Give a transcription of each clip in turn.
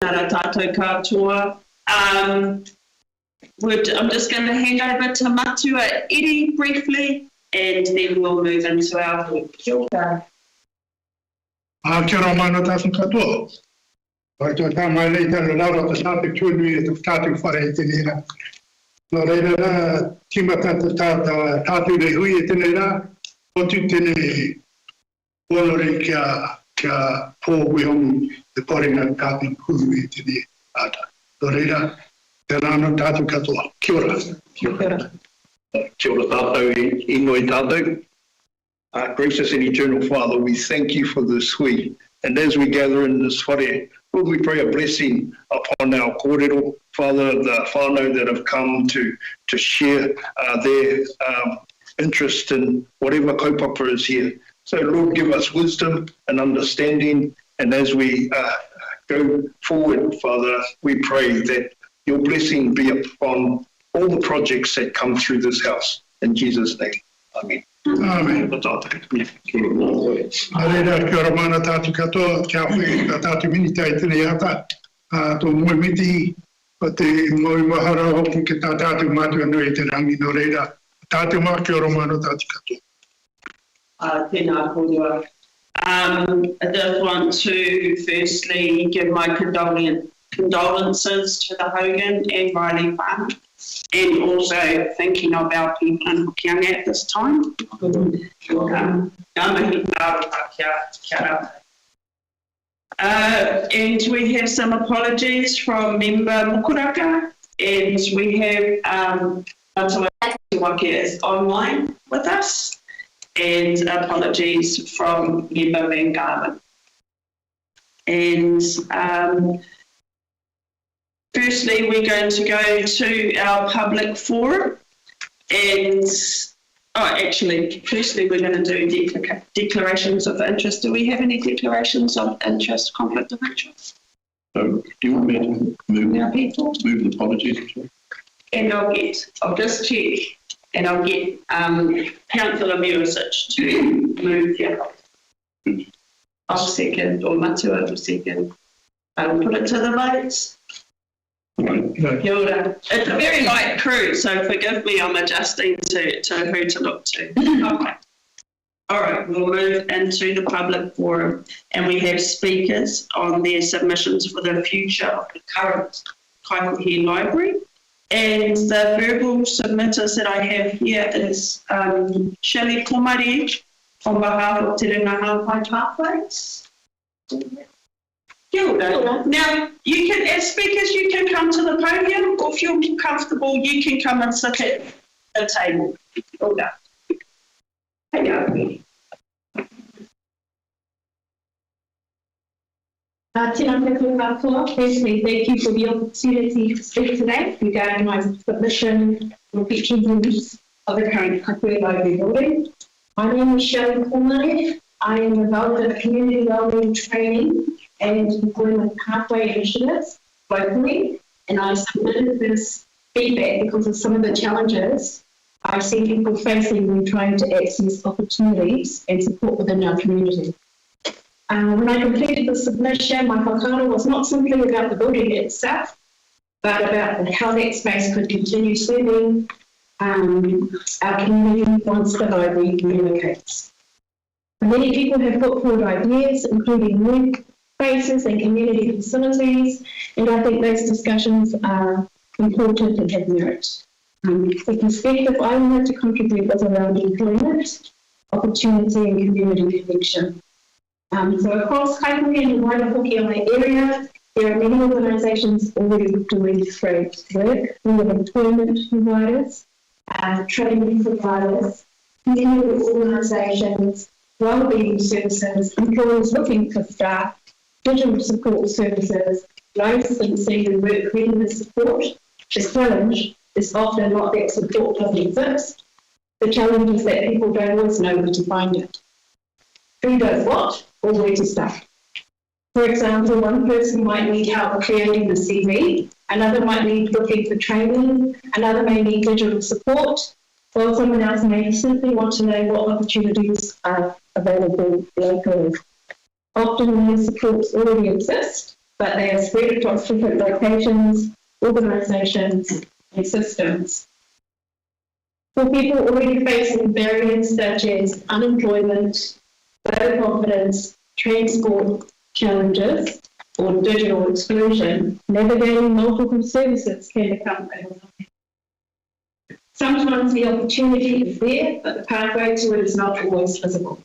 Nara tātou katoa. I'm just going to hand over to Matua Eri briefly, and then we'll move into our group. Kia ora. Kia ora mana tātou katoa. Oi tō tā mai lei tāna laura ka tātou tūnui e tātou whare e tēnei rā. Nō reira rā, tima tātou rei hui e tēnei rā, o tū tēnei olore kia pōhui hongu e poringa tātou huru e tēnei āta. Nō reira, te rāna tātou katoa. Kia ora. Kia ora. Kia ora tātou ingo i tātou. Gracious and eternal Father, we thank you for this week. And as we gather in this whare, Lord, we pray a blessing upon our kōrero, Father, the whānau that have come to share their interest in whatever kaupapa is here. So, Lord, give us wisdom and understanding. And as we go forward, Father, we pray that your blessing be upon all the projects that come through this house. In Jesus' name, amen. Amen. Areira, kia ora mana tātou katoa, kia hui ka tātou minita i tēnei ata. Tō mui miti, o te ngoi mahara hoki ki tā tātou mātua nui te rangi no reira. Tātou mā, kia ora mana tātou katoa. Tēnā kōrua. I just want to firstly give my condolences to the Hogan and Riley farm, and also thinking of our people in Hokianga at this time. And we have some apologies from member Mokuraka, and we have Wake is online with us, and apologies from member Van Garvin. And firstly, we're going to go to our public forum, and firstly we're going to do declarations of interest. Do we have any declarations of interest, conflict of interest? Do you want me to move the apologies? And I'll just check, and I'll get Councillor Murisic to move the apologies. I'll second, or Matua will second. I will put it to the votes. Kia ora. It's a very light crew, so forgive me, I'm adjusting to who to look to. Okay. All right, we'll move into the public forum, and we have speakers on their submissions for the future of the current Kaikohe Library. And the verbal submitters that I have here is Shelley Komari on behalf of Te Ringaha Pai Pathways. Now, you can, as speakers, you can come to the podium, or if you're comfortable, you can come and sit at the table. Firstly, thank you for the opportunity to speak today regarding my submission for future use of the current Kaikohe Library building. My name is Shelley Komari. I am involved in community wellbeing training and employment pathway initiatives locally, and I submitted this feedback because of some of the challenges I see people facing when trying to access opportunities and support within our community. When I completed the submission, my whakaaro was not simply about the building itself, but about how that space could continue serving our community once the library relocates. Many people have put forward ideas, including work spaces and community facilities, and I think those discussions are important and have merit. The perspective I wanted to contribute was around employment, opportunity and community connection. So across Kaikohe and the wider Hokianga area, there are many organisations already doing great work. We have employment providers, training providers, community organisations, wellbeing services, employers looking for staff, digital support services, licensing and work readiness support. The challenge is often not that support doesn't exist. The challenge is that people don't always know where to find it. Who does what, or where to start? For example, one person might need help creating the CV, another might need looking for training, another may need digital support, while someone else may simply want to know what opportunities are available locally. Often these supports already exist, but they are spread across different locations, organisations and systems. For people already facing barriers such as unemployment, low confidence, transport challenges, or digital exclusion, navigating multiple services can become overwhelming. Sometimes the opportunity is there, but the pathway to it is not always visible.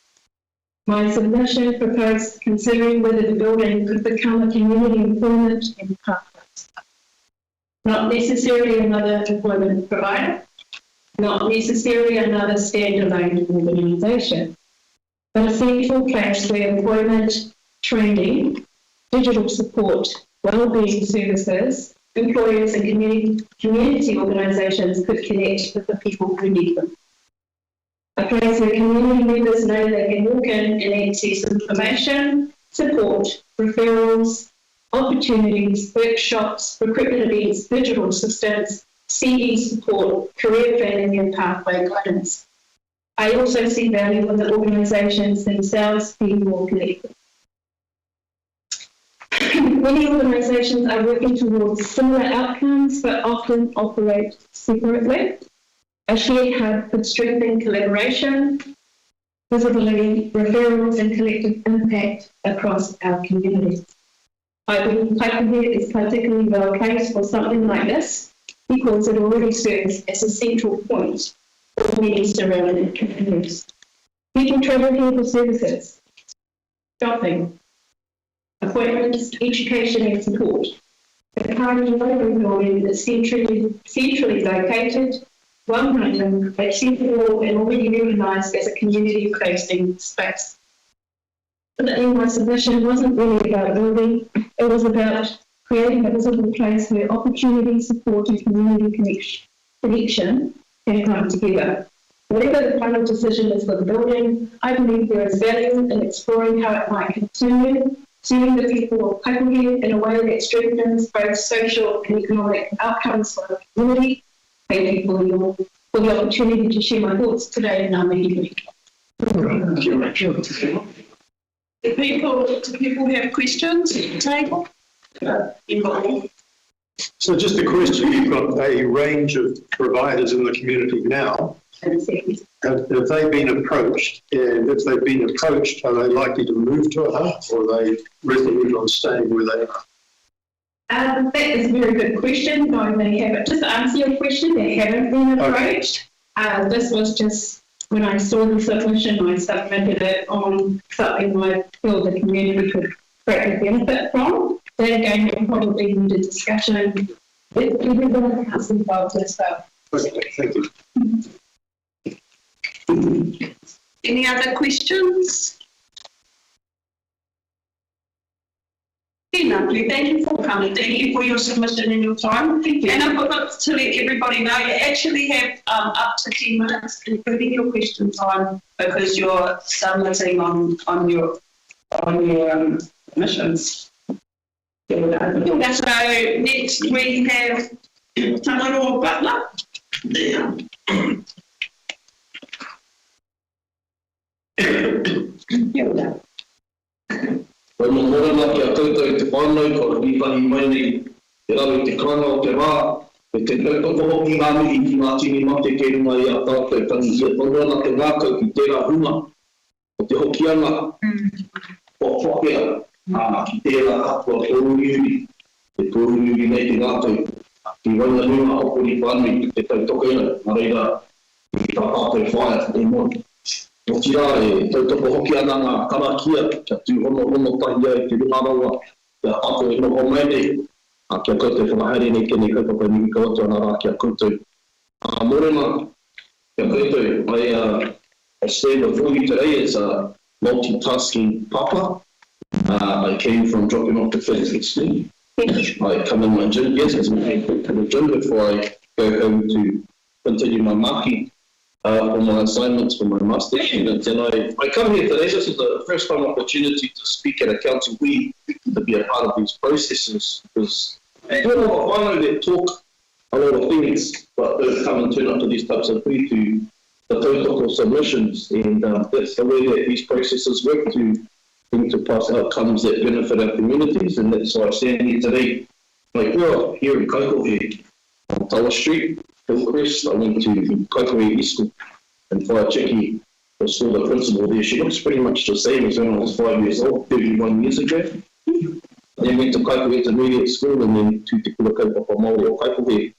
My submission proposed considering whether the building could become a community employment and pathway. Not necessarily another employment provider, not necessarily another standalone organisation, but a central place where employment, training, digital support, wellbeing services, employers and community organisations could connect with the people who need them. A place where community members know they can walk in and access information, support, referrals, opportunities, workshops, recruitment events, digital assistance, CD support, career planning and pathway guidance. I also see value in the organisations themselves being more connected. Many organisations are working towards similar outcomes but often operate separately. A shared hub could strengthen collaboration, visibility, referrals and collective impact across our community. I believe Kaikohe is particularly well placed for something like this because it already serves as a central point for many surrounding communities. People travel here for services, shopping, appointments, education and support. The current local building is centrally located, well-known, accessible and already recognised as a community-facing space. But my submission wasn't really about building, it was about creating a visible place where opportunity, support and community connection can come together. Whatever the final decision is for the building, I believe there is value in exploring how it might continue, serving the people of Kaikohe in a way that strengthens both social and economic outcomes for the community. Thank you for the opportunity to share my thoughts today in our meeting. Do people have questions at the table? So just a question, you've got a range of providers in the community now. Have they been approached? And if they've been approached, are they likely to move to a hub or are they resolute on staying where they are? That is a very good question. No, they haven't. Just to answer your question, they haven't been approached. Okay. This was just when I saw the submission, I submitted it on something I feel the community could greatly benefit from. That again will probably need a discussion with everyone that's involved as well. Okay, thank you. Any other questions? Lovely. Thank you for coming. Thank you for your submission and your time. Thank you. And I forgot to let everybody know you actually have up to 10 minutes, including your question time, because you're submitting on your submissions. So next we have Tamaro Butler. Here we go. Wai mamorana ki a koutou e te whānau, ka ripani mai nei, te rawe te kanga o te rā, e te kautoko hoki ngā mihi ki ngā tini mate ke runga i a tātou tangi ia whanurana te ngākau ki tērā hunga, o te Hokianga, o whakea, ki tērā kapua tōruriuri, te tōruriuri nei te ngākau, ki waina runga o puri whanui, te tautoko ina, nā reira, ki tā tātou whaia, te moni. O tira e tautoko hoki ana ngā karakia, kia tū hono tahi ai te runga rawa, kia ako e noho mai nei, kia koutou whakahere nei kene kaupapa nimi ka watu ana rā kia koutou. Morena, kia koutou, I stand before you today as a multitasking papa. I came from dropping off the physics school. I come in my gym, yes, as I go to the gym before I go home to continue my maki. On my assignments for my master's students, and I come here today. This is the first time opportunity to speak at a council week, to be a part of these processes, because I know they talk a lot of things, but they come and turn up to these types of free to the tautoko submissions, and that's the way that these processes work, to bring to pass outcomes that benefit our communities, and that's why I stand here today. I grew up here in Kaikohe, on Tawa Street, Hillcrest. I went to Kaikohe East School in Whaicheki. I was still the principal there. She looks pretty much the same as when I was 5 years old, 31 years ago. Then went to Kaikohe Intermediate School and then to Te Kura Kaupapa Māori o Kaikohe.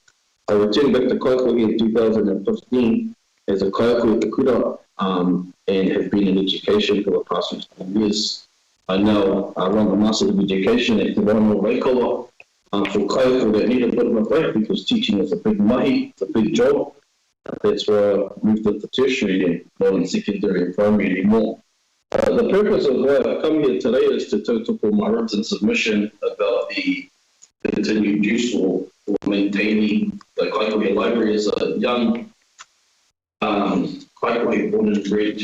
I returned back to Kaikohe in 2015 as a Kaikohe Te Kura and have been in education for the past 15 years. I now run the Master of Education at Te Wānau Reikoa for Kaikohe that need a bit of a break because teaching is a big mahi, it's a big job. That's why I moved into tertiary and not in secondary and primary anymore. The purpose of why I come here today is to tautoko my written submission about the continued use for maintaining the Kaikohe Library as a young Kaikohe born and bred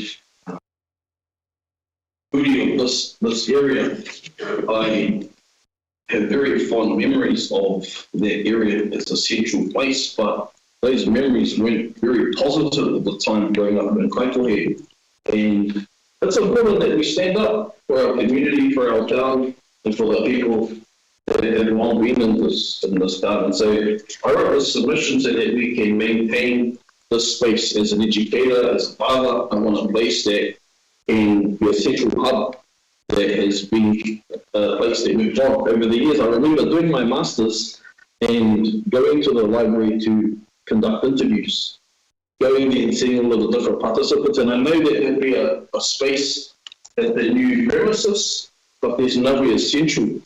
foodie of this area. I have very fond memories of that area as a central place, but those memories weren't very positive at the time growing up in Kaikohe. And it's important that we stand up for our community, for our town, and for the people that have long been in this town. And so I wrote this submission so that we can maintain this space as an educator, as a father. I want a place that can be a central hub that has been a place that moved on over the years. I remember doing my master's and going to the library to conduct interviews, going there and seeing all of the different participants, and I know that there'll be a space at the new premises, but there's nowhere essential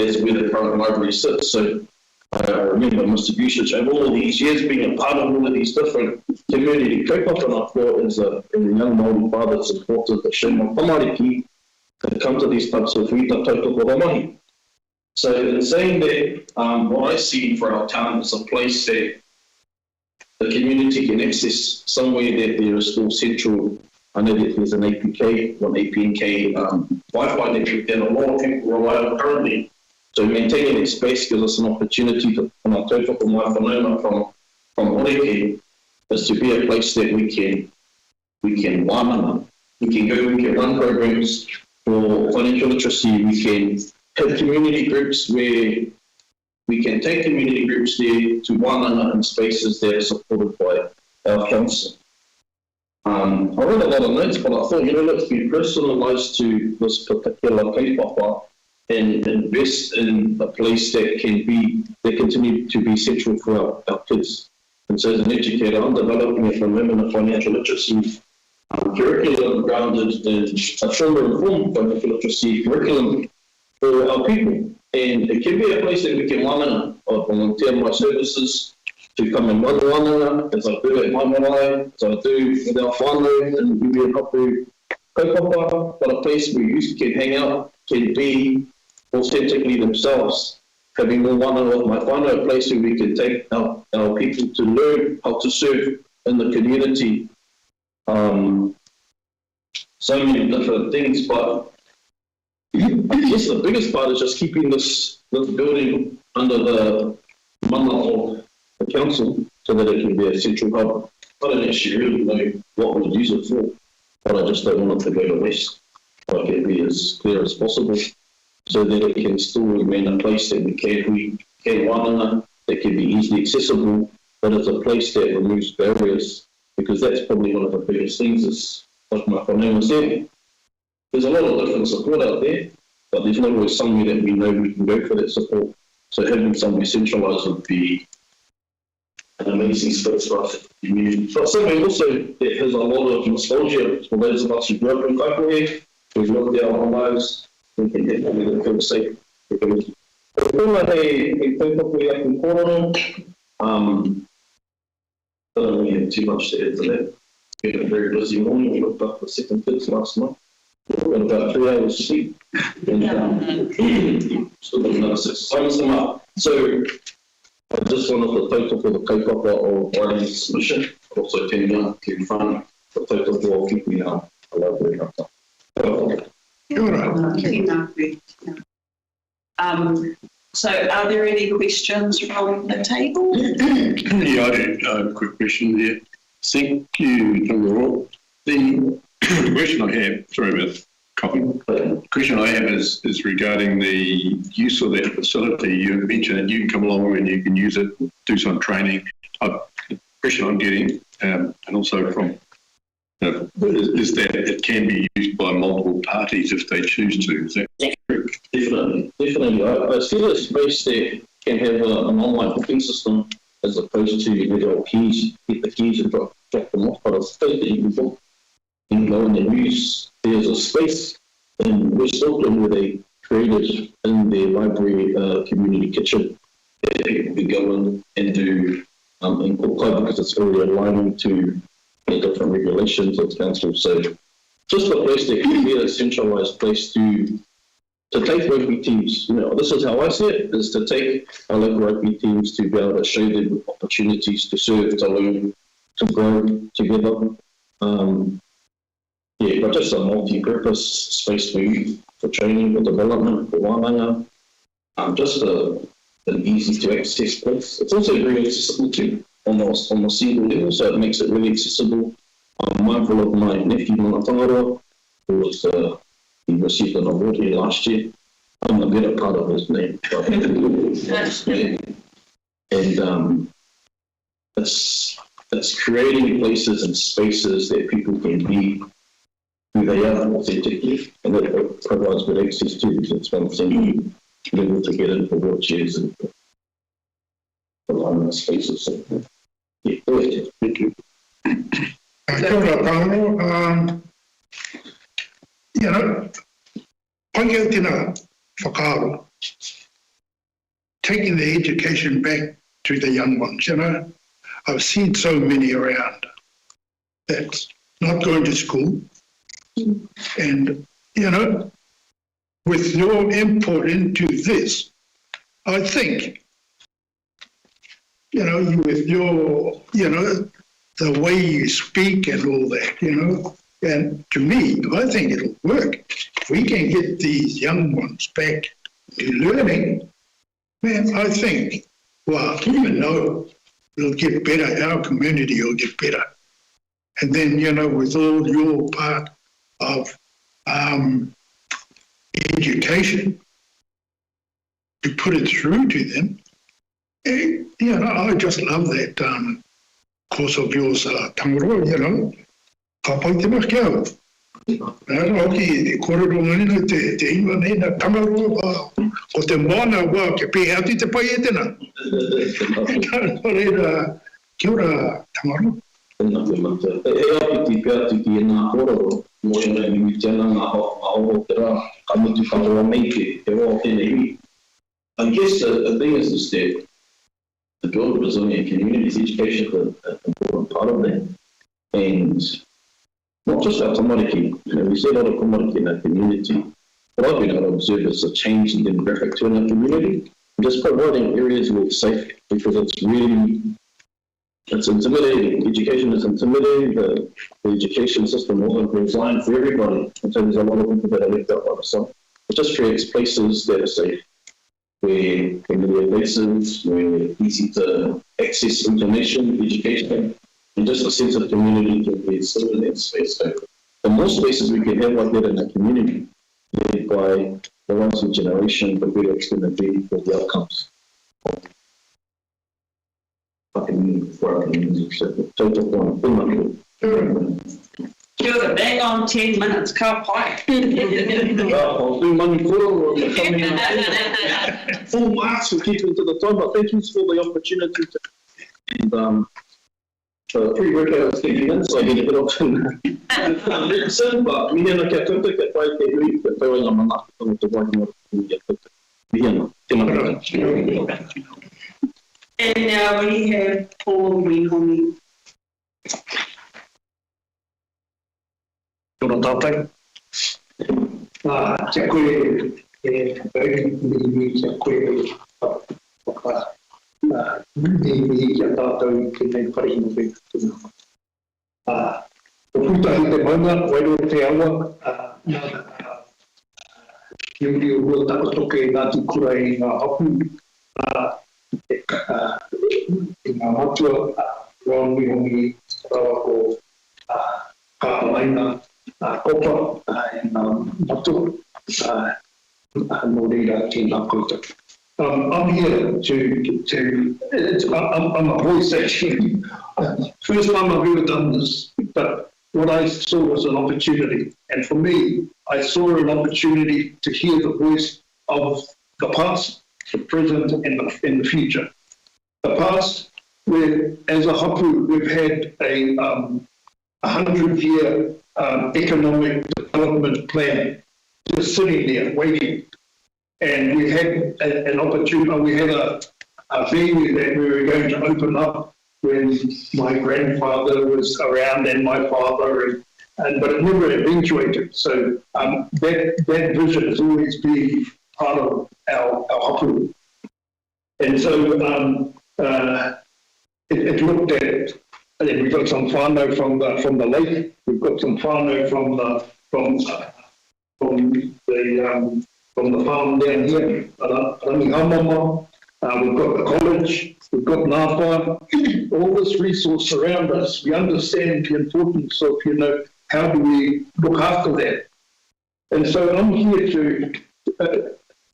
as where the current library sits. So I remember Mr. Bushich over all of these years being a part of all of these different community kaupapa, and I thought as a young Māori father it's important that show my tamariki to come to these types of whita tautoko o mahi. So in saying that, what I see for our town is a place that the community can access somewhere that there is still central. I know that there's an APK, one APNK Wi-Fi network that a lot of people rely on currently. So maintaining that space gives us an opportunity to, from our tautoko mai whanaunga from Horeke, is to be a place that we can wānanga. We can run programs for financial literacy. We can have community groups where we can take community groups there to wānanga in spaces that are supported by our council. I wrote a lot of notes, but I thought, let's be personalised to this particular kaupapa and invest in a place that continue to be central for our kids. And so as an educator, I'm developing a phenomenon of financial literacy curriculum grounded in a trauma-informed financial literacy curriculum for our people. And it can be a place that we can wānanga or volunteer my services to come and run wānanga, as I do at my marae, as I do with our whānau and we be a hapu kaupapa, but a place where youth can hang out, can be authentically themselves. Having more wānanga with my whānau, a place where we can take our people to learn how to serve in the community. So many different things, but I guess the biggest part is just keeping this building under the mana of the council so that it can be a central hub. I don't actually really know what we'll use it for, but I just don't want it to go to waste. Like it be as clear as possible so that it can still remain a place that we can wānanga, that can be easily accessible, but it's a place that removes barriers, because that's probably one of the biggest things is, like my whānau was saying, there's a lot of different support out there, but there's not always somewhere that we know we can go for that support. So having somewhere centralised would be an amazing space for us. But somewhere also that has a lot of nostalgia for those of us who grew up in Kaikohe, who've lived there our whole lives, we can definitely feel safe. I don't really have too much to add to that. We had a very busy morning. We looked up the second kids last night. We got about 3 hours sleep. And still got another 6 times them up. So I just wanted the total for the kaupapa of Ireland's submission, also turning out to fund the total for keeping our library up. So are there any questions from the table? Yeah, I do have a quick question there. Thank you, Dr. The question I have, sorry about Copy. The question I have is regarding the use of that facility. You mentioned that you can come along and you can use it, do some training. The question I'm getting, and also from, is that it can be used by multiple parties if they choose to. Is that correct? Definitely. I feel a space that can have an online booking system as opposed to get the keys and drop them off, but a space that you can book and go in and use. There's a space in West Auckland where they created in their library community kitchen that people can go in and do in Kaikohe because it's already aligning to the different regulations of the council. So just a place that can be a centralised place to take rugby teams. This is how I see it, is to take our local rugby teams to be able to show them opportunities to serve, to learn, to grow together. But just a multi-purpose space for youth, for training, for development, for wānanga. Just an easy to access place. It's also very accessible too, on a single level, so it makes it really accessible. I'm mindful of my nephew, Mana Tangaroa, who was he received an award here last year. I'm a better part of his name. And it's creating places and spaces that people can be who they are authentically, and that provides good access to. It's one thing to be able to get in for wheelchairs and for spaces. So, yeah, go ahead. Thank you. Kia ora tāno. Pangia tina whakaaro. Taking the education back to the young ones, I've seen so many around that's not going to school. And, with your input into this, I think, with your, the way you speak and all that, and to me, I think it'll work. If we can get these young ones back to learning, man, I think, even though it'll get better, our community will get better. And then, with all your part of education, to put it through to them, I just love that course of yours, Tangaroa, ka pai te maki au. Hoki, te korero ngana te inga nei na Tangaroa, ko te mana wā ke pēhe ati te pai e tēnā. Reira, kia ora, Tangaroa. E apiti pia tiki e nā kororo, mo e nai mi tēnā ngā aoro te rā, ka mutu whakaroa mei te wā tēnei hui. I guess the thing is that the build resilient communities, education is an important part of that. And not just our commodity, we see a lot of commodity in our community. What I've been able to observe is a change in demographic to in our community. And just providing areas where it's safe, because it's intimidating. Education is intimidating. The education system wasn't designed for everybody. And so there's a lot of people that are left out by themselves. It just creates places that are safe, where familiar places, where easy to access information, education, and just a sense of community can be instilled in that space. So the more spaces we can have like that in our community, led by the rising generation, the better it's going to be for the outcomes of our community, for our community. So total point, Kia ora, bang on 10 minutes, ka pai. I'll do money for full marks for keeping to the time, but thank you for the opportunity to, and pre-workout taking in, so I get a bit often. But me and kia koutou, kia pai te hui, kia tauanga manaki tonu te waihinga kia koutou. Mihiana, tēnā. And now we have Paul Wihoni. Kia ora tātou. Kia koe kia koe kia tātou ki nei parihina whekatuna. O putahi te maunga, wairo te awa, ki uri o rua takotoke ngā tukura i ngā hapu, i ngā matua, Ron Wihoni, rawa ko kāpamaina, kopa, and Mato, no reira tēnā koutou. I'm here I'm a voice actually. First time I've ever done this, but what I saw was an opportunity. And for me, I saw an opportunity to hear the voice of the past, the present, and the future. The past, where as a hapu, we've had a 100-year economic development plan just sitting there waiting. And we had an opportunity, we had a venue that we were going to open up when my grandfather was around and my father, but it never eventuated. So that vision has always been part of our hapu. And so it looked at, and then we've got some whānau from the lake, we've got some whānau from the farm down here, Rangihamama, we've got the college, we've got Ngāwha, all this resource around us. We understand the importance of, how do we look after that? And so I'm here to,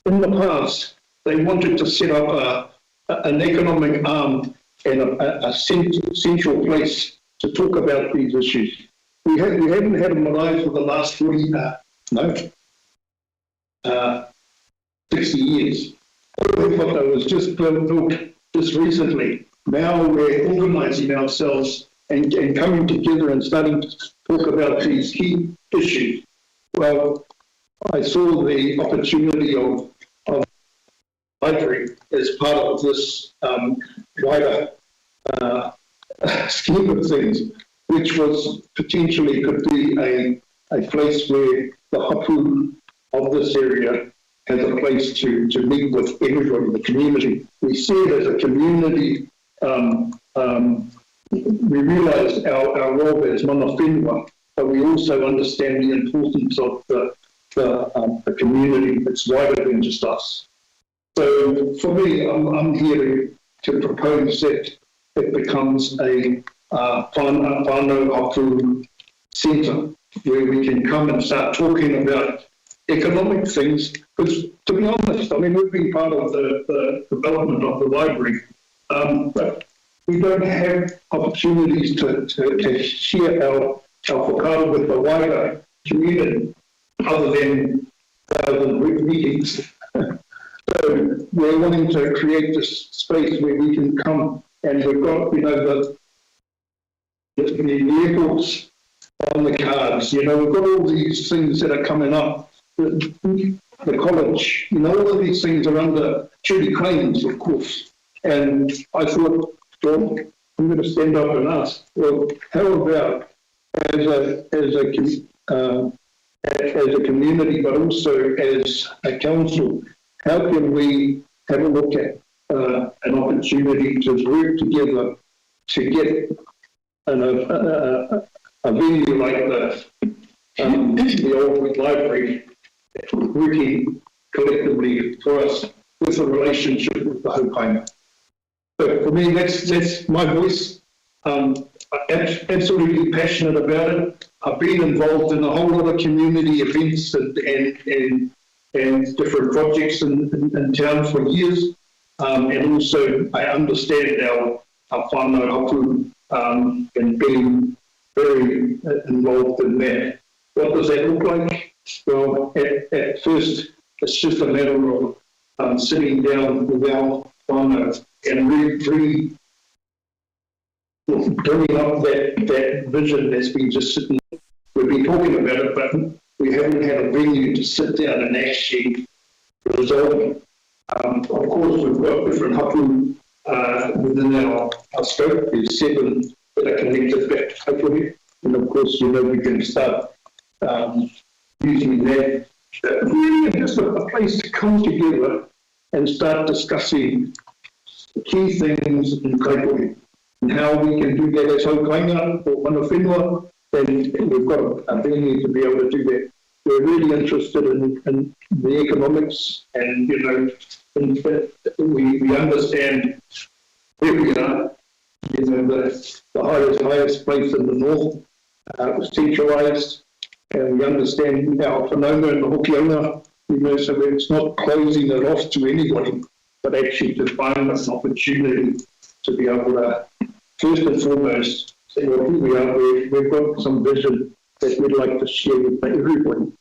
in the past, they wanted to set up an economic arm and a central place to talk about these issues. We haven't had a marae for the last 60 years. That was just built just recently. Now we're organising ourselves and coming together and starting to talk about these key issues. Well, I saw the opportunity of library as part of this wider scheme of things, which was potentially could be a place where the hapu of this area has a place to meet with everybody, the community. We see it as a community. We realise our role as mana whenua, but we also understand the importance of the community that's wider than just us. So for me, I'm here to propose that it becomes a whānau hapu centre where we can come and start talking about economic things, because to be honest, I mean, we've been part of the development of the library, but we don't have opportunities to share our whakaaro with the wider community other than meetings. So we're wanting to create this space where we can come, and we've got, the airports on the cards, we've got all these things that are coming up. The college, all of these things are under Judy claims, of course. And I thought, well, I'm going to stand up and ask, well, how about as a community, but also as a council, how can we have a look at an opportunity to work together to get a venue like the old library working collectively for us with a relationship with the Hokianga. So for me, that's my voice. I'm absolutely passionate about it. I've been involved in a whole lot of community events and different projects in town for years. And also I understand our whānau hapu and being very involved in that. What does that look like? Well, at first, it's just a matter of sitting down with our whānau and bringing up that vision that's been just sitting. We've been talking about it, but we haven't had a venue to sit down and actually resolve it. Of course, we've got different hapu within our scope. There's 7 that are connected back to Kaikohe. And of course, we can start using that. Really just a place to come together and start discussing key things in Kaikohe and how we can do that as Hokianga or mana whenua. And we've got a venue to be able to do that. We're really interested in the economics and, we understand where we are. The highest place in the north, centralised. And we understand our whanaunga in the Hokianga, so it's not closing it off to anybody, but actually to find an opportunity to be able to, first and foremost, say, well, here we are, we've got some vision that we'd like to share with everybody.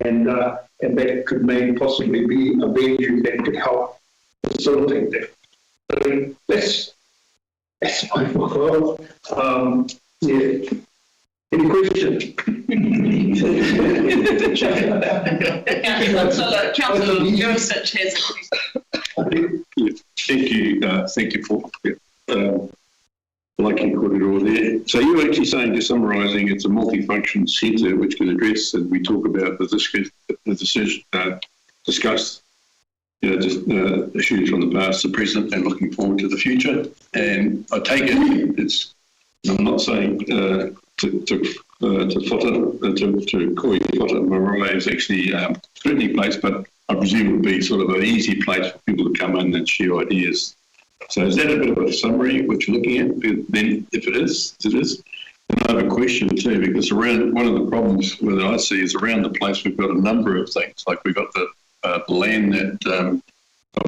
And that could maybe possibly be a venue that could help facilitate that. So that's my world. Yeah. Any questions? Councillor Joseph has a question. Thank you, Paul. Like you put it all there. So you're actually saying, just summarising, it's a multifunction centre which can address, and we talk about the decision, discuss issues from the past, the present, and looking forward to the future. And I take it, I'm not saying to Kaikohe-Hokianga Morale is actually scrutiny place, but I presume it would be sort of an easy place for people to come in and share ideas. So is that a bit of a summary what you're looking at? Then if it is, it is. And I have a question too, because around one of the problems that I see is around the place we've got a number of things, like we've got the land that,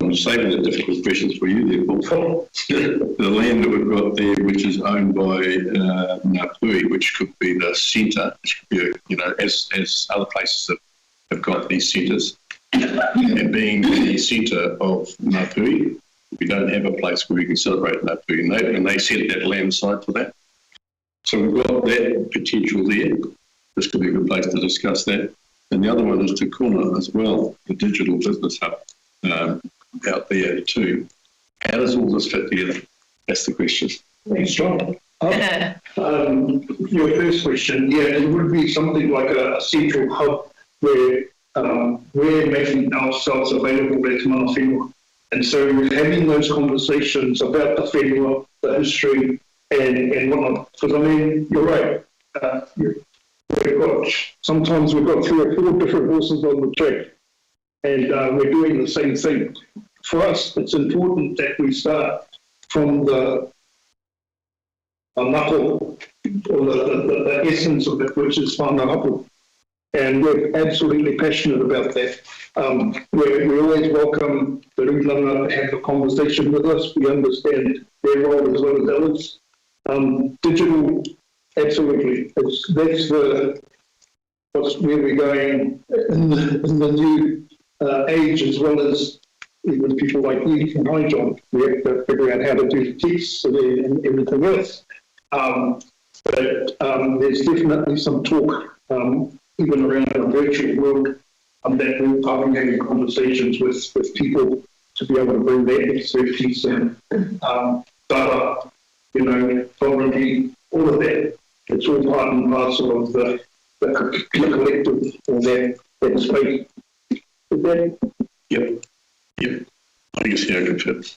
I'm saving the difficult questions for you there, Paul. The land that we've got there, which is owned by Ngāpui, which could be the centre, which could be, as other places that have got these centres, and being the centre of Ngāpui, we don't have a place where we can celebrate Ngāpui, and they set that land aside for that. So we've got that potential there. This could be a good place to discuss that. And the other one is Te Kona as well, the digital business hub out there too. How does all this fit together? That's the question. Thanks, John. Your first question, yeah, it would be something like a central hub where we're making ourselves available as mana whenua. And so having those conversations about the whenua, the history, and whatnot. Because I mean, you're right. Sometimes we've got 3 or 4 different horses on the track, and we're doing the same thing. For us, it's important that we start from the mako, or the essence of it, which is whānau. And we're absolutely passionate about that. We always welcome the rūtanga to have a conversation with us. We understand their role as well as others. Digital, absolutely. That's where we're going in the new age, as well as even people like you and I, John. We have to figure out how to do text and everything else. But there's definitely some talk, even around the virtual world, that we're having conversations with people to be able to bring their expertise in, data, sovereignty, all of that. It's all part and parcel of the collective or that space. Is that? Yep. I can see how it can fit.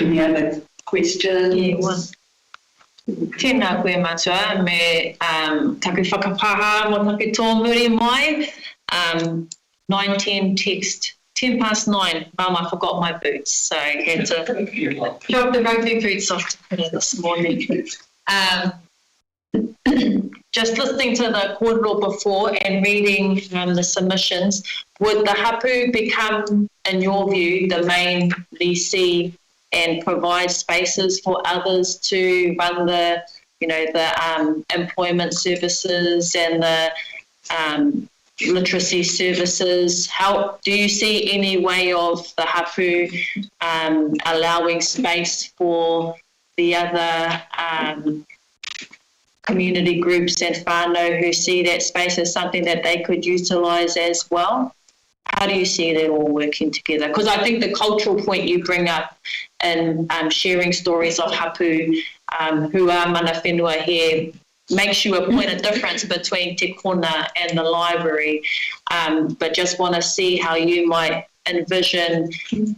Any other questions? Yeah, one. Tēnā koe matua, me taku whakapāha mo taku tōmuri mai, 9:10 text, 10 past 9, Mum, I forgot my boots, so I had to drop the rugby boots off to put it this morning. Just listening to the kōrero before and reading the submissions, would the hapu become, in your view, the main lessee and provide spaces for others to run the employment services and the literacy services? How do you see any way of the hapu allowing space for the other community groups and whānau who see that space as something that they could utilise as well? How do you see that all working together? Because I think the cultural point you bring up and sharing stories of hapu who are mana whenua here makes you a point of difference between Te Kona and the library. But just want to see how you might envision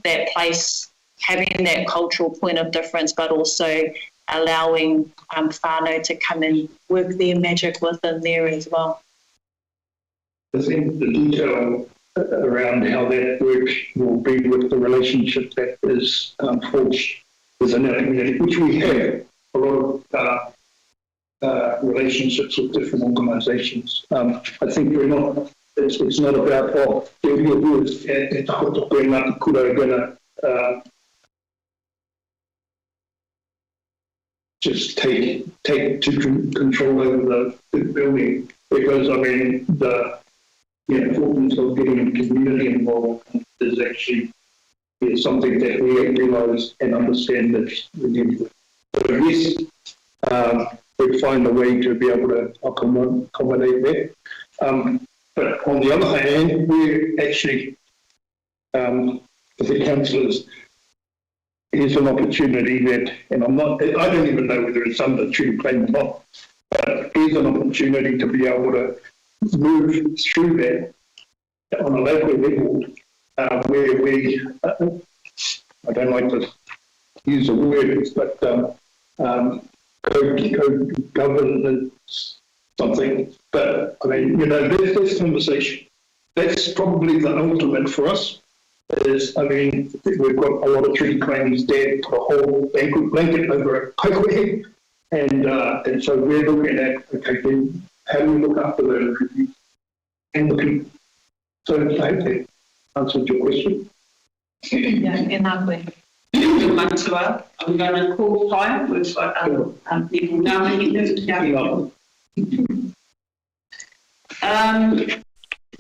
that place having that cultural point of difference, but also allowing whānau to come and work their magic within there as well. I think the detail around how that work will be with the relationship that is forged within our community, which we have a lot of relationships with different organisations. I think we're not. It's not about just take control over the building, because I mean the importance of getting the community involved is actually something that we realise and understand that we need. So yes, we find a way to be able to accommodate that. But on the other hand, we actually, as the councillors, here's an opportunity that, and I don't even know whether it's under tree claim or not, but here's an opportunity to be able to move through that on a local level, where we, I don't like to use the words, but co-governance something. But I mean, this conversation, that's probably the ultimate for us. I mean, we've got a lot of tree claims there, put a whole blanket over a Kaikohe, and so we're looking at, okay, then how do we look after those reviews and the people? So I hope that answered your question. Matua, I'm going to call time. We've got people now.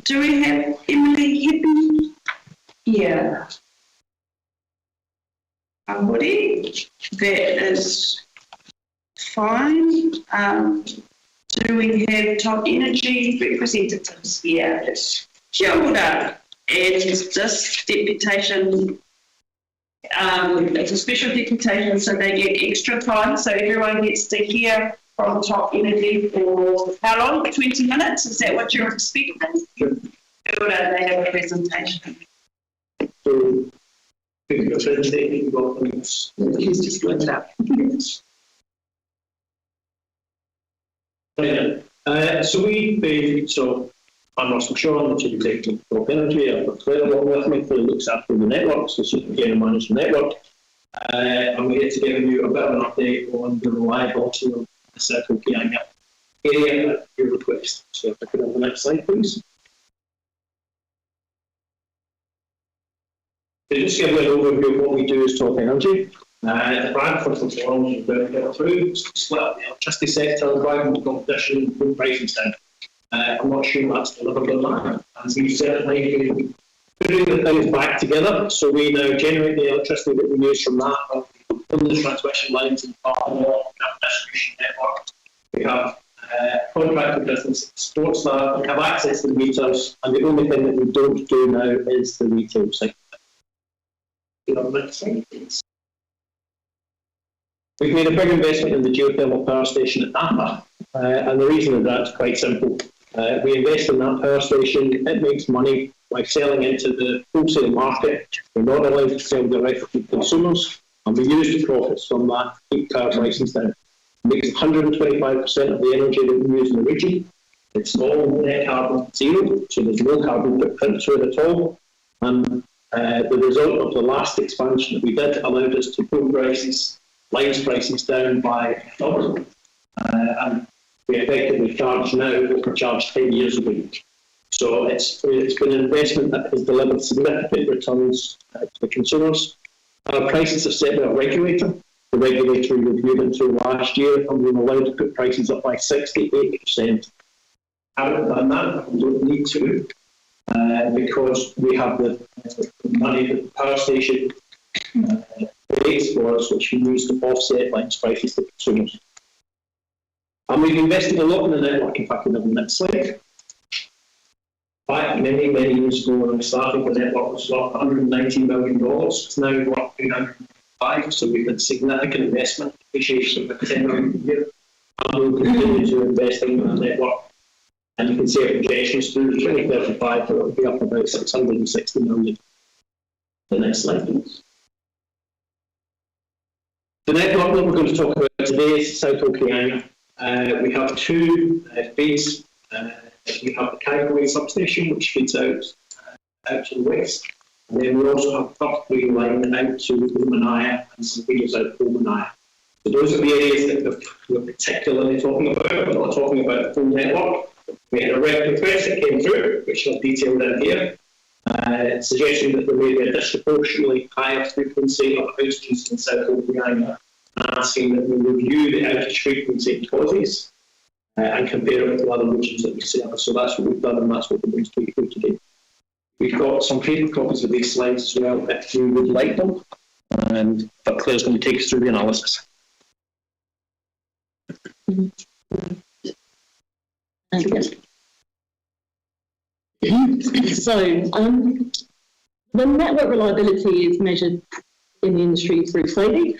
Do we have Emily Hippie? Yeah. Somebody? That is fine. Do we have Top Energy representatives? Yeah. Kia ora. And this deputation, it's a special deputation, so they get extra time, so everyone gets to hear from Top Energy for how long? 20 minutes? Is that what you're expecting? Sure. They have a presentation. So, he's just going it up. So I'm Russell Shaw, the Chief Executive of Top Energy. I've got Claire along with me, who looks after the network, so she's again managing the network. I'm here to give you a bit of an update on the reliability of the Kaikohe-Hokianga area at your request. So if I could have the next slide, please. So just to give you an overview of what we do as Top Energy. The brand, first and foremost, is about to get through, split up the electricity sector, driving the competition, and prices down. I'm not sure that's delivered on that. And we've certainly been putting the things back together. So we now generate the electricity that we use from that on the transmission lines and part of the distribution network. We have contracted business that supports that. We have access to the meters. And the only thing that we don't do now is the retail side. We've made a big investment in the geothermal power station at Napa. And the reason of that is quite simple. We invest in that power station, it makes money by selling into the wholesale market. We're not allowed to sell directly to consumers, and we use the profits from that to keep power prices down. It makes 125% of the energy that we use in the region. It's all net carbon zero, so there's no carbon footprint to it at all. And the result of the last expansion that we did allowed us to pull lines prices down by double. And we effectively charge now what we charged 10 years ago. So it's been an investment that has delivered significant returns to the consumers. Our prices are set by a regulator. The regulator reviewed them through last year, and we were allowed to put prices up by 68%. Haven't done that, we don't need to, because we have the money that the power station pays for us, which we use to offset lines prices to consumers. And we've invested a lot in the network. In fact, we have the next slide. Back many, many years ago when we started, the network was worth $190 million. It's now worth $305 million, so we've had significant investment, appreciation of $10 million a year. And we'll continue to invest in the network. And you can see our projections through 2035, it will be up about $660 million. The next slide, please. The network that we're going to talk about today is Kaikohe-Hokianga. We have two feeds. We have the Kaikohe substation, which feeds out to the west. And then we also have a 3 line out to Umanaya and some feeders out to Umanaya. So those are the areas that we're particularly talking about. We're not talking about the full network. We had a request that came through, which I've detailed in here, suggesting that there may be a disproportionately higher frequency of outages in South Hokianga, asking that we review the outage frequency causes and compare it to other regions that we serve. So that's what we've done, and that's what we're going to take through today. We've got some paper copies of these slides as well, if you would like them. But Claire's going to take us through the analysis. So, the network reliability is measured in the industry through SAIDI.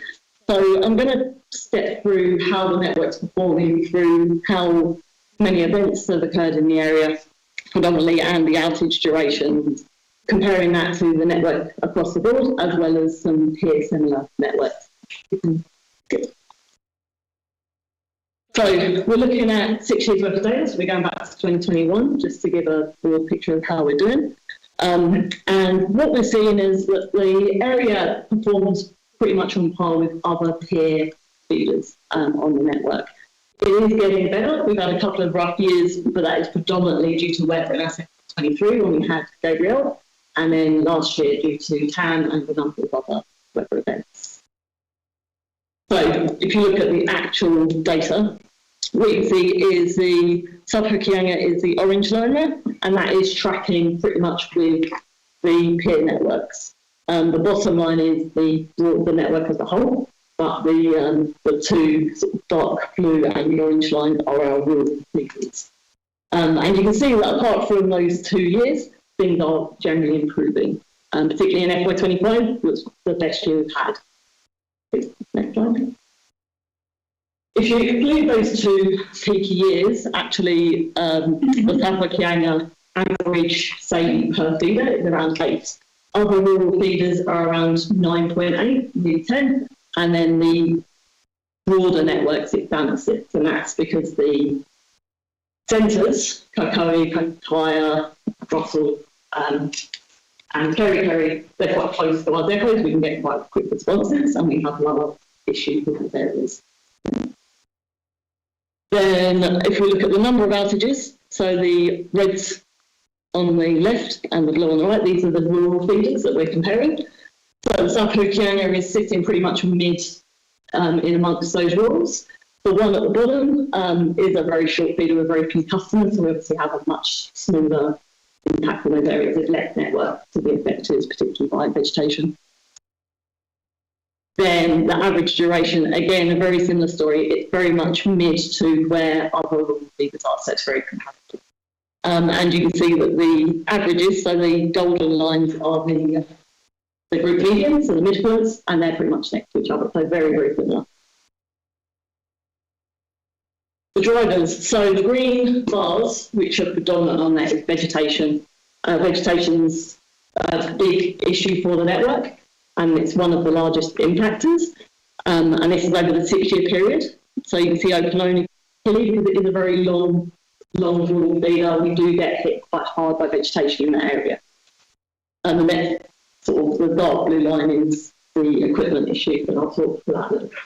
So I'm going to step through how the network's performing, through how many events have occurred in the area predominantly and the outage duration, comparing that to the network across the board, as well as some peer similar networks. So we're looking at 6 years worth of data, so we're going back to 2021, just to give a broad picture of how we're doing. And what we're seeing is that the area performs pretty much on par with other peer feeders on the network. It is getting better. We've had a couple of rough years, but that is predominantly due to weather in SF23 when we had Gabrielle, and then last year due to TAN and a number of other weather events. So if you look at the actual data, what you see is the South Hokianga is the orange line there, and that is tracking pretty much with the peer networks. The bottom line is the network as a whole, but the two sort of dark blue and the orange line are our rural figures. And you can see that apart from those 2 years, things are generally improving. Particularly in FY25 was the best year we've had. Next slide. If you exclude those two peaky years, actually the South Hokianga average SAIDI per feeder is around 8. Other rural feeders are around 9.8, nearly 10, and then the broader networks it's down at 6, and that's because the centres, Kaikohe, Kaikohe, Russell, and Kaikohe, they're quite close to our depots. We can get quite quick responses, and we have lower issues with those areas. Then, if we look at the number of outages, so the reds on the left and the blue on the right, these are the rural feeders that we're comparing. So South Hokianga is sitting pretty much mid in amongst those rurals. The one at the bottom is a very short feeder with very few customers, so we obviously have a much smaller impact on those areas with less network to be affected, particularly by vegetation. Then the average duration, again, a very similar story. It's very much mid to where other rural feeders are, so it's very compatible. And you can see that the averages, so the golden lines are the group medians, so the midpoints, and they're pretty much next to each other, so very, very similar. The drivers, so the green bars, which are predominant on that, is vegetation. Vegetation's a big issue for the network, and it's one of the largest impactors. And this is over the 6-year period. So you can see Okoloni, because it is a very long rural feeder, we do get hit quite hard by vegetation in that area. And the next sort of the dark blue line is the equipment issue, but I'll talk to that later.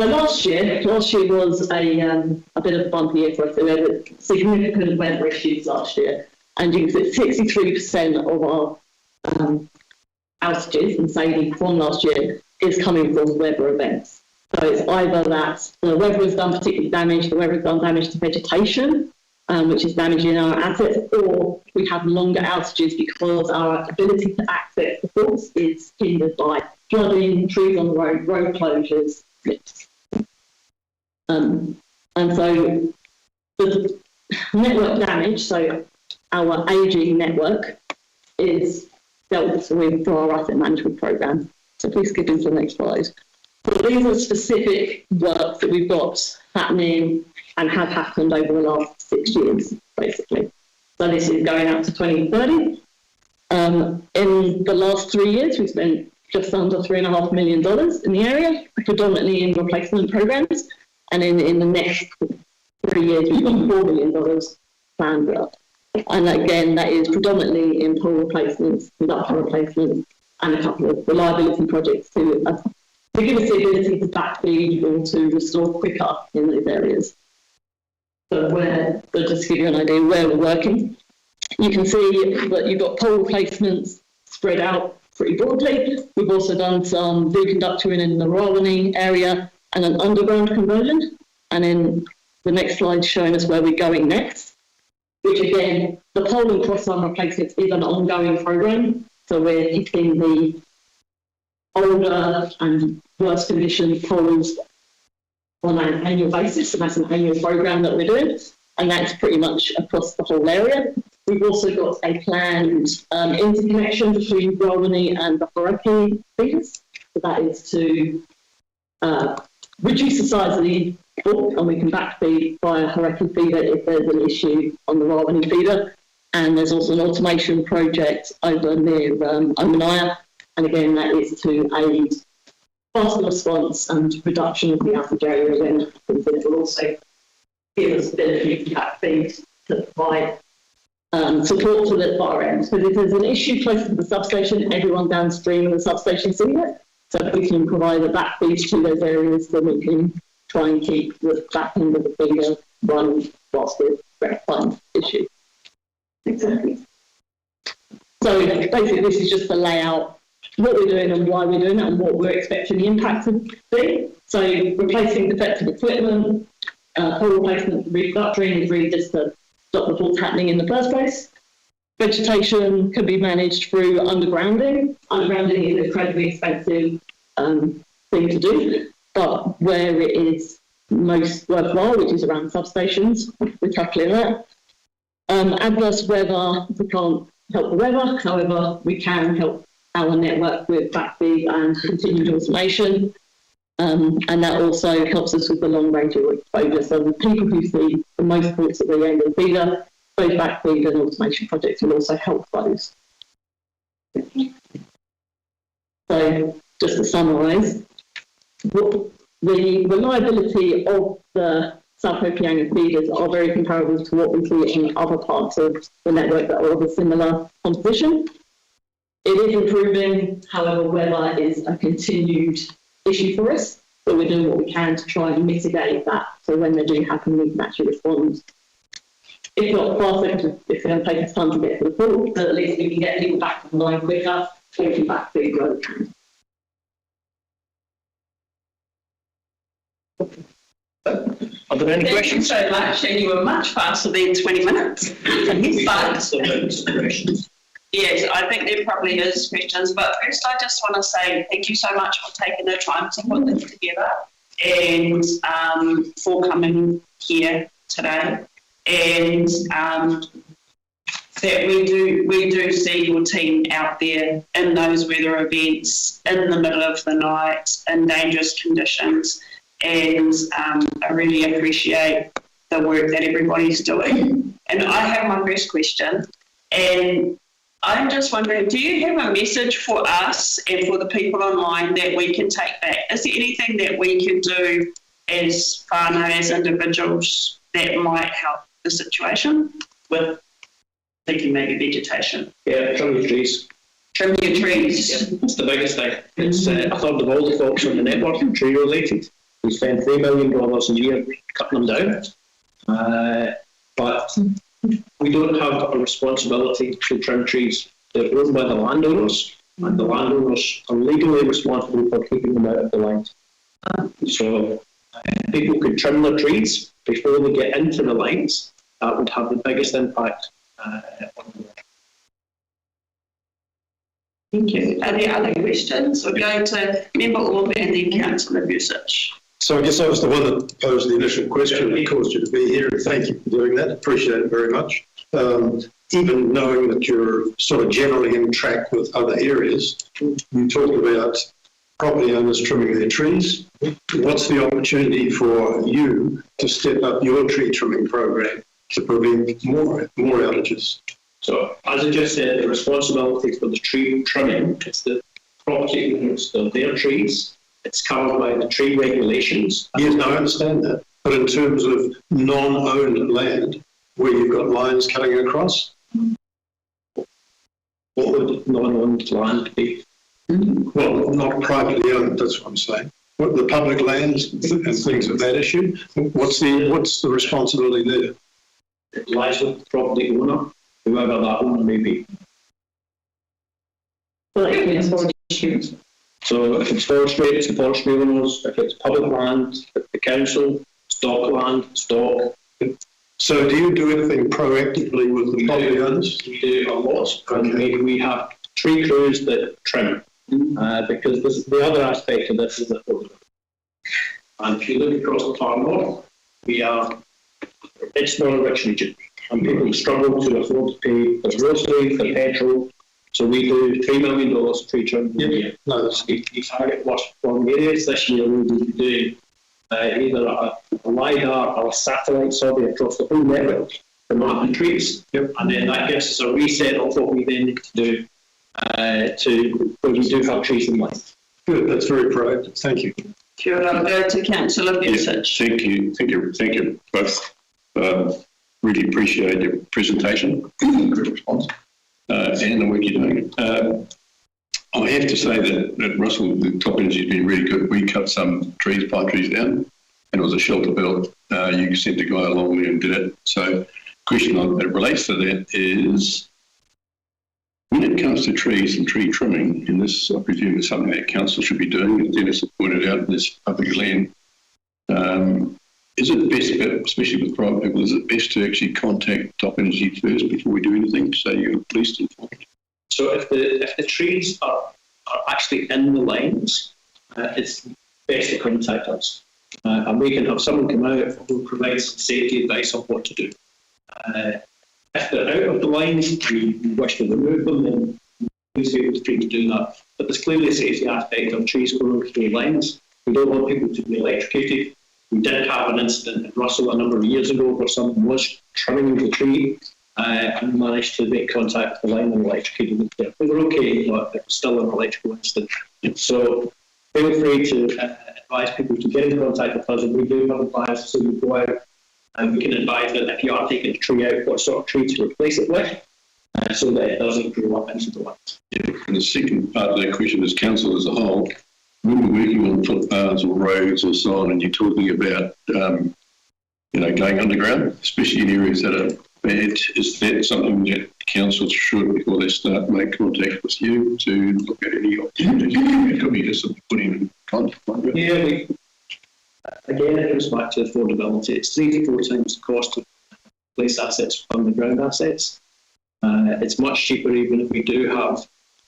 So last year was a bit of a bumpy year for us. So we had significant weather issues last year, and you can see 63% of our outages in SAIDI from last year is coming from weather events. So it's either that the weather has done particular damage, the weather has done damage to vegetation, which is damaging our assets, or we have longer outages because our ability to access the source is hindered by flooding, trees on the road, road closures, slips. And so the network damage, so our ageing network, is dealt with through our asset management program. So please skip into the next slide. So these are specific work that we've got happening and have happened over the last 6 years, basically. So this is going out to 2030. In the last 3 years, we've spent just under $3.5 million in the area, predominantly in replacement programs. And in the next 3 years, we've got $4 million planned up. And again, that is predominantly in pole replacements, conductor replacements, and a couple of reliability projects to give us the ability to backfeed or to restore quicker in those areas. But just to give you an idea where we're working, you can see that you've got pole replacements spread out pretty broadly. We've also done some reconductoring in the Rawani area and an underground conversion. And then the next slide showing us where we're going next, which again, the pole and cross-arm replacements is an ongoing program. So we're hitting the older and worse condition poles on an annual basis, and that's an annual program that we're doing, and that's pretty much across the whole area. We've also got a planned interconnection between Rawani and the Hauraki feeders. So that is to reduce the size of the pole, and we can backfeed via Hauraki feeder if there's an issue on the Rawani feeder. And there's also an automation project over near Omanaya, and again that is to aid faster response and reduction of the outage area when it happens, and it will also give us the ability to backfeed to provide support to the far end. So if there's an issue close to the substation, everyone downstream of the substation sees it. So if we can provide a backfeed to those areas, then we can try and keep the back end of the feeder running whilst we're rectifying the issue. Exactly. So basically this is just to lay out what we're doing and why we're doing it and what we're expecting the impact to be. So replacing defective equipment, pole replacement, reconductoring is really just to stop the fault happening in the first place. Vegetation can be managed through undergrounding. Undergrounding is an incredibly expensive thing to do, but where it is most worthwhile, which is around substations, we're tackling that. Adverse weather, we can't help the weather, however, we can help our network with backfeed and continued automation. And that also helps us with the long range of exposure. So the people who see the most faults at the end of the feeder, both backfeed and automation projects will also help those. So just to summarise, the reliability of the South Hokianga feeders are very comparable to what we see in other parts of the network that are of a similar composition. It is improving, however, weather is a continued issue for us, but we're doing what we can to try and mitigate that, so when they do happen, we can actually respond. If not faster, because it's going to take us time to get to the pool, but at least we can get people back online quicker, so we can backfeed where we can. Are there any questions? Thank you so much, and you were much faster than 20 minutes. But, yes, I think there probably is questions, but first I just want to say thank you so much for taking the time to put this together and for coming here today, and that we do see your team out there in those weather events, in the middle of the night, in dangerous conditions. And I really appreciate the work that everybody's doing. And I have my first question, and I'm just wondering, do you have a message for us and for the people online that we can take back? Is there anything that we can do as whānau, as individuals, that might help the situation with thinking maybe vegetation? Yeah, trim your trees. Trim your trees. Yeah, that's the biggest thing. It's a third of all the folks on the network are tree related. We spend $3 million a year cutting them down, but we don't have a responsibility to trim trees. They're owned by the landowners, and the landowners are legally responsible for keeping them out of the lines. So people could trim their trees before they get into the lines. That would have the biggest impact on the world. Thank you. Are there other questions? We're going to Member Orb and then Councillor Vusic. So I guess I was the one that posed the initial question that caused you to be here, and thank you for doing that. Appreciate it very much. Even knowing that you're sort of generally in track with other areas, you talked about property owners trimming their trees. What's the opportunity for you to step up your tree trimming program to prevent more outages? So, as I just said, the responsibility for the tree trimming is the property owners of their trees. It's covered by the tree regulations. Yes, no, I understand that. But in terms of non-owned land, where you've got lines cutting across? What would non-owned land be? Well, not privately owned, that's what I'm saying. What the public lands and things of that issue, what's the responsibility there? It lies with the property owner, whoever that owner may be. So if it's forestry, it's the forestry owners. If it's public land, it's the council. Stock land, stock. So do you do anything proactively with the property owners? We do a lot. Okay. We have tree crews that trim. Because the other aspect of this is that, and if you look across the far north, it's not a rich region, and people struggle to afford to pay the grocery, the petrol. So we do $3 million tree trim. Yeah. No, that's we target worst performing areas. This year we will be doing either a LiDAR or a satellite survey across the whole network to map the trees, and then that gives us a reset of what we then need to do where we do have trees in life. Good, that's very proactive. Thank you. Sure, I'll go to Councillor Bessich. Thank you both. Really appreciate your presentation, good response, and the work you're doing. I have to say that Russell, the top energy has been really good. We cut some trees, pine trees down, and it was a shelter belt. You sent a guy along there and did it. So, question that relates to that is, when it comes to trees and tree trimming, and this I presume is something that council should be doing, as Dennis has pointed out, in this public land, is it best, especially with private people, is it best to actually contact Top Energy first before we do anything, so you're at least informed? So if the trees are actually in the lines, it's best to contact us. And we can have someone come out who will provide some safety advice on what to do. If they're out of the lines, we wish to remove them, then please be free to do that. But there's clearly a safety aspect of trees going through lines. We don't want people to be electrocuted. We did have an incident in Russell a number of years ago where someone was trimming the tree and managed to make contact with the line and electrocuted them there. They were okay, but it was still an electrical incident. So feel free to advise people to get in contact with us, and we do have advice, so we go out and we can advise that if you are taking a tree out, what sort of tree to replace it with, so that it doesn't grow up into the lines. Yeah. And the second part of that question is council as a whole. When we're working on footpaths or roads or so on, and you're talking about, going underground, especially in areas that are bad, is that something that councils should, before they start, make contact with you to look at any opportunities? It could be just putting in contact. Yeah, again, it goes back to affordability. It's 3 to 4 times the cost of place assets from underground assets. It's much cheaper even if we do have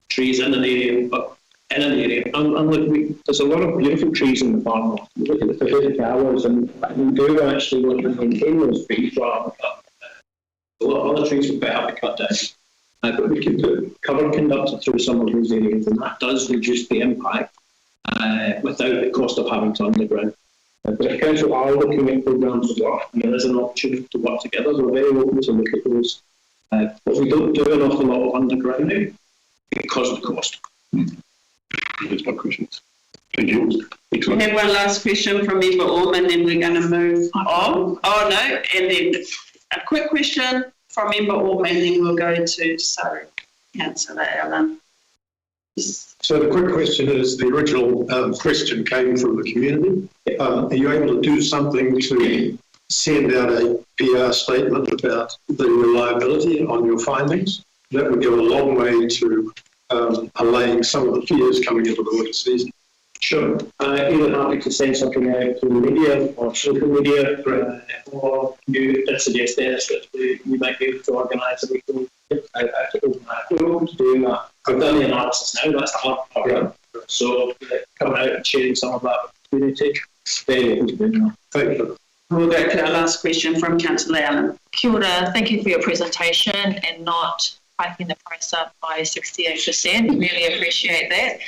trees in an area, but and look, there's a lot of beautiful trees in the farm. You look at the Pacific Hours, and we do actually want to maintain those trees rather than a lot of other trees we quite have to cut down. But we can put cover conductor through some of those areas, and that does reduce the impact without the cost of having to underground. But the council are looking at programmes of work, and there is an opportunity to work together. So we're very open to look at those. But we don't do an awful lot of undergrounding because of the cost. That's my questions. Thank you. We have one last question from Member Orm, and then we're going to move on. Oh no, and then a quick question from Member Orm, and then we'll go to Councillor Allen. So the quick question is, the original question came from the community. Are you able to do something to send out a PR statement about the reliability on your findings? That would go a long way to allaying some of the fears coming into the winter season. Sure. Either happy to send something out to the media or social media, or you did suggest, Dennis, that we might be able to organise a meeting out to open that. We're open to doing that. I've done the analysis now, that's the hard part. Yeah. So coming out and sharing some of that with the community, very open to doing that. Thank you. We'll go to our last question from Councillor Allen. Kia ora, thank you for your presentation and not hiking the price up by 68%. Really appreciate that.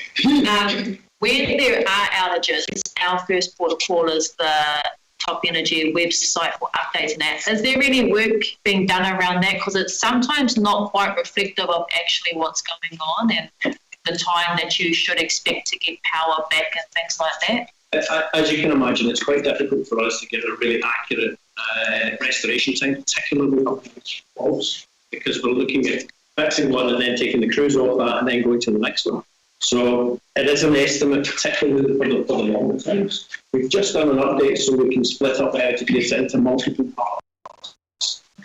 When there are outages, our first port of call is the Top Energy website for updates and that. Is there any work being done around that? Because it's sometimes not quite reflective of actually what's going on and the time that you should expect to get power back and things like that. As you can imagine, it's quite difficult for us to get a really accurate restoration time, particularly on faults, because we're looking at fixing one and then taking the crews off that and then going to the next one. So it is an estimate, particularly for the longer times. We've just done an update so we can split up the education into multiple parts.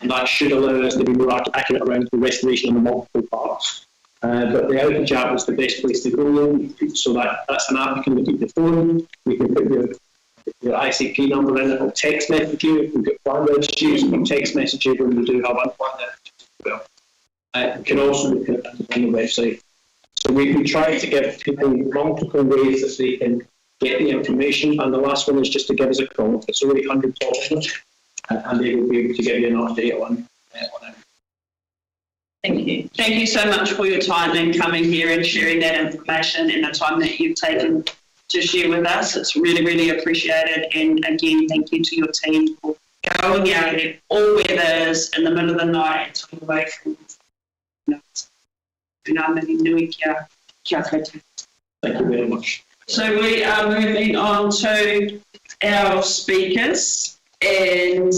And that should allow us to be more accurate around the restoration of the multiple parts. But the outage app is the best place to go. So that's an app you can look at your phone. We can put your ICP number in it, or text message you. If we've got planned outages, or text message you when we do have unplanned outages as well. You can also look at it on the website. So we try to give people multiple ways that they can get the information, and the last one is just to give us a call. It's already 100 calls, and they will be able to give you an update on it. Thank you. Thank you so much for your time and coming here and sharing that information and the time that you've taken to share with us. It's really, really appreciated. And again, thank you to your team for going out in all weathers in the middle of the night all the way from Thank you very much. So we are moving on to our speakers, and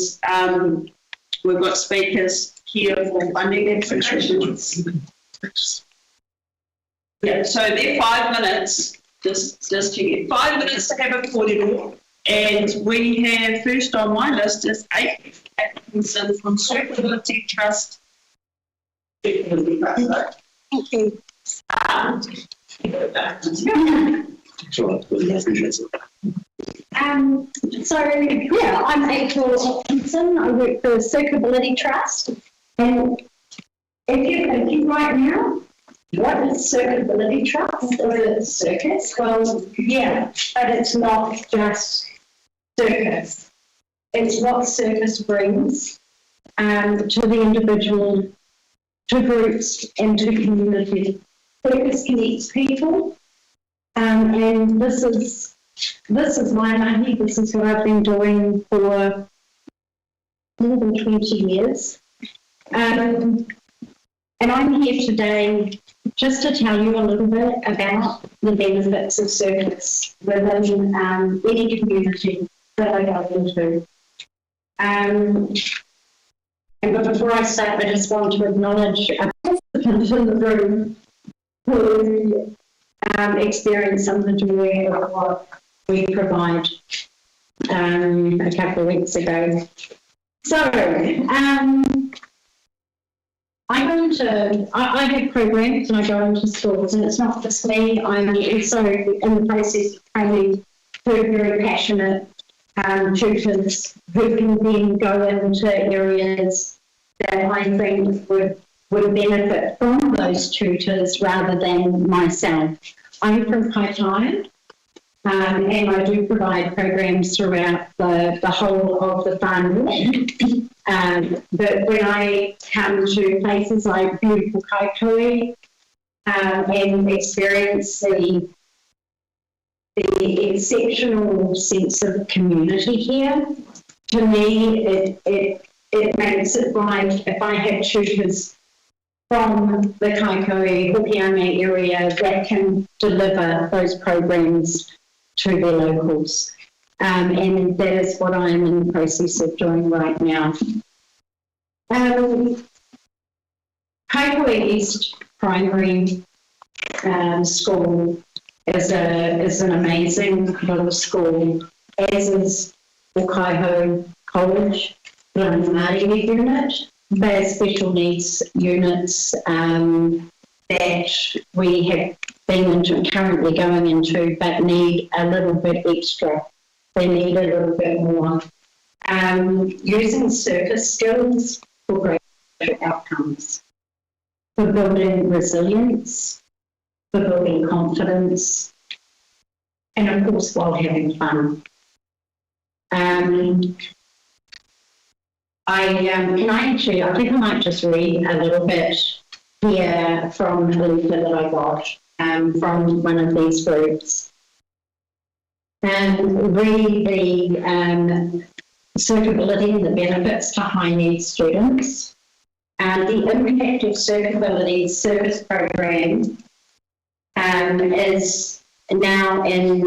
we've got speakers here for funding applications. Yeah, so they're 5 minutes, just to get 5 minutes to have a corridor. And we have, first on my list is Ake Atkinson from Suitability Trust. Thank you. I'm Kaikohe-Hokianga. I work for Suitability Trust. And if you're thinking right now, what is Suitability Trust? Is it a circus? Well, yeah, but it's not just circus. It's what circus brings to the individual, to groups, and to community. Circus connects people, and this is my mahi. This is what I've been doing for more than 20 years. And I'm here today just to tell you a little bit about the benefits of circus within any community that I go into. And before I start, I just want to acknowledge a participant in the room who experienced some of the joy of what we provide a couple of weeks ago. So, I have programs and I go into schools, and it's not just me. I'm also in the process of training two very passionate tutors who can then go into areas that I think would benefit from those tutors rather than myself. I'm from Kaikohe, and I do provide programs throughout the whole of the farm. But when I come to places like beautiful Kaikohe and experience the exceptional sense of community here, to me it makes it like if I had tutors from the Kaikohe-Hokianga area that can deliver those programs to their locals. And that is what I'm in the process of doing right now. Kaikohe East Primary School is an amazing little school, as is Kaikohe College, the Māori unit. They're special needs units that we have been into, currently going into, but need a little bit extra. They need a little bit more. Using circus skills for greater outcomes, for building resilience, for building confidence, and of course while having fun. I think I might just read a little bit here from a letter that I got from one of these groups. Read the suitability and the benefits to high needs students. The impact of suitability service program is now in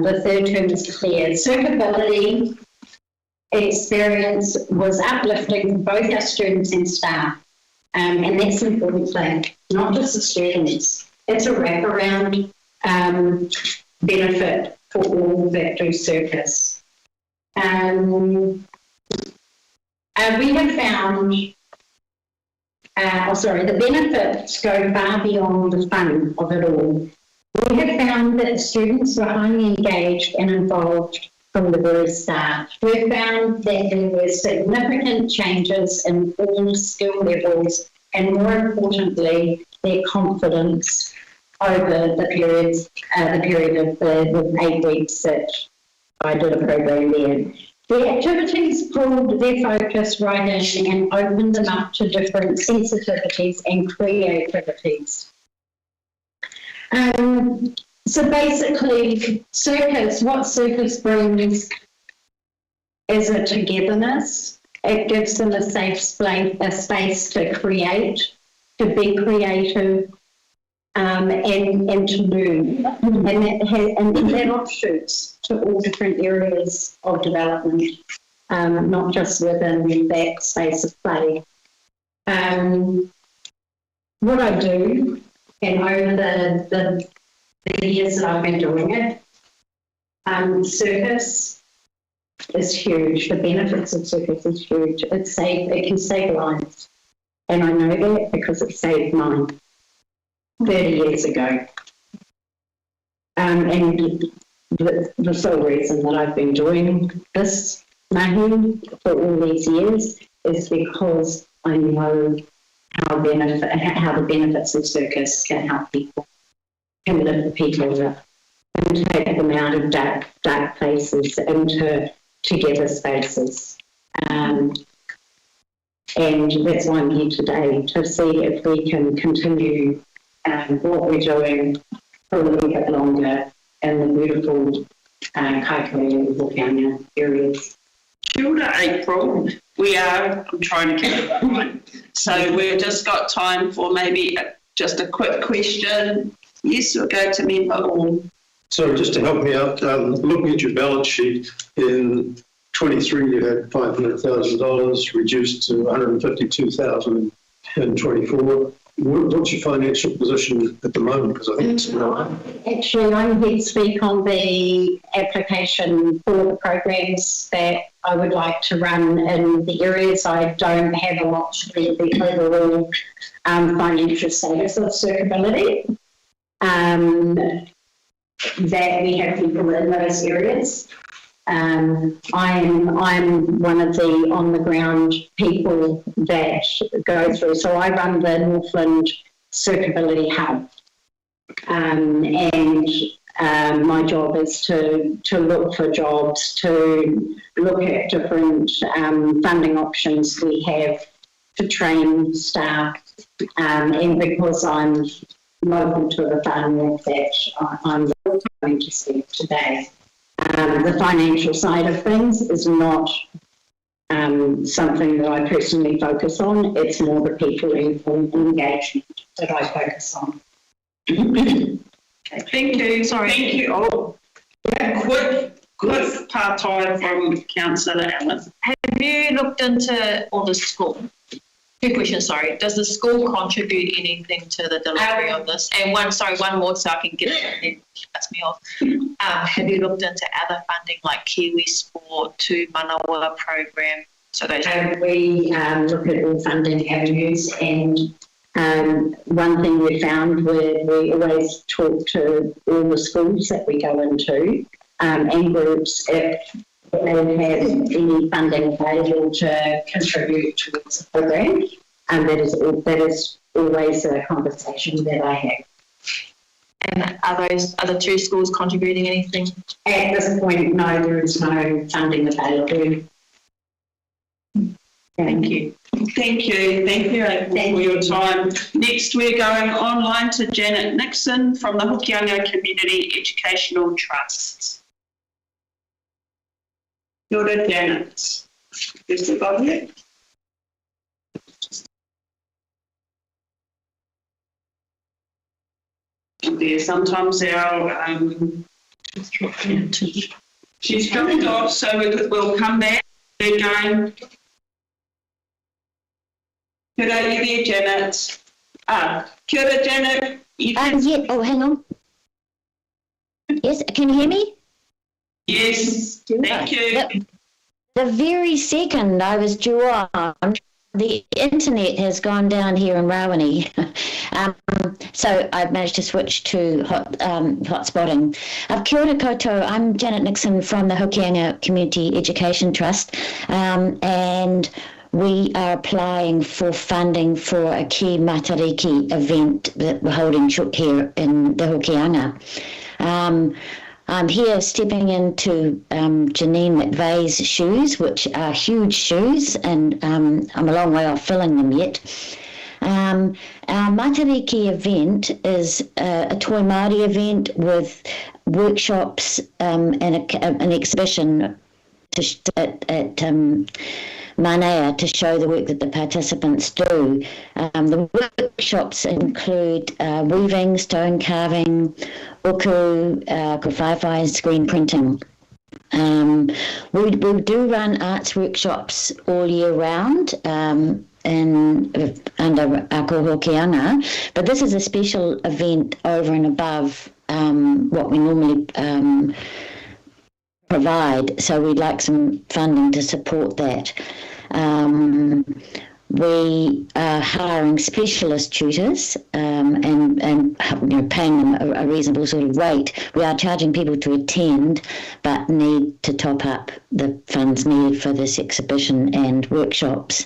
the third term is clear. Suitability experience was uplifting for both our students and staff. And that's an important thing, not just the students, it's a wraparound benefit for all that do circus. We have found, the benefits go far beyond the fun of it all. We have found that students were highly engaged and involved from the very start. We've found that there were significant changes in all skill levels and, more importantly, their confidence over the period of the 8 weeks that I did a program there. The activities pulled their focus right in and opened them up to different sensitivities and creativities. So basically, what circus brings is a togetherness. It gives them a safe space to create, to be creative, and to learn. And that offshoots to all different areas of development, not just within that space of play. What I do, and over the years that I've been doing it, circus is huge. The benefits of circus is huge. It can save lives. And I know that because it saved mine 30 years ago. And the sole reason that I've been doing this mahi for all these years is because I know how the benefits of circus can help people, can lift people up and take them out of dark places into together spaces. And that's why I'm here today, to see if we can continue what we're doing for a little bit longer in the beautiful Kaikohe-Hokianga areas. Kia ora, April. I'm trying to keep it right. So we've just got time for maybe just a quick question. Yes, we'll go to member Orr. So just to help me out, looking at your balance sheet, in 23 you had $500,000 reduced to $152,000 in 24. What's your financial position at the moment? Because I think it's Actually, I'm here to speak on the application for the programs that I would like to run in the areas. I don't have a lot to do the overall financial status of circability. That we have people in those areas. I'm one of the on-the-ground people that go through. So I run the Northland Circability Hub, and my job is to look for jobs, to look at different funding options we have to train staff, and because I'm local to the farm that I'm going to speak today. The financial side of things is not something that I personally focus on. It's more the people engagement that I focus on. Okay, thank you. Sorry. Thank you. Oh, yeah, quick part-time from Councillor Allen. Have you looked into, or the school? Two questions, sorry. Does the school contribute anything to the delivery of this? And one more so I can get it, and cuts me off. Have you looked into other funding like Kiwi Sport, to Manawa program? So those we look at all funding avenues, and one thing we found, we always talk to all the schools that we go into and groups if they have any funding available to contribute towards the program, and that is always a conversation that I have. And are the two schools contributing anything? At this point, no, there is no funding available. Thank you. Thank you, April, for your time. Next, we're going online to Janet Nixon from the Hokianga Community Educational Trust. Kia ora, Janet. Is the button here? There, sometimes our she's dropped off, so we'll come back. We're going. Good day, you there, Janet. Kia ora, Janet. Yeah, oh, hang on. Yes, can you hear me? Yes, thank you. The very second I was due on, the internet has gone down here in Rawene. So I've managed to switch to hotspotting. Kia ora koutou, I'm Janet Nixon from the Hokianga Community Education Trust, and we are applying for funding for a key matariki event that we're holding here in the Hokianga. I'm here stepping into Janine McVeigh's shoes, which are huge shoes, and I'm a long way off filling them yet. Our Matariki event is a Toi Māori event with workshops and an exhibition at Manea to show the work that the participants do. The workshops include weaving, stone carving, uku, kawhaiwhai, and screen printing. We do run arts workshops all year round under Kaikohe-Hokianga, but this is a special event over and above what we normally provide, so we'd like some funding to support that. We are hiring specialist tutors and paying them a reasonable sort of rate. We are charging people to attend, but need to top up the funds needed for this exhibition and workshops.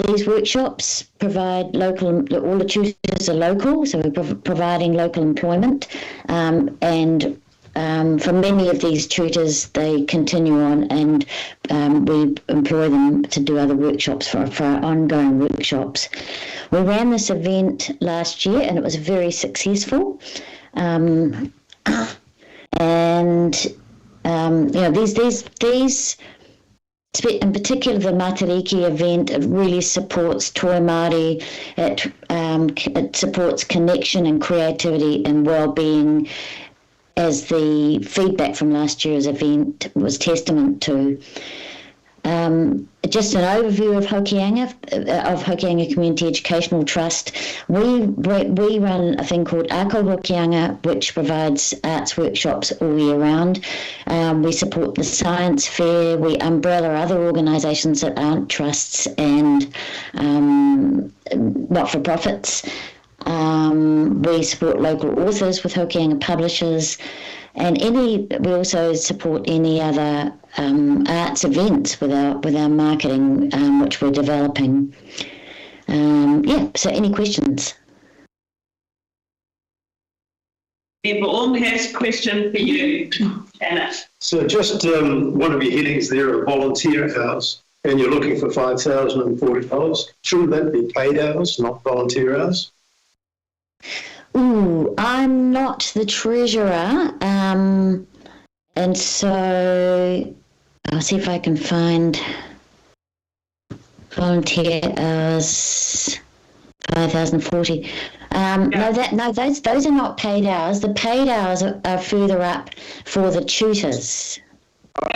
These workshops provide local, all the tutors are local, so we're providing local employment, and for many of these tutors, they continue on, and we employ them to do other workshops for our ongoing workshops. We ran this event last year, and it was very successful. These in particular, the Matariki event, it really supports Toi Māori. It supports connection and creativity and well-being, as the feedback from last year's event was testament to. Just an overview of Hokianga Community Educational Trust. We run a thing called Kaikohe-Hokianga, which provides arts workshops all year round. We support the science fair. We umbrella other organisations that aren't trusts and not-for-profits. We support local authors with Hokianga publishers, and we also support any other arts events with our marketing, which we're developing. So any questions? Member Orm has a question for you, Anna. So just one of your headings there are volunteer hours, and you're looking for $5,040. Shouldn't that be paid hours, not volunteer hours? Ooh, I'm not the treasurer, and so I'll see if I can find volunteer hours, 5,040. No, those are not paid hours. The paid hours are further up for the tutors.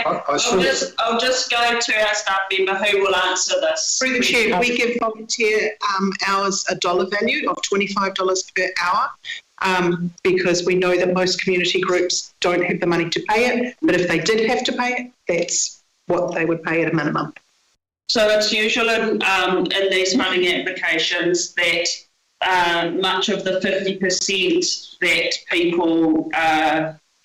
I'll just go to our staff member who will answer this. Through the chair, we give volunteer hours a dollar value of $25 per hour, because we know that most community groups don't have the money to pay it, but if they did have to pay it, that's what they would pay at a minimum. So it's usual in these funding applications that much of the 50% that people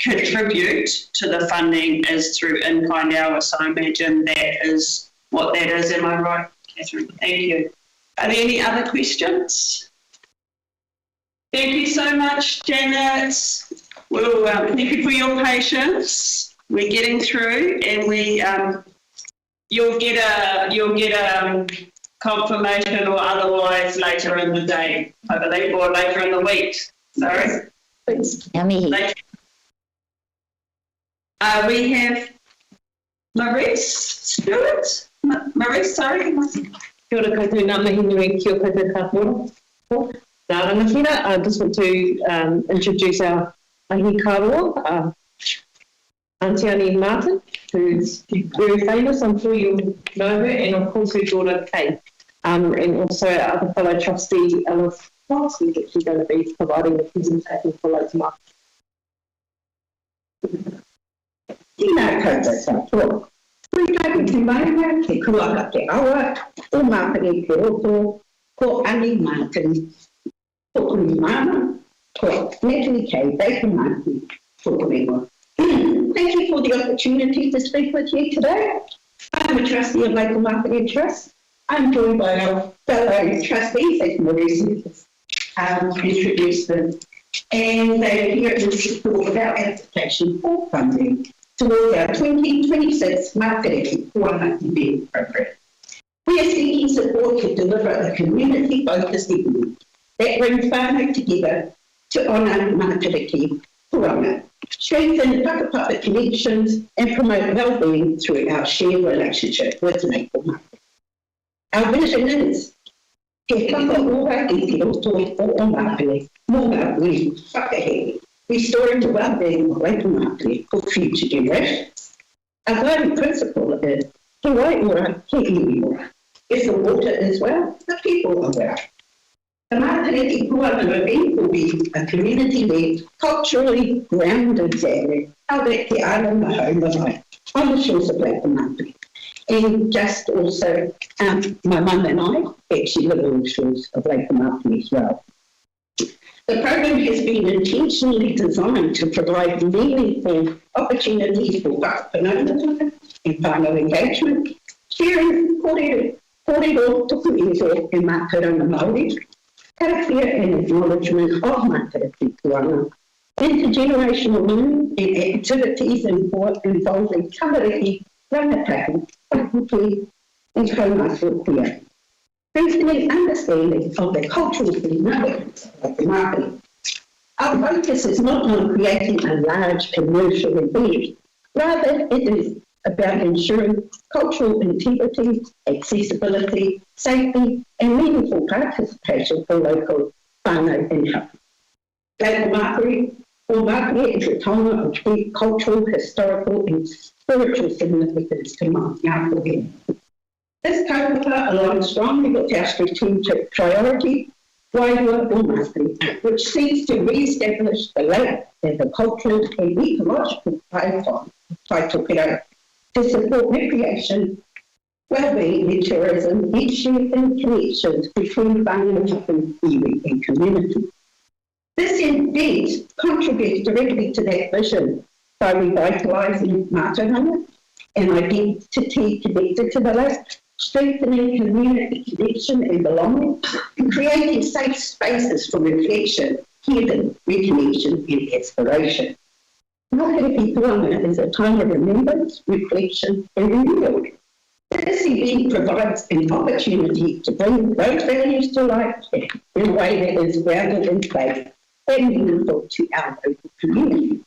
contribute to the funding is through in-kind hours. So I imagine that is what that is. Am I right, Catherine? Thank you. Are there any other questions? Thank you so much, Janet. Well, thank you for your patience. We're getting through, and you'll get a confirmation or otherwise later in the day, I believe, or later in the week. Sorry. Please. Yummy. We have Maurice Stewart. Maurice, sorry. Kia ora koutou, ngā mihi nui kia koutou kāpōra. Nā rangawhina, I just want to introduce our mahi kāroa, Auntie Annie Martin, who's very famous. I'm sure you'll know her, and of course her daughter Kay. And also our other fellow trustee, Alice Fox, who's actually going to be providing the presentation for local market. Tēnā koutou katoa. Koe tāku te maunga, te kuaka te awa, o māpere te roto, ko Annie Martin, ko Kuni Mama, ko Natalie Kay Baker Martin, ko Korewa. Thank you for the opportunity to speak with you today. I'm a trustee of Local Marketing Trust. I'm joined by our fellow trustees, as Maurice introduced them, and they're here in support of our application for funding towards our 2026 Marketing Event Program. We are seeking support to deliver a community-focused event that brings whānau together to honour Mātariki Puanga, strengthen whakapapa connections and promote well-being through our shared relationship with Maple Market. Our vision is He whakaora I te roto o Māpere, mō ngā ui whakahere, restoring the well-being of Maple Market for future generations. Our guiding principle is He waiora, he iwi ora. If the water is well, the people are well. The Mātariki Puanga event will be a community-led, culturally grounded gathering held at the island, the home of life, on the shores of Lake Mātariki. And just also, my mum and I actually live on the shores of Lake Mātariki as well. The program has been intentionally designed to provide meaningful opportunities for whakapanaunga and whānau engagement, sharing kōrero, tuku ingo and mātauranga Māori, karakia and acknowledgement of Mātariki Puanga, intergenerational learning and activities involving tamariki, rangatahi, whakuki and kaumātua, strengthening understanding of the cultural significance of the Māori. Our focus is not on creating a large commercial event, rather it is about ensuring cultural integrity, accessibility, safety and meaningful participation for local whānau and hapa. Local Māori or Māori is a taonga of deep cultural, historical and spiritual significance to Māori. This kaupapa aligns strongly with our strategic priority, Wairua o Māori, which seeks to re-establish the lake as a cultural and ecological kaitōkera to support recreation, well-being and tourism, and strengthen connections between whānau and iwi and community. This event contributes directly to that vision by revitalising mātauranga and identity connected to the lake, strengthening community connection and belonging, and creating safe spaces for reflection, healing, reconnection and aspiration. Mātariki Puanga is a time of remembrance, reflection and renewal. This event provides an opportunity to bring those values to life in a way that is grounded in faith and meaningful to our local community.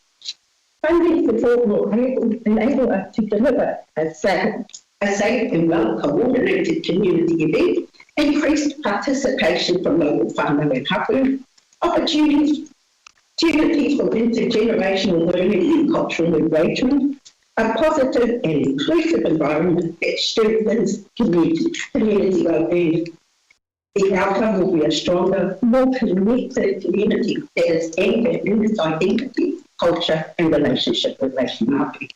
Funding support will enable us to deliver a safe and well-coordinated community event, increased participation from local whānau and hapu, opportunities for intergenerational learning and cultural engagement, a positive and inclusive environment that strengthens community well-being. The outcome will be a stronger, more connected community that is anchored in its identity, culture and relationship with Māori Māori.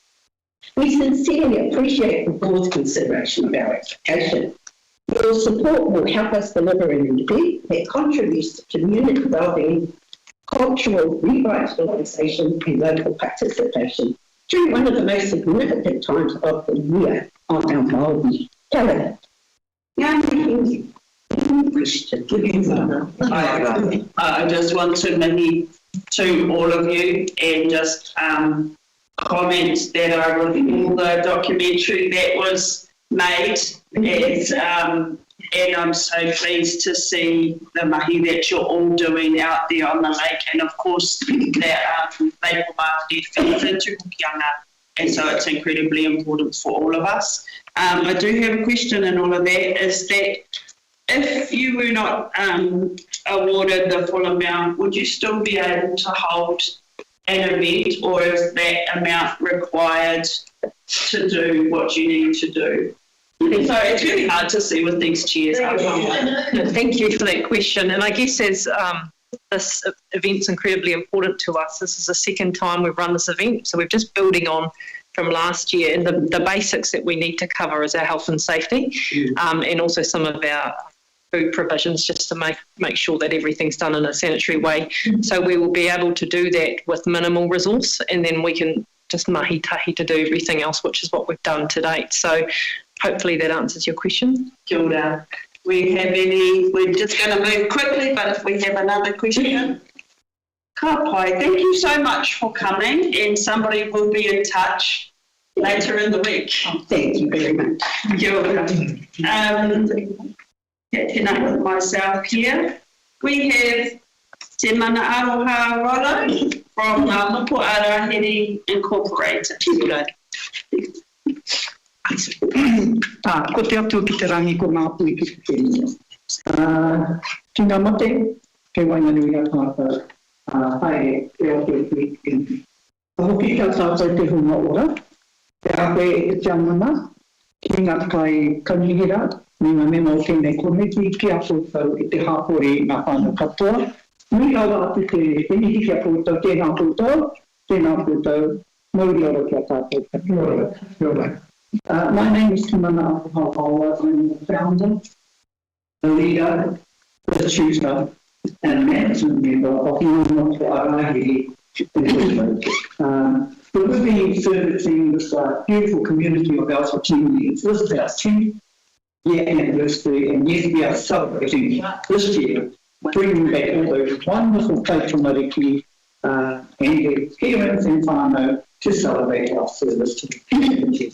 We sincerely appreciate the board's consideration of our application. Your support will help us deliver an event that contributes to community well-being, cultural revitalisation and local participation during one of the most significant times of the year on our Māori calendar. Now, I just want to maybe to all of you and just comment that I reviewed the documentary that was made and I'm so pleased to see the mahi that you're all doing out there on the lake, and of course that Maple Market feeds into Hokianga, and so it's incredibly important for all of us. I do have a question in all of that, is that if you were not awarded the full amount, would you still be able to hold an event, or is that amount required to do what you need to do? So it's really hard to see with these chairs. Thank you for that question. And I guess as this event's incredibly important to us, this is the second time we've run this event. So we're just building on from last year. And the basics that we need to cover is our health and safety, and also some of our food provisions, just to make sure that everything's done in a sanitary way. So we will be able to do that with minimal resource, and then we can just mahi-tahi to do everything else, which is what we've done to date. So hopefully that answers your question. Kia ora. We're just going to move quickly, but if we have another question. Ka pai, thank you so much for coming, and somebody will be in touch later in the week. Thank you very much. Kia ora. Catching up with myself here. We have Te Mana Aroha Rolo from Moko Arahere Incorporated. Ko te atu ki te rangi ko ngā pui ki te nia. Tina mate, ke wainganui a tātou hae e o te pui ki. Hoki ka tātou te hunga ora, te awe e te tiamana, ki ngā kai kanuhira, me ngā mema o tēnei komiti, ki a koutou i te hapori ngā whānau katoa. Nui awa atu te iniki ki a koutou, tēnā koutou, mauri ora ki a tātou. Kia ora. My name is Te Mana Aroha. I'm the founder, the leader, the tutor, and management member of Moko Arahere Incorporated. We've been servicing this beautiful community of ours for 10 years. This is our 10th-year anniversary, and yes, we are celebrating this year, bringing back all those wonderful kaitomariki and the parents and whānau to celebrate our service to the community.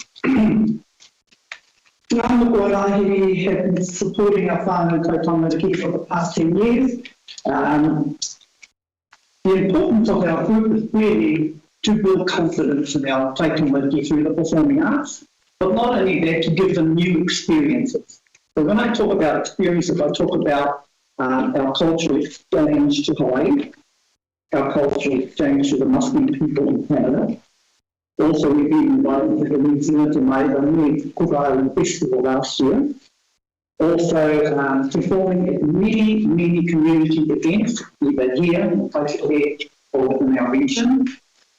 Ngā Moko Arahere have been supporting our whānau kaitomariki for the past 10 years. The importance of our group is really to build confidence in our kaitomariki through the performing arts, but not only that, to give them new experiences. So when I talk about experiences, I talk about our cultural exchange to Hawaii, our cultural exchange to the Muslim people in Canada. Also, we've been invited to the New Zealand and Maidani Kura Festival last year. Also, performing at many community events, either here in Kaikohe or within our region.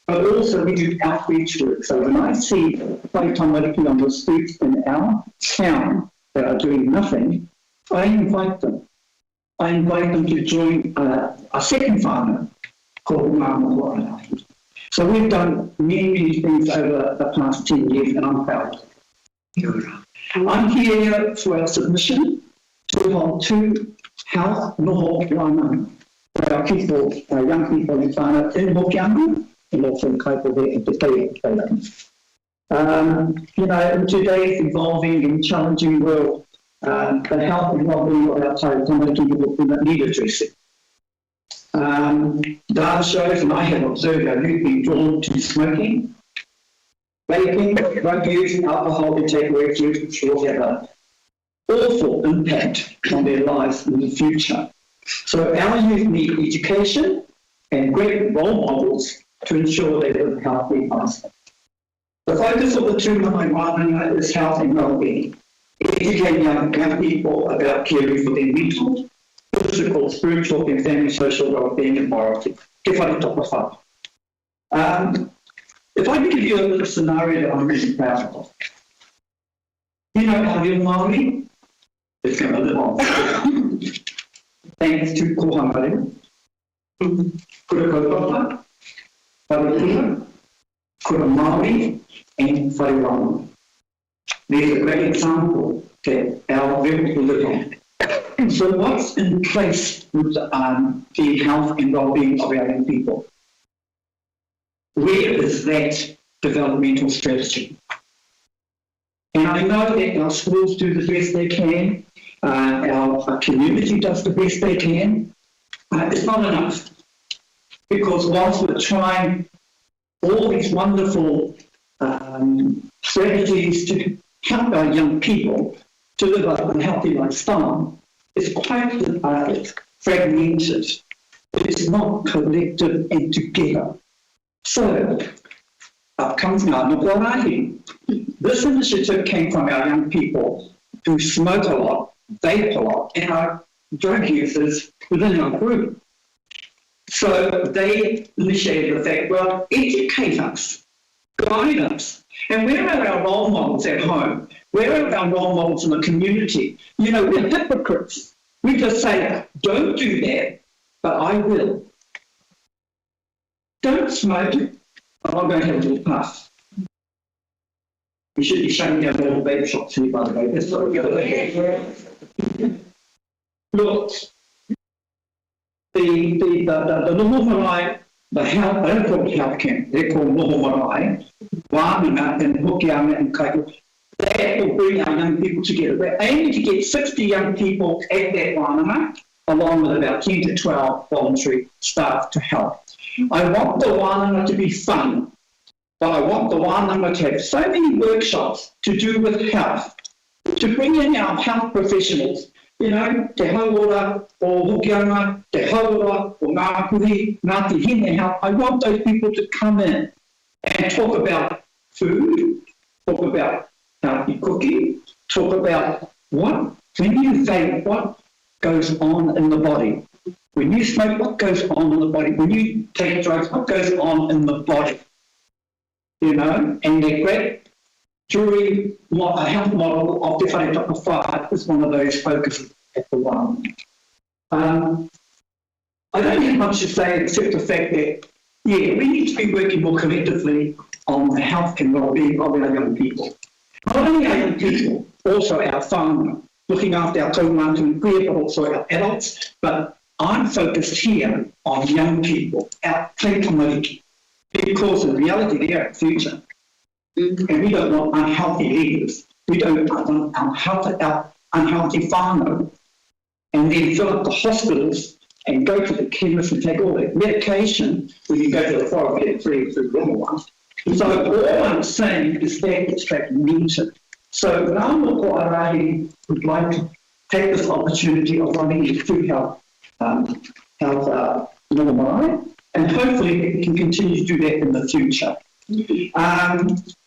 But also we do outreach work. So when I see kaitomariki on the streets in our town that are doing nothing, I invite them. I invite them to join a second whānau called Ngā Moko Arahere. So we've done many things over the past 10 years, and I'm proud. I'm here for our submission to hold 2 health noho wānau for our people, our young people in whānau in Hokianga, and also in Kaikohe and Te in today's evolving and challenging world, the health and well-being of our taikomariki will need addressing. Data shows, and I have observed our youth being drawn to smoking, vaping, drug use, alcohol intake, which will have an awful impact on their lives in the future. So our youth need education and great role models to ensure they live healthy lives. The focus of the 2 Mana is health and well-being. Educating young people about caring for their mental, physical, spiritual, and family social well-being and morality. If I can give you a little scenario that I'm really proud of. You know how your Māori is going to live on. Thanks to kohangare, kura kaupapa, wharekura, kura Māori, and wharewango. There's a great example that our group will live on. So what's in place with the health and well-being of our young people? Where is that developmental strategy? And I know that our schools do the best they can, our community does the best they can. It's not enough, because whilst we're trying all these wonderful strategies to help our young people to live a healthy lifestyle, it's quite fragmented. It's not collective and together. So comes from our Nukuarahi. This initiative came from our young people who smoke a lot, vape a lot, and are drug users within our group. So they initiated the fact, well, educate us, guide us. And where are our role models at home? Where are our role models in the community? You know, we're hypocrites. We just say, don't do that, but I will. Don't smoke. I'm not going to have a little puff. We should be shutting down all the vape shops here, by the way. That's not good. Look, the noho marae, the health, they don't call it health camp, they're called noho marae, wānanga and Hokianga and Kaikohe. That will bring our young people together. We're aiming to get 60 young people at that wānanga, along with about 10 to 12 voluntary staff to help. I want the wānanga to be fun, but I want the wānanga to have so many workshops to do with health, to bring in our health professionals. You know, Te Hauora or Hokianga, Te Hauora or Ngāpuhi, Ngāti Hine Health. I want those people to come in and talk about food, talk about healthy cooking, talk about when you vape, what goes on in the body. When you smoke, what goes on in the body? When you take drugs, what goes on in the body? You know, and the great jury health model of Te Wharetapa 5 is one of those focuses at the one. I don't have much to say except the fact that, yeah, we need to be working more collectively on the health and well-being of our young people. Not only our young people, also our whānau, looking after our kaumātua and queer, but also our adults. But I'm focused here on young people, our taikamariki, because in reality they're our future. And we don't want unhealthy leaders. We don't want unhealthy whānau. And then fill up the hospitals and go to the chemist and take all that medication when you go to the forest and get free through the wrong one. So all I'm saying is that it's needed. So Ngā Moko Arahi would like to take this opportunity of running a food health marae, and hopefully we can continue to do that in the future.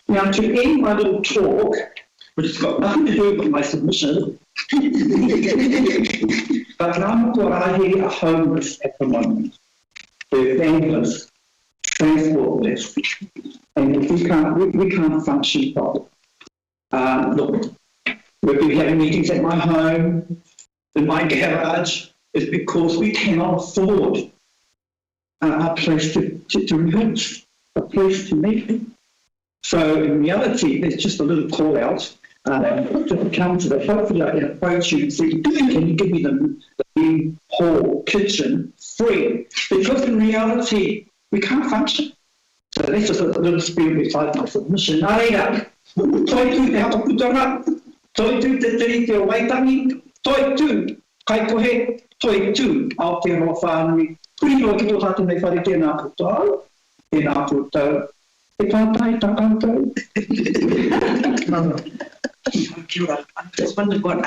Now, to end my little talk, which has got nothing to do with my submission, but Ngā Moko Arahi are homeless at the moment. They're families, transportless, and we can't function properly. Look, we've been having meetings at my home, in my garage, is because we cannot afford a place to rehearse, a place to meet. So in reality, there's just a little call out to come to the, hopefully I can approach you and say, can you give me the hall, kitchen, free? Because in reality, we can't function. So that's just a little spiel beside my submission. Nā reira, toi tū te hapakutanga, toi tū te tiri te o waitangi, toi tū, Kaikohe, toi tū, Aotearoa whānui. Kuri noa ki tō tātou nei whare tēnā pūtau, tēnā pūtau, e tātai tākātou. Kia ora. I just wondered what,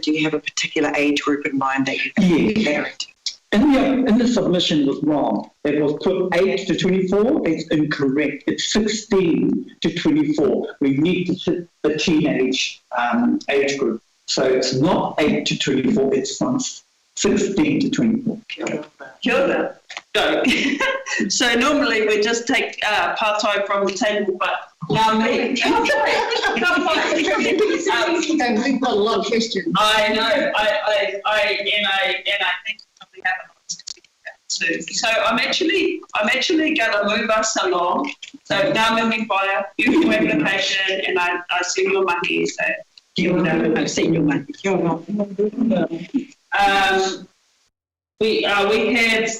do you have a particular age group in mind that you think married? And the submission was wrong. It was put 8 to 24. It's incorrect. It's 16 to 24. We need to hit the teenage age group. So it's not 8 to 24. It's from 16 to 24. Kia ora. Go. So normally we just take partai from the table, but now me. We've got a lot of questions. I know. I think we have a lot to speak about too. So I'm actually going to move us along. So now moving via beautiful application, and I see your money. So I've seen your money. We have.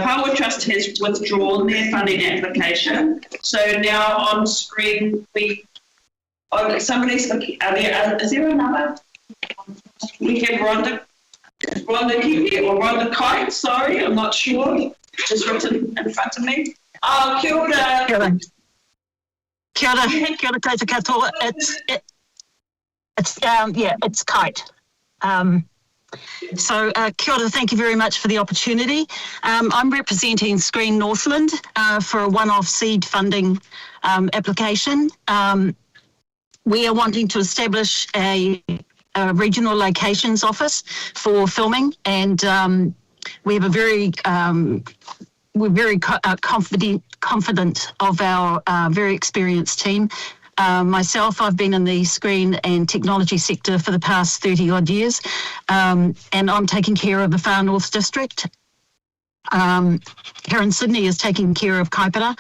Power Trust has withdrawn their funding application. So now on screen, somebody's looking. Is there another? We have Rhonda Kiwi or Rhonda Kite. Sorry, I'm not sure. Just written in front of me. Oh, kia ora. Kia ora. Kia ora koutou katoa. It's Kite. So, kia ora, thank you very much for the opportunity. I'm representing Screen Northland for a one-off seed funding application. We are wanting to establish a regional locations office for filming, and we have a very we're very confident of our very experienced team. Myself, I've been in the screen and technology sector for the past 30 odd years, and I'm taking care of the Far North District. Karen Sydney is taking care of Kaipara,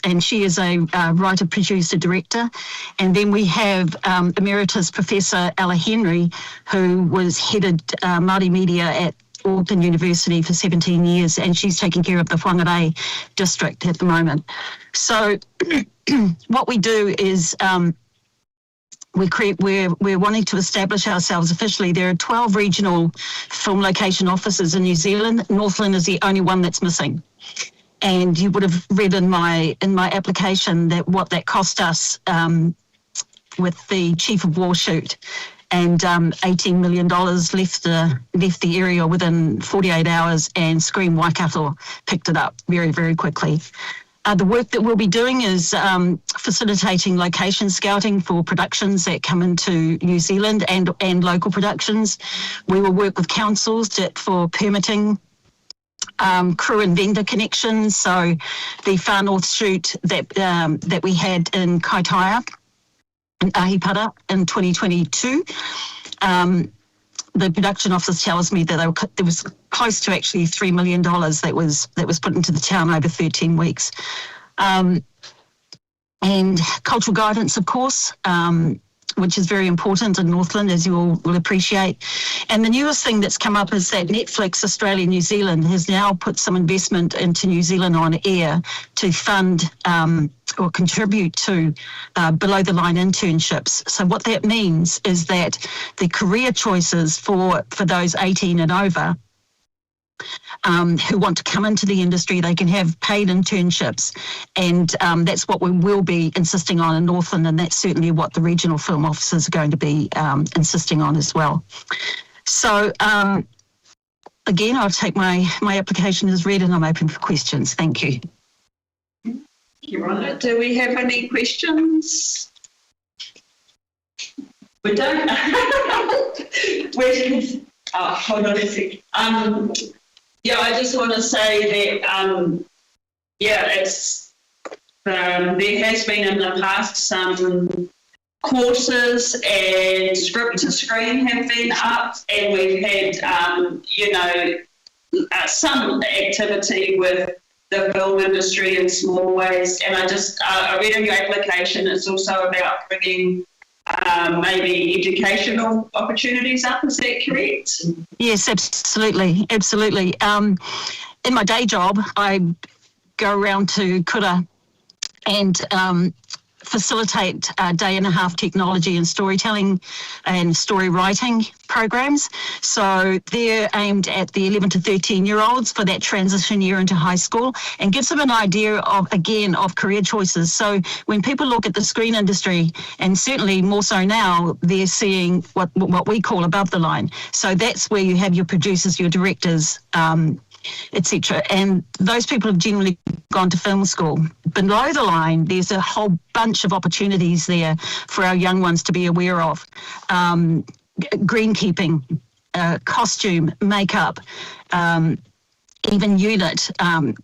and she is a writer, producer, director. And then we have Emeritus Professor Ella Henry, who was headed Māori media at Auckland University for 17 years, and she's taking care of the Whangarei district at the moment. So what we do is we're wanting to establish ourselves officially. There are 12 regional film location offices in New Zealand. Northland is the only one that's missing. And you would have read in my application that what that cost us with the Chief of War shoot, and $18 million left the area within 48 hours, and Screen Waikato picked it up very, very quickly. The work that we'll be doing is facilitating location scouting for productions that come into New Zealand and local productions. We will work with councils for permitting, crew and vendor connections. So the Far North shoot that we had in Kaitaia, in Ahipara in 2022, the production office tells me that there was close to actually $3 million that was put into the town over 13 weeks. And cultural guidance, of course, which is very important in Northland, as you all will appreciate. And the newest thing that's come up is that Netflix Australia New Zealand has now put some investment into New Zealand On Air to fund or contribute to below the line internships. So what that means is that the career choices for those 18 and over who want to come into the industry, they can have paid internships, and that's what we will be insisting on in Northland, and that's certainly what the regional film officers are going to be insisting on as well. So again, I'll take my application as read, and I'm open for questions. Thank you. Do we have any questions? We don't. Hold on a sec. Yeah, I just want to say that, there has been in the past some courses and script to screen have been up, and we've had, some activity with the film industry in small ways. And I read in your application, it's also about bringing maybe educational opportunities up. Is that correct? Yes, absolutely. Absolutely. In my day job, I go around to Kura and facilitate day and a half technology and storytelling and story writing programs. So they're aimed at the 11 to 13-year-olds for that transition year into high school, and gives them an idea of career choices. So when people look at the screen industry, and certainly more so now, they're seeing what we call above the line. So that's where you have your producers, your directors, etc. And those people have generally gone to film school. Below the line, there's a whole bunch of opportunities there for our young ones to be aware of. Greenkeeping, costume, makeup, even unit,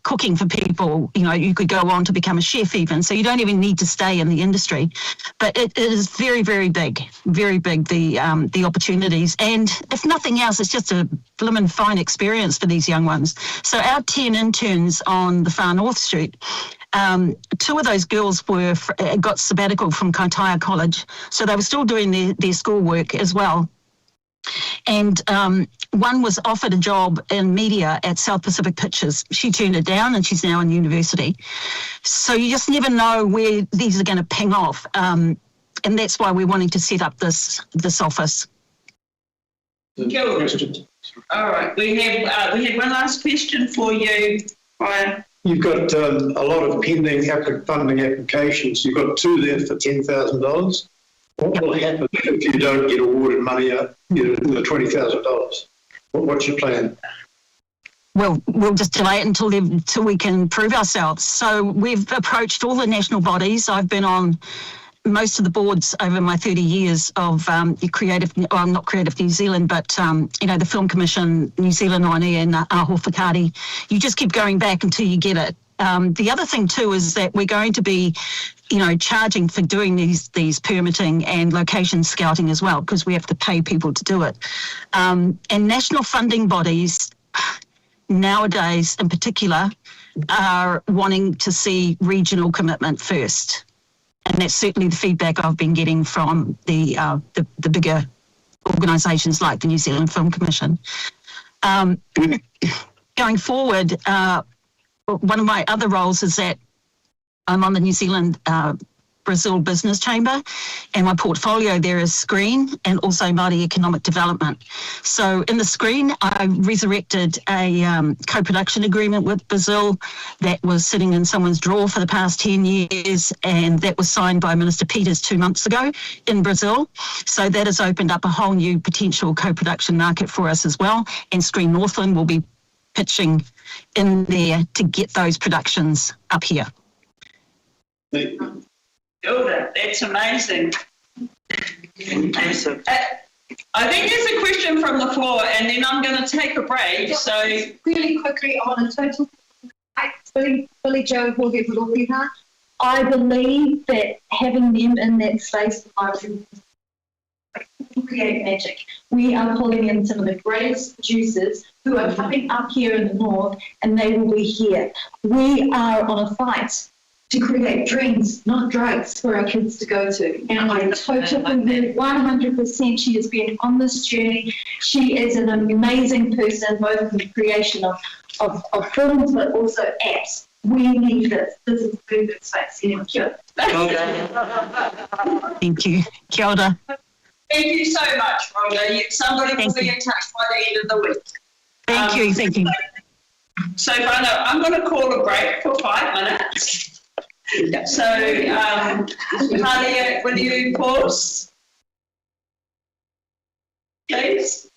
cooking for people. You could go on to become a chef even, so you don't even need to stay in the industry. But it is very, very big, the opportunities. And if nothing else, it's just a blimmin' fine experience for these young ones. So our 10 interns on the Far North shoot, 2 of those girls got sabbatical from Kaitaia College, so they were still doing their schoolwork as well. And one was offered a job in media at South Pacific Pictures. She turned it down, and she's now in university. So you just never know where these are going to ping off, and that's why we're wanting to set up this office. Cool. All right, we have one last question for you, Brian. You've got a lot of pending funding applications. You've got 2 there for $10,000. What will happen if you don't get awarded money, the $20,000? What's your plan? Well, we'll just delay it until we can prove ourselves. So we've approached all the national bodies. I've been on most of the boards over my 30 years of not Creative New Zealand, but, the Film Commission, New Zealand Ine and Aho Whakaari. You just keep going back until you get it. The other thing too is that we're going to be, charging for doing these permitting and location scouting as well, because we have to pay people to do it. And national funding bodies nowadays in particular are wanting to see regional commitment first. And that's certainly the feedback I've been getting from the bigger organisations like the New Zealand Film Commission. Going forward, one of my other roles is that I'm on the New Zealand Brazil Business Chamber, and my portfolio there is screen and also Māori economic development. So in the screen, I resurrected a co-production agreement with Brazil that was sitting in someone's drawer for the past 10 years, and that was signed by Minister Peters 2 months ago in Brazil. So that has opened up a whole new potential co-production market for us as well, and Screen Northland will be pitching in there to get those productions up here. Hilda, that's amazing. I think there's a question from the floor, and then I'm going to take a break. So really quickly on a total, Billy Joe Jorge Vulopiha, I believe that having them in that space create magic. We are pulling in some of the greatest producers who are coming up here in the north, and they will be here. We are on a fight to create dreams, not drugs, for our kids to go to. And I totally, 100%, she has been on this journey. She is an amazing person, both in the creation of films, but also apps. We need this. This is a perfect space. Thank you. Thank you. Kia ora. Thank you so much, Rhoda. Somebody will be in touch by the end of the week. Thank you. So, Whānau, I'm going to call a break for 5 minutes. So, Talia, will you pause, please?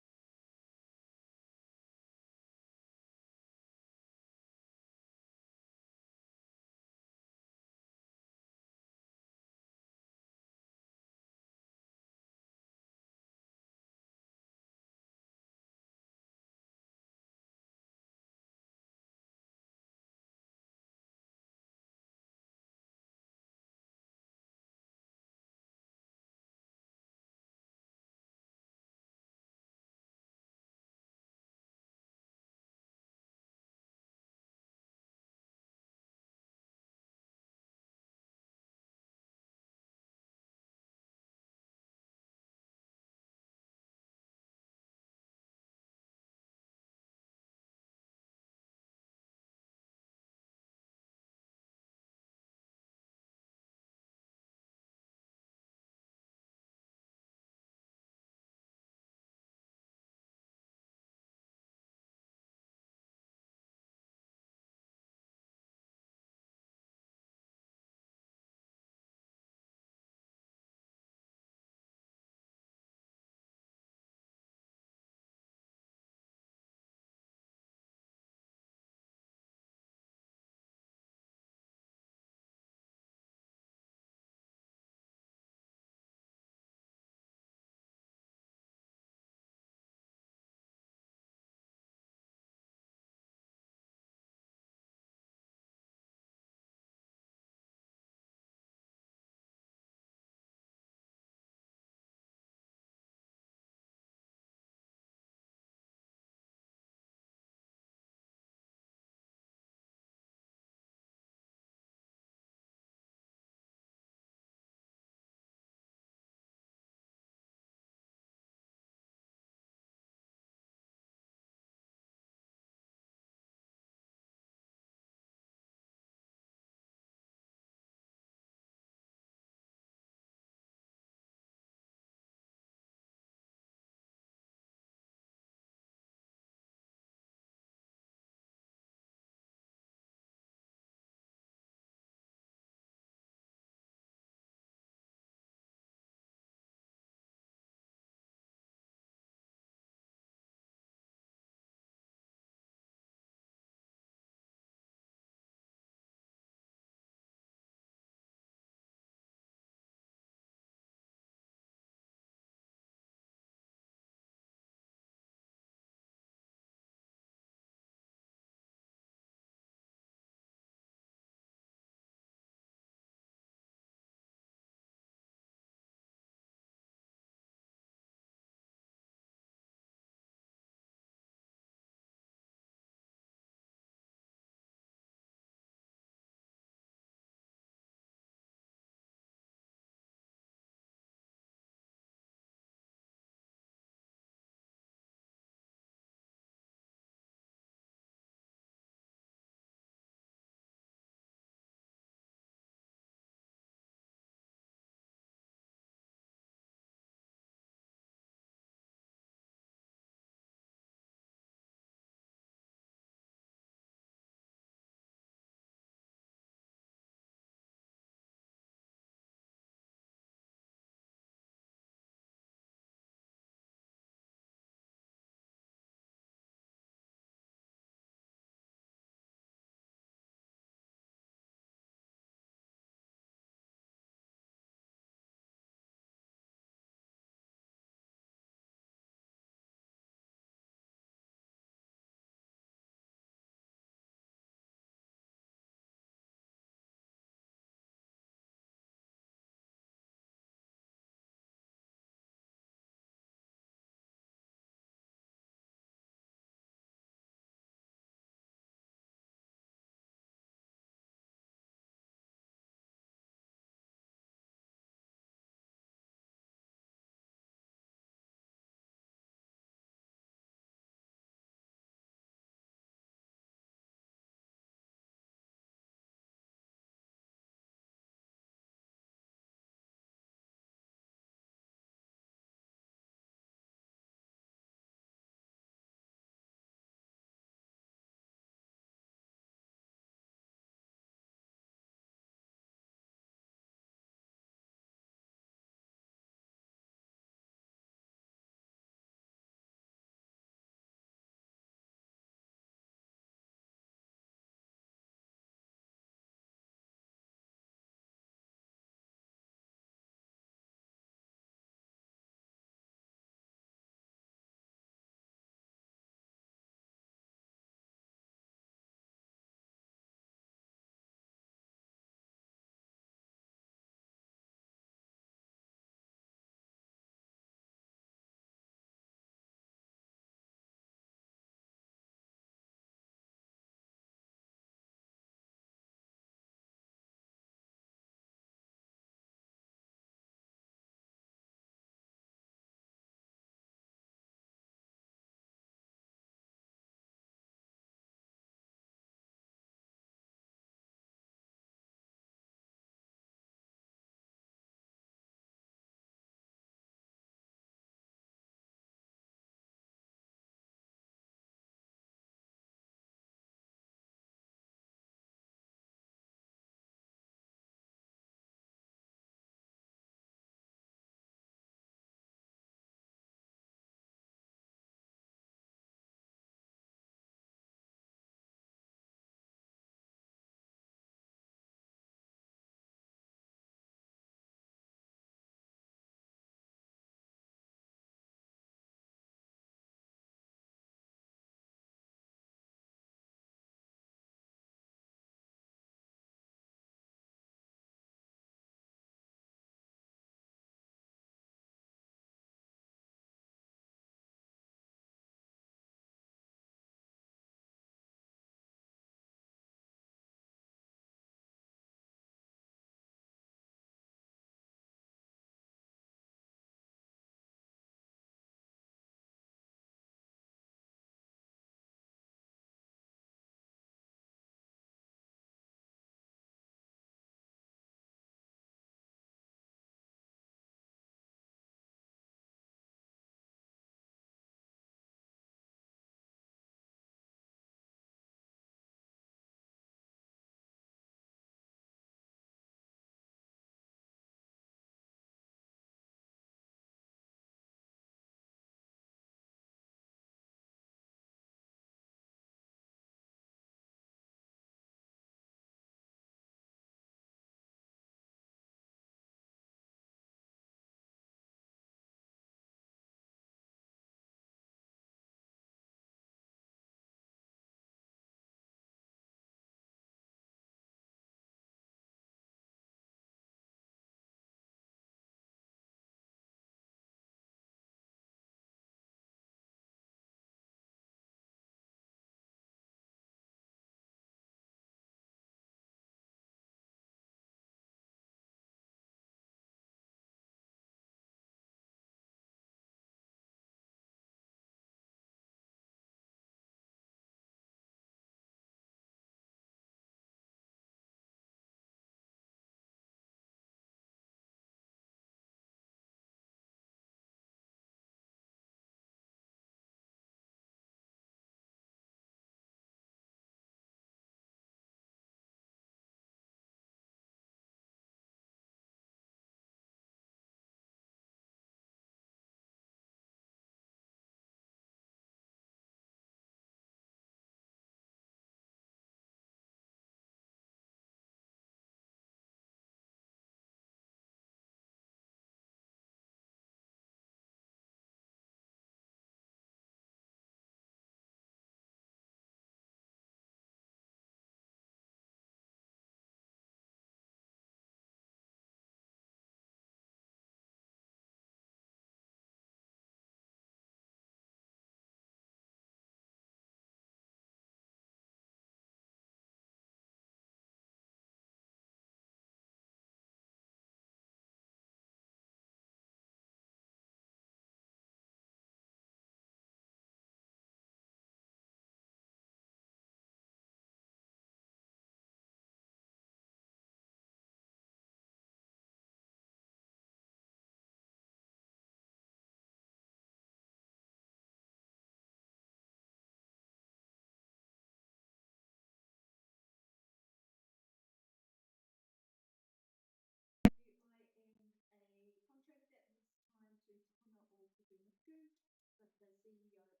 Scoop, but the CEO of Tuana not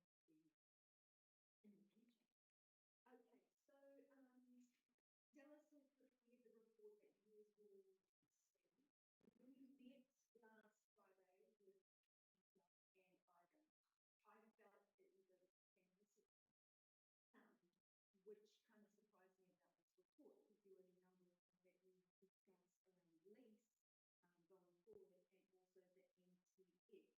also be in the meeting. Okay, so Dallas has prepared the report that you will see. We met last Friday with and Ivan. I felt it was a fantastic, which kind of surprised me about this report because there were a number of things that we discussed around lease going forward and also the NTF minutes to fix.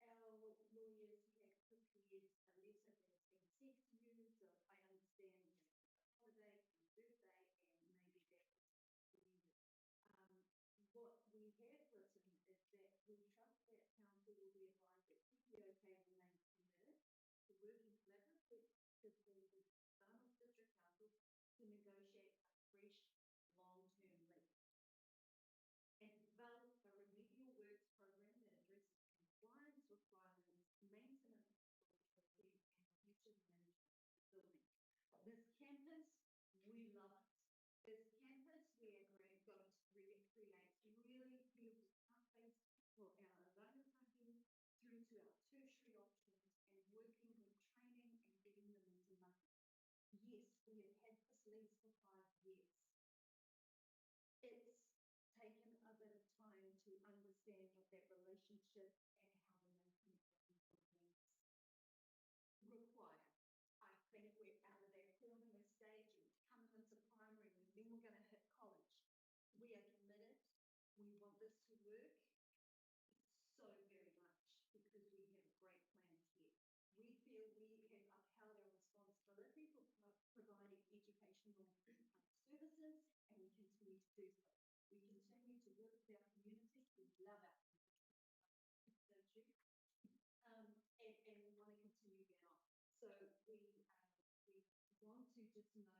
Our lawyers have prepared a letter that has been sent to you, so I understand you know, holiday, birthday, and maybe that was needed. What we have written is that we trust that council will be advised that TPOK remains committed to working collaboratively with the Farmers District Council to negotiate a fresh long-term lease and develop a remedial works program that addresses compliance requirements, maintenance, and future management of the building. This campus, we love it. This campus, we are going to create really beautiful pathways for our owner parking through to our tertiary options and working with training and getting them into market. Yes, we have had this lease for 5 years. It's taken a bit of time to understand what that relationship and how the maintenance of things require. I think we're out of that corner stage and coming into primary and then we're going to hit college. We are committed. We want this to work so very much because we have great plans here. We feel we have upheld our responsibility for providing educational services and we continue to do so. We continue to work with our community. We love our community. And we want to continue that on. So we want to just note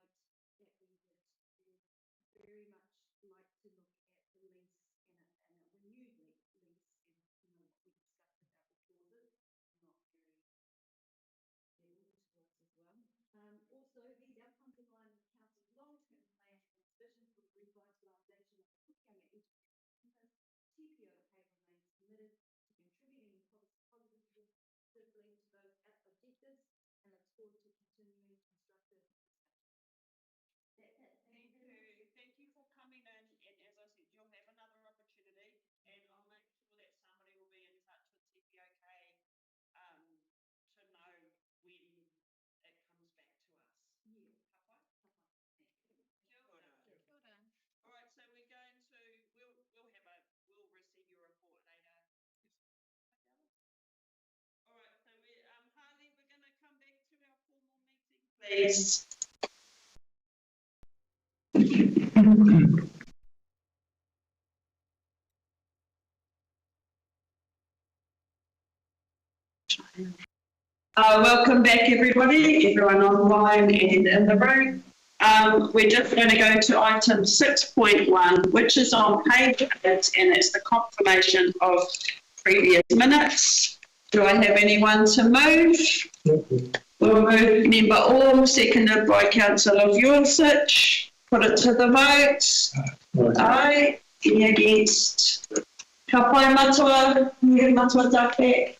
that we would very much like to look at the lease and a renewed lease and what we discussed about before this, not very legal to us as well. Also, these outcomes align with Council's long-term plan and vision for the revitalisation of the Hokianga Education Campus. TPOK remains committed to contributing positively to those objectives and looks forward to continuing constructive discussion. That's it. Thank you. Thank you for coming in. And as I said, you'll have another opportunity and I'll make sure that somebody will be in touch with TPOK to know when it comes back to us. Yeah. All right, so we're going to, we'll receive your report later. All right, so Harley, we're going to come back to our formal meeting, please. Welcome back, everyone online and in the room. We're just going to go to item 6.1, which is on page 8, and it's the confirmation of previous minutes. Do I have anyone to move? We'll move Member Orr, seconded by Councillor Vursich. Put it to the vote. Aye. Any against? Ka pai matua, matua take.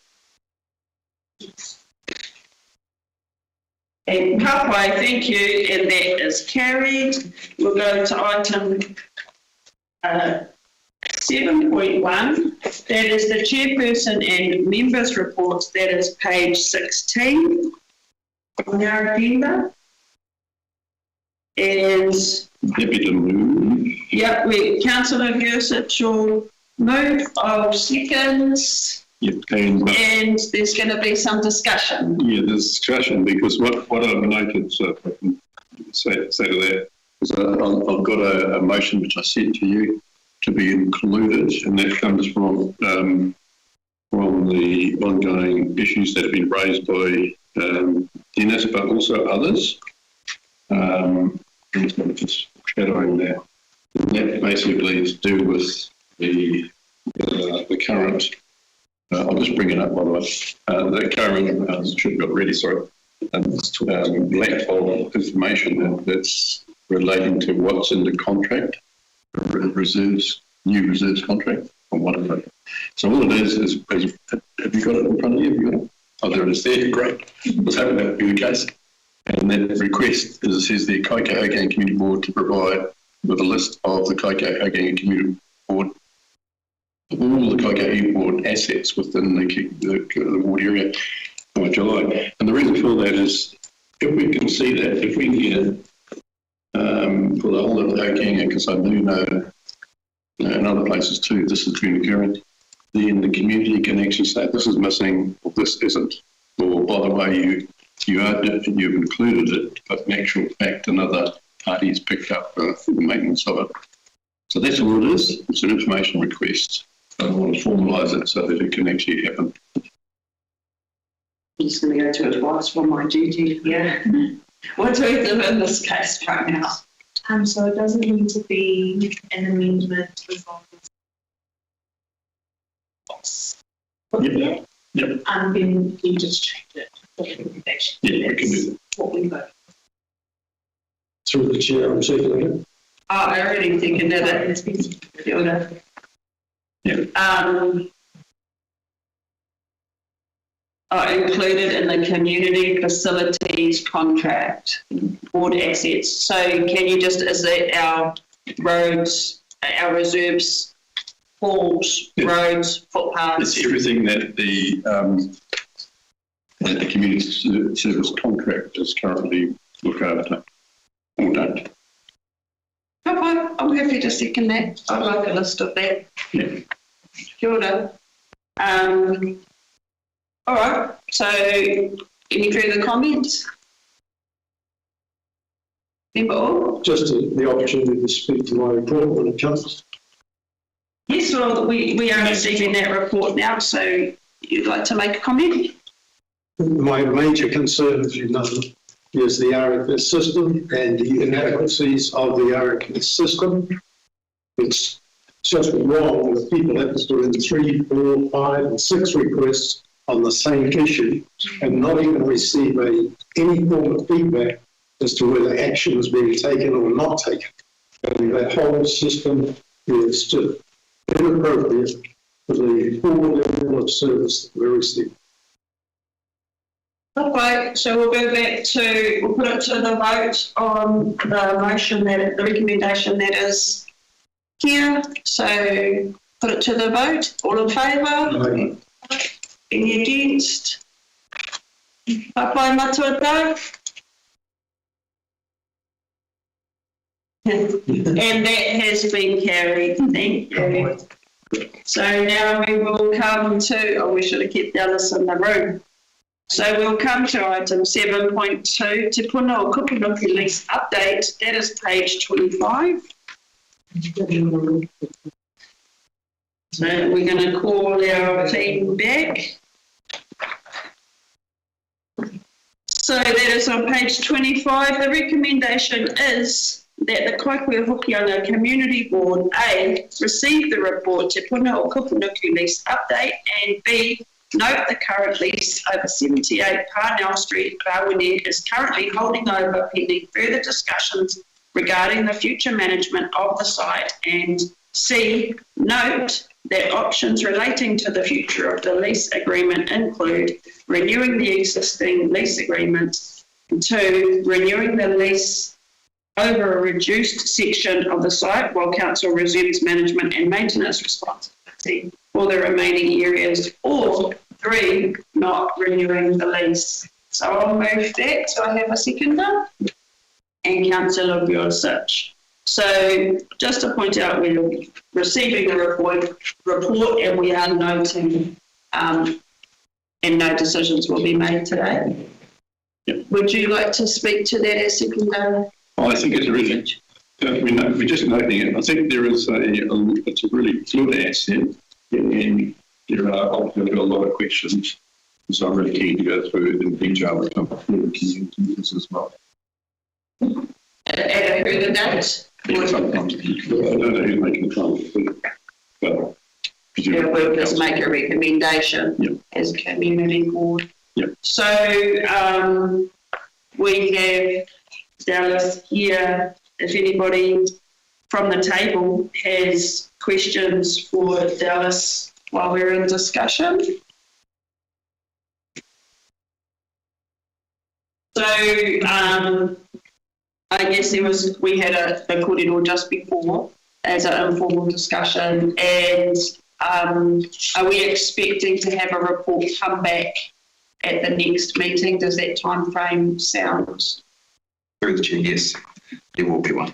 And ka pai, thank you, and that is carried. We'll go to item 7.1. That is the chairperson and members' reports. That is page 16 on our agenda. And happy to move. Yep, Councillor Vursich will move. I'll second. Yep, and there's going to be some discussion. Yeah, there's discussion because what I've noted, so if I can say to that, is I've got a motion which I sent to you to be included, and that comes from the ongoing issues that have been raised by Dennis, but also others. Just shadowing that. And that basically is to do with the current. I'll just bring it up, by the way. The current should have got ready. Sorry, lack of information that's relating to what's in the contract, new reserves contract. on one of them. So all it is, have you got it in front of you? Have you got it? Oh, there it is there, great. I was hoping that would be the case. And that request, as it says there, Kaikohe-Hokianga Community Board to provide with a list of the Kaikohe-Hokianga Community Board, all the Kaikohe Board assets within the ward area by July. And the reason for that is, if we can see that, if we can get it for the whole of the Hokianga, because I do know in other places too, this has been occurring, then the community can actually say this is missing or this isn't, or by the way you've included it, but in actual fact another party has picked up the maintenance of it. So that's all it is. It's an information request. I want to formalise it so that it can actually happen. I'm just going to go to it twice for my duty. Yeah. What do we do in this case right now? So it doesn't need to be an amendment as long as Yep. then you just change it. Yeah, we can do that. What we vote. Through the chair, I'm seconding it. Oh, I already seconded it. Included in the community facilities contract, board assets. So can you just, is it our roads, our reserves, halls, roads, footpaths? It's everything that the community service contractors currently look after or don't. Okay, I'm happy to second that. I'd like a list of that. Yeah. Kia ora. All right, so any further comments? Member Orr? Just the opportunity to speak to my report when it comes. Yes, well, we are receiving that report now, so you'd like to make a comment? My major concern, as you know, is the RFS system and the inadequacies of the RFS system. It's just wrong that people have to do in 3, 4, 5 and 6 requests on the same issue and not even receive any form of feedback as to whether action is being taken or not taken. And that whole system is just inappropriate for the full level of service that we're receiving. Okay, so we'll go back to, we'll put it to the vote on the motion that, the recommendation that is here. So put it to the vote. All in favour? Any against? Papai Matuata? And that has been carried. Thank you. So now we will come to, oh, we should have kept Alice in the room. So we'll come to item 7.2, Te Puna o Kupunuku lease update. That is page 25. So we're going to call our team back. So that is on page 25. The recommendation is that the Kaikohe-Hokianga Community Board, A, receive the report Te Puna o Kupunuku lease update, and B, note the current lease over 78 Parnell Street, Rawene, is currently holding over pending further discussions regarding the future management of the site, and C, note that options relating to the future of the lease agreement include renewing the existing lease agreement, 2, renewing the lease over a reduced section of the site while council resumes management and maintenance responsibility for the remaining areas, or 3, not renewing the lease. So I'll move that. So I have a seconder and Councillor Bjorsuch. So just to point out, we're receiving the report and we are noting and no decisions will be made today. Yep. Would you like to speak to that as seconder? Oh, I think it's really, we're just noting it. I think there is it's a really fluid asset, and there are obviously a lot of questions. So I'm really keen to go through in detail with some communities as well. At a further date? Sometimes, I don't know who's making the time, but yeah, we'll just make a recommendation as a community board. Yep. So we have Dallas here. If anybody from the table has questions for Dallas while we're in discussion. So I guess we had a corridor just before as an informal discussion, and are we expecting to have a report come back at the next meeting? Does that time frame sound? Through the chair, yes, there will be one.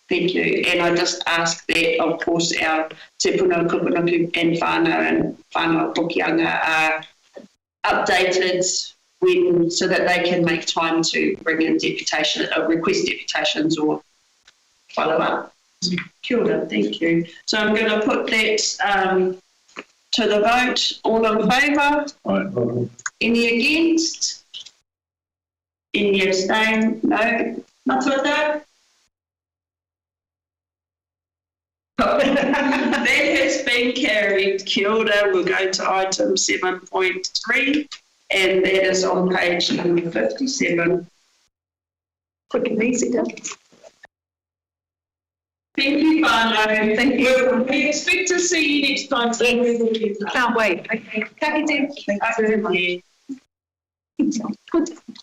Thank you. And I just ask that, of course, our Te Puna Kupunuku and Whānau Hokianga are updated so that they can make time to bring in request deputations or follow up. Kia ora, thank you. So I'm going to put that to the vote. All in favour? Aye. Any against? Any abstain? No. Matuata? That has been carried. Kia ora. We'll go to item 7.3, and that is on page number 57. Quick and easy, done. Thank you, Whānau. Thank you. We expect to see you next time. Can't wait. Okay.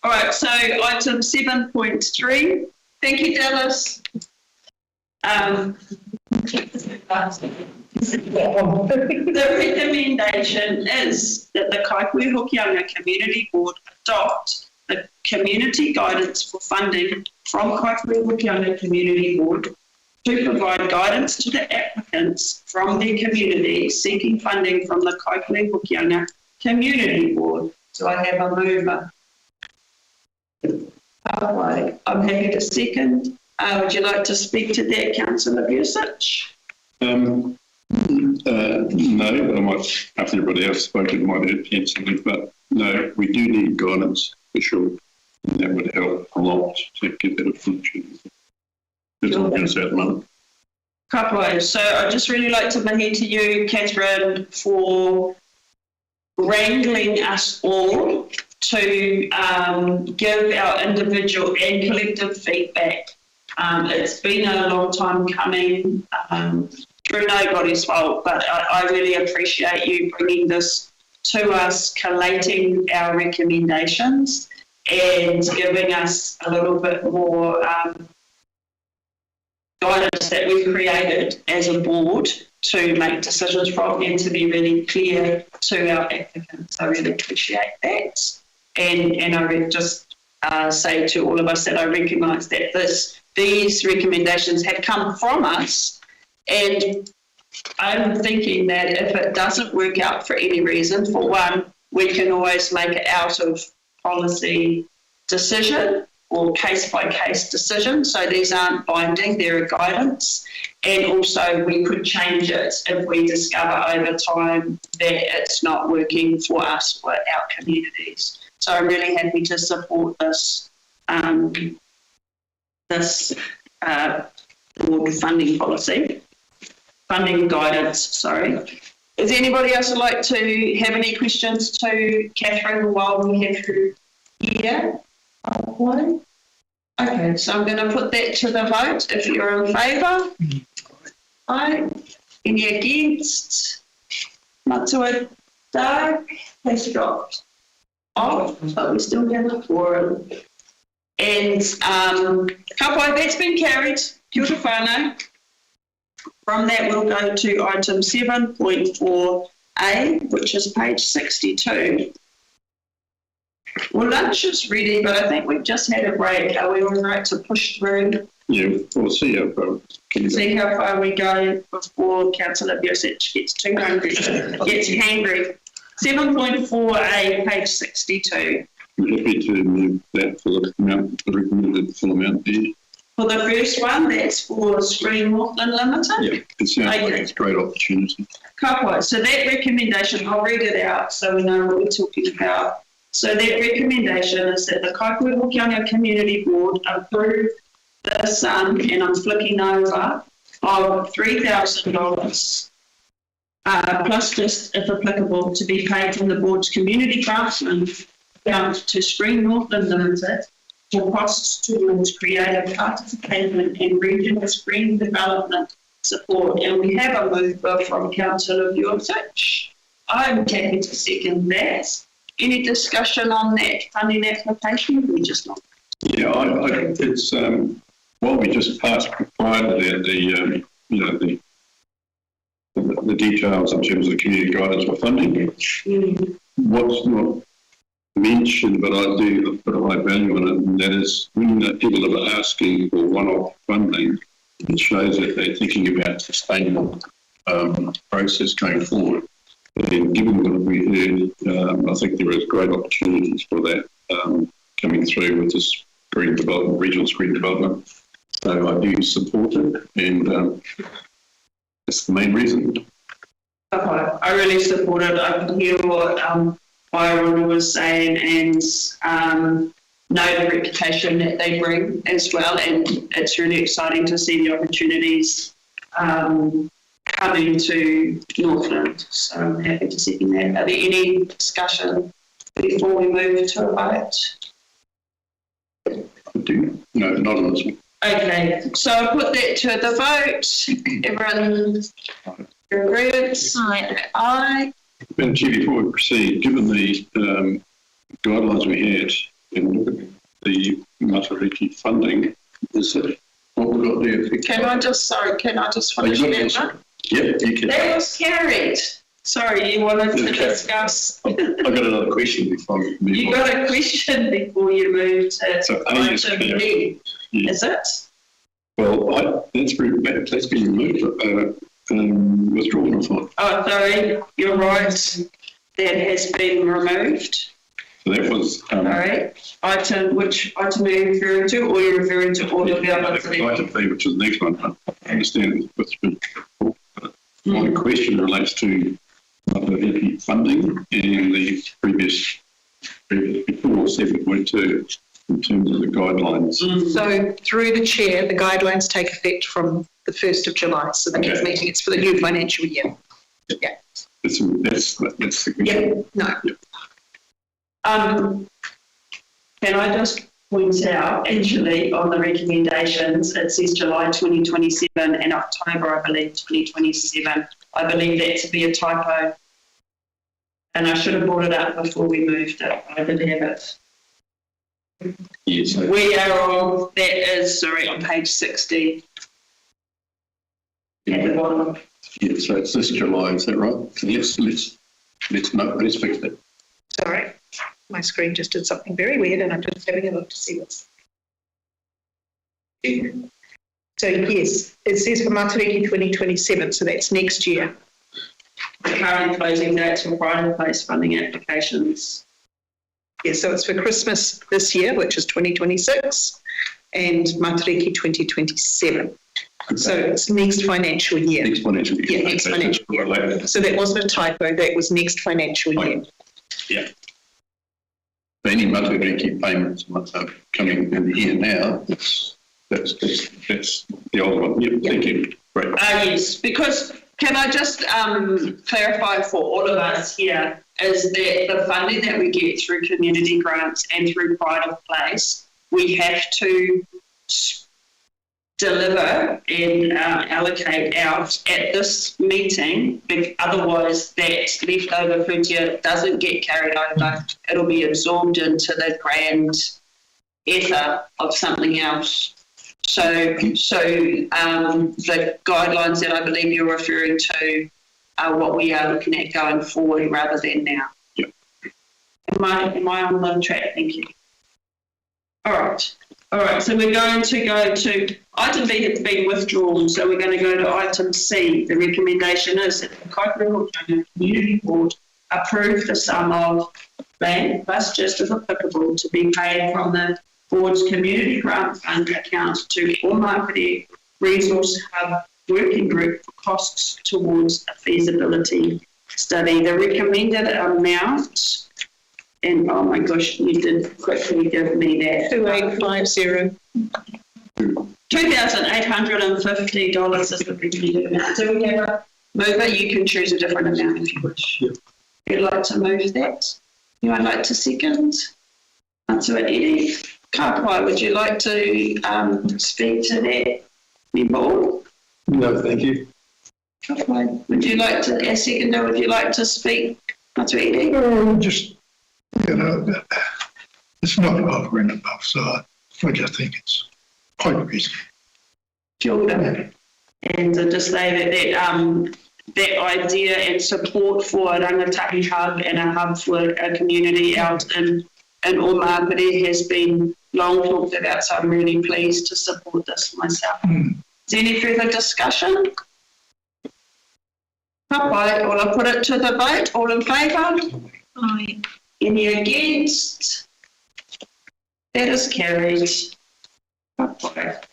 All right, so item 7.3. Thank you, Dallas. The recommendation is that the Kaikohe-Hokianga Community Board adopt the community guidance for funding from Kaikohe-Hokianga Community Board to provide guidance to the applicants from their community seeking funding from the Kaikohe-Hokianga Community Board. So I have a mover. I'm happy to second. Would you like to speak to that, Councillor Bursich? No, but I might, after everybody else spoken, might add something, but no, we do need guidance for sure. And that would help a lot to get that function. That's all I'm going to say at the moment. Kapai. So I'd just really like to mahi to you, Catherine, for wrangling us all to give our individual and collective feedback. It's been a long time coming, through nobody's fault, but I really appreciate you bringing this to us, collating our recommendations and giving us a little bit more guidance that we've created as a board to make decisions from and to be really clear to our applicants. I really appreciate that. And I would just say to all of us that I recognise that these recommendations have come from us, and I'm thinking that if it doesn't work out for any reason, for one, we can always make it out of policy decision or case-by-case decision. So these aren't binding, they're a guidance. And also we could change it if we discover over time that it's not working for us or our communities. So I'm really happy to support this board funding guidance, sorry. Is anybody else would like to have any questions to Catherine while we have her here? Okay, so I'm going to put that to the vote. If you're in favour? Aye. Any against? Matua Dark has dropped off, but we still have a quorum. And Kapai, that's been carried. Kia ora whānau. From that, we'll go to item 7.4a, which is page 62. Well, lunch is ready, but I think we've just had a break. Are we all right to push through? Yeah, we'll see how far. See how far we go before Councillor Bursich gets too hungry, gets hangry. 7.4a, page 62. I'm happy to move that for the amount, the recommended full amount there. For the first one, that's for Screen Northland Limited? Yeah, it sounds like it's a great opportunity. Kapai. So that recommendation, I'll read it out so we know what we're talking about. So that recommendation is that the Kaikohe-Hokianga Community Board approve the sum, and I'm flicking over, of $3,000 plus just, if applicable, to be paid from the board's community craftsman account to Screen Northland Limited for costs towards creative participation in regional screen development support. And we have a mover from Councillor Vujovic. I'm happy to second that. Any discussion on that funding application? We just not. Yeah, it's while we just passed prior to that the details in terms of the community guidance for funding. What's not mentioned, but I do put a high value on it, and that is when people are asking for one-off funding, it shows that they're thinking about sustainable process going forward. And given what we heard, I think there is great opportunities for that coming through with this green development, regional screen development. So I do support it, and that's the main reason. Okay, I really support it. I can hear what Byron was saying, and know the reputation that they bring as well, and it's really exciting to see the opportunities coming to Northland. So I'm happy to see that. Are there any discussion before we move to a vote? I do. No, not on this one. Okay, so I'll put that to the vote. Everyone agrees? Aye. Madam Chair, before we proceed, given the guidelines we had in the Matariki funding, is it what we've got there? Can I just finish that one? Yeah, you can. That was carried. Sorry, you wanted to discuss. I've got another question before we move on. You got a question before you move to item B, is it? Well, that's been removed. Withdrawn, I thought. Oh, sorry, you're right. That has been removed. So that was... all right. Which item are you referring to, or are you referring to all of the others? Item B, which is the next one. I understand what's been... My question relates to the funding and the previous before 7.2 in terms of the guidelines. So through the chair, the guidelines take effect from the 1st of July. So the next meeting is for the new financial year. Yeah. That's the question. Yeah, no. Can I just point out, actually, on the recommendations, it says July 2027 and October, I believe, 2027. I believe that to be a typo. And I should have brought it up before we moved it. I didn't have it. Yes. We are on, that is, sorry, on page 60. At the bottom. Yeah, so it's this July, is that right? So let's fix that. Sorry, my screen just did something very weird and I'm just having a look to see what's... So yes, it says for Matariki 2027, so that's next year. The current closing dates for pride in place funding applications. Yeah, so it's for Christmas this year, which is 2026, and Matariki 2027. Okay. So it's next financial year. Next financial year. Yeah, next financial year. So that wasn't a typo, that was next financial year. Yeah. Any Matariki payments coming in here now, that's the old one. Yep, yeah. Thank you. Great. Yes, because can I just clarify for all of us here is that the funding that we get through community grants and through pride of place, we have to deliver and allocate out at this meeting. Otherwise, that leftover footage doesn't get carried over. It'll be absorbed into the grand ether of something else. So the guidelines that I believe you're referring to are what we are looking at going forward rather than now. Yep. Am I on the track? Thank you. All right, so we're going to go to item B has been withdrawn, so we're going to go to item C. The recommendation is that the Kaikohe-Hokianga Community Board approve the sum of land plus just as applicable to be paid from the Board's Community Grant Fund account to All Marketing Resource Hub Working Group for costs towards a feasibility study. The recommended amount, and oh my gosh, you did quickly give me that. 2850. $2,850 is the recommended amount. Do we have a mover? You can choose a different amount if you wish. Yep. You'd like to move that? You would like to second? Councillor Eddie. Kaikohe, would you like to speak to that? Member? No, thank you. Kaikohe, would you like to, as seconder, would you like to speak? Matuidi? Just, it's not over and above, so I just think it's quite reasonable. Kia ora. And just say that idea and support for a rangatahi hub and a hub for a community out in Omagere has been long talked about, so I'm really pleased to support this myself. Is there any further discussion? Right, well, I'll put it to the vote. All in favour? Aye. Any against? That is carried. Right.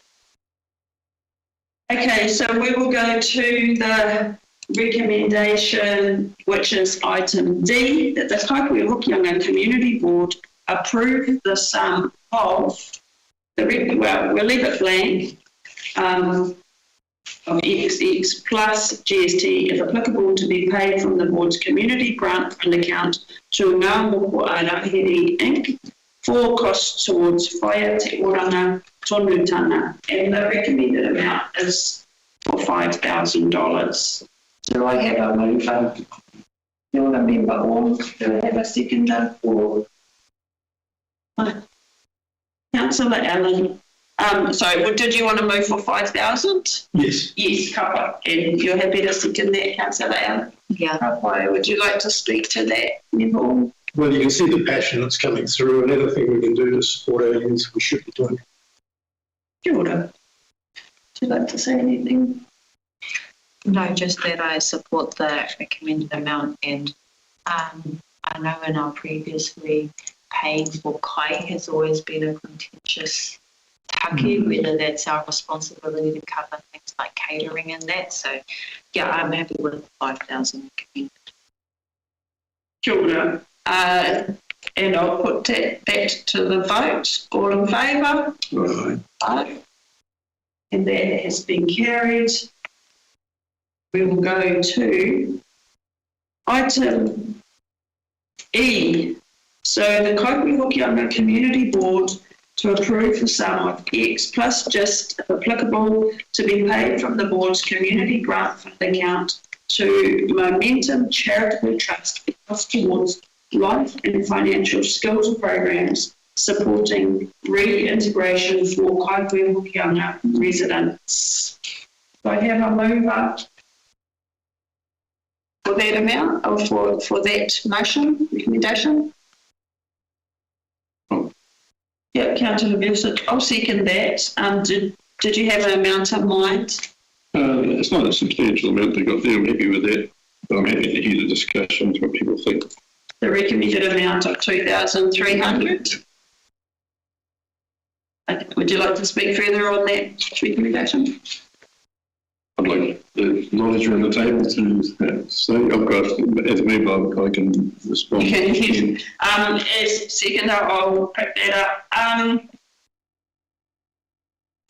Okay, so we will go to the recommendation, which is item D, that the Kaikohe-Hokianga Community Board approve the sum of we'll leave it blank, of XX plus GST, if applicable, to be paid from the board's community grant fund account to Ngā Moko Arahiri Inc. for costs towards whaia te oranga tonutanga, and the recommended amount is for $5,000. Do I have a mover? Do I member all? Do I have a seconder for Councillor Allen? Sorry, did you want to move for 5,000? Yes. Yes, Kapa. And you're happy to second that, Councillor Allen? Yeah. Kapa, would you like to speak to that, member? Well, you can see the passion that's coming through, and anything we can do to support our youth, we should be doing. Kia ora. Would you like to say anything? No, just that I support the recommended amount, and I know in our previously paying for kai has always been a contentious take, whether that's our responsibility to cover things like catering and that. So, yeah, I'm happy with 5,000 recommended. Kia ora. And I'll put that to the vote. All in favour? Aye. And that has been carried. We will go to item E. So the Kaikohe-Hokianga Community Board to approve the sum of X plus just, if applicable, to be paid from the board's community grant fund account to Momentum Charitable Trust towards life and financial skills programs supporting reintegration for Kaikohe-Hokianga residents. Do I have a mover for that amount, or for that motion, recommendation? Yeah, Councillor Wilson, I'll second that. Did you have an amount in mind? It's not a substantial amount they got there. I'm happy with that, but I'm happy to hear the discussions, what people think. The recommended amount of 2,300. Would you like to speak further on that recommendation? I'd like the knowledge around the table to say, I've got, as a member, I can respond. You can, as seconder, I'll pick that up.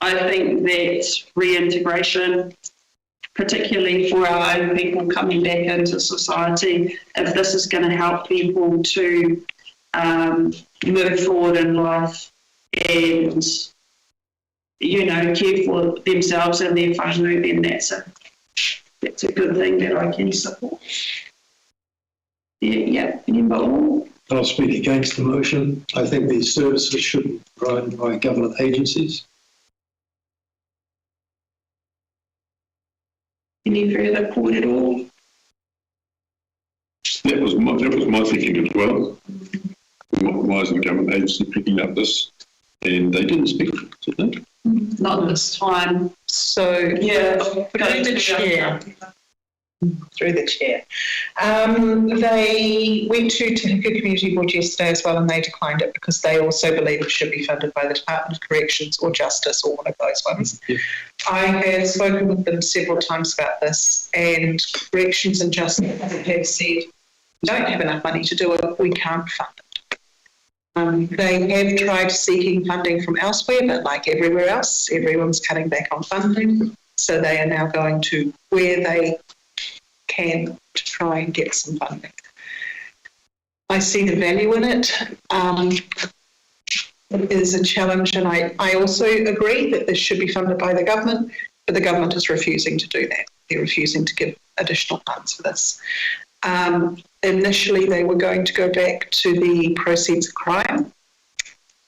I think that reintegration, particularly for our own people coming back into society, if this is going to help people to move forward in life and, care for themselves and their whānau, then that's a good thing that I can support. Yeah, member all. I'll speak against the motion. I think these services should be provided by government agencies. Any further point at all? That was my thinking as well. Why isn't the government agency picking up this? And they didn't speak, did they? Not this time. So, yeah, through the chair. They went to Te Huka Community Board yesterday as well, and they declined it because they also believe it should be funded by the Department of Corrections or Justice or one of those ones. Yeah. I have spoken with them several times about this, and Corrections and Justice have said, we don't have enough money to do it, we can't fund it. They have tried seeking funding from elsewhere, but like everywhere else, everyone's cutting back on funding. So they are now going to where they can to try and get some funding. I see the value in it. It is a challenge, and I also agree that this should be funded by the government, but the government is refusing to do that. They're refusing to give additional funds for this. Initially, they were going to go back to the proceeds of crime,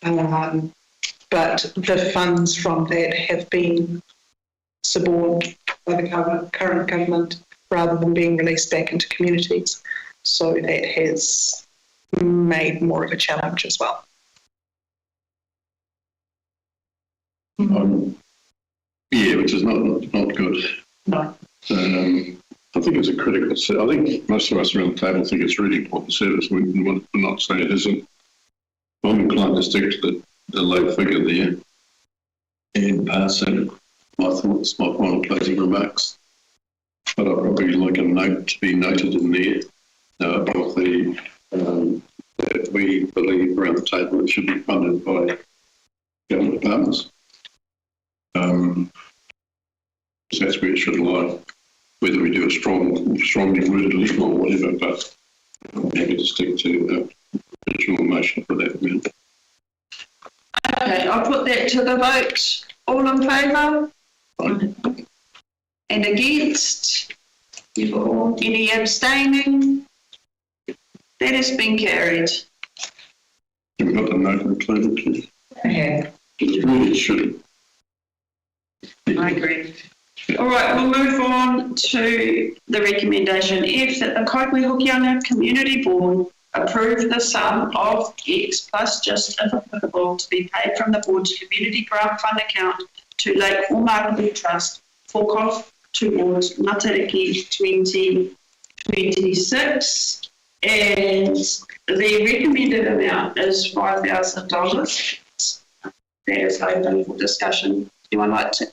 but the funds from that have been suborned by the current government rather than being released back into communities. So that has made more of a challenge as well. Yeah, which is not good. No. I think it's a critical. I think most of us around the table think it's really important service. We're not saying it isn't. I'm inclined to stick to the low figure there. And passing my thoughts, my final closing remarks. But I'd probably like a note to be noted in there of the that we believe around the table it should be funded by government departments. So that's where it should lie. Whether we do a strongly worded list or whatever, but I'm happy to stick to the original motion for that amount. Okay, I'll put that to the vote. All in favour? And against? Any abstaining? That has been carried. Have we got the note included, please? Yeah. It really should. I agree. All right, we'll move on to the recommendation F, that the Kaikohe-Hokianga Community Board approve the sum of X plus just if applicable to be paid from the board's community grant fund account to Lake Omaruru Trust for cost towards Matariki 2026, and the recommended amount is $5,000. That is open for discussion. You'd like to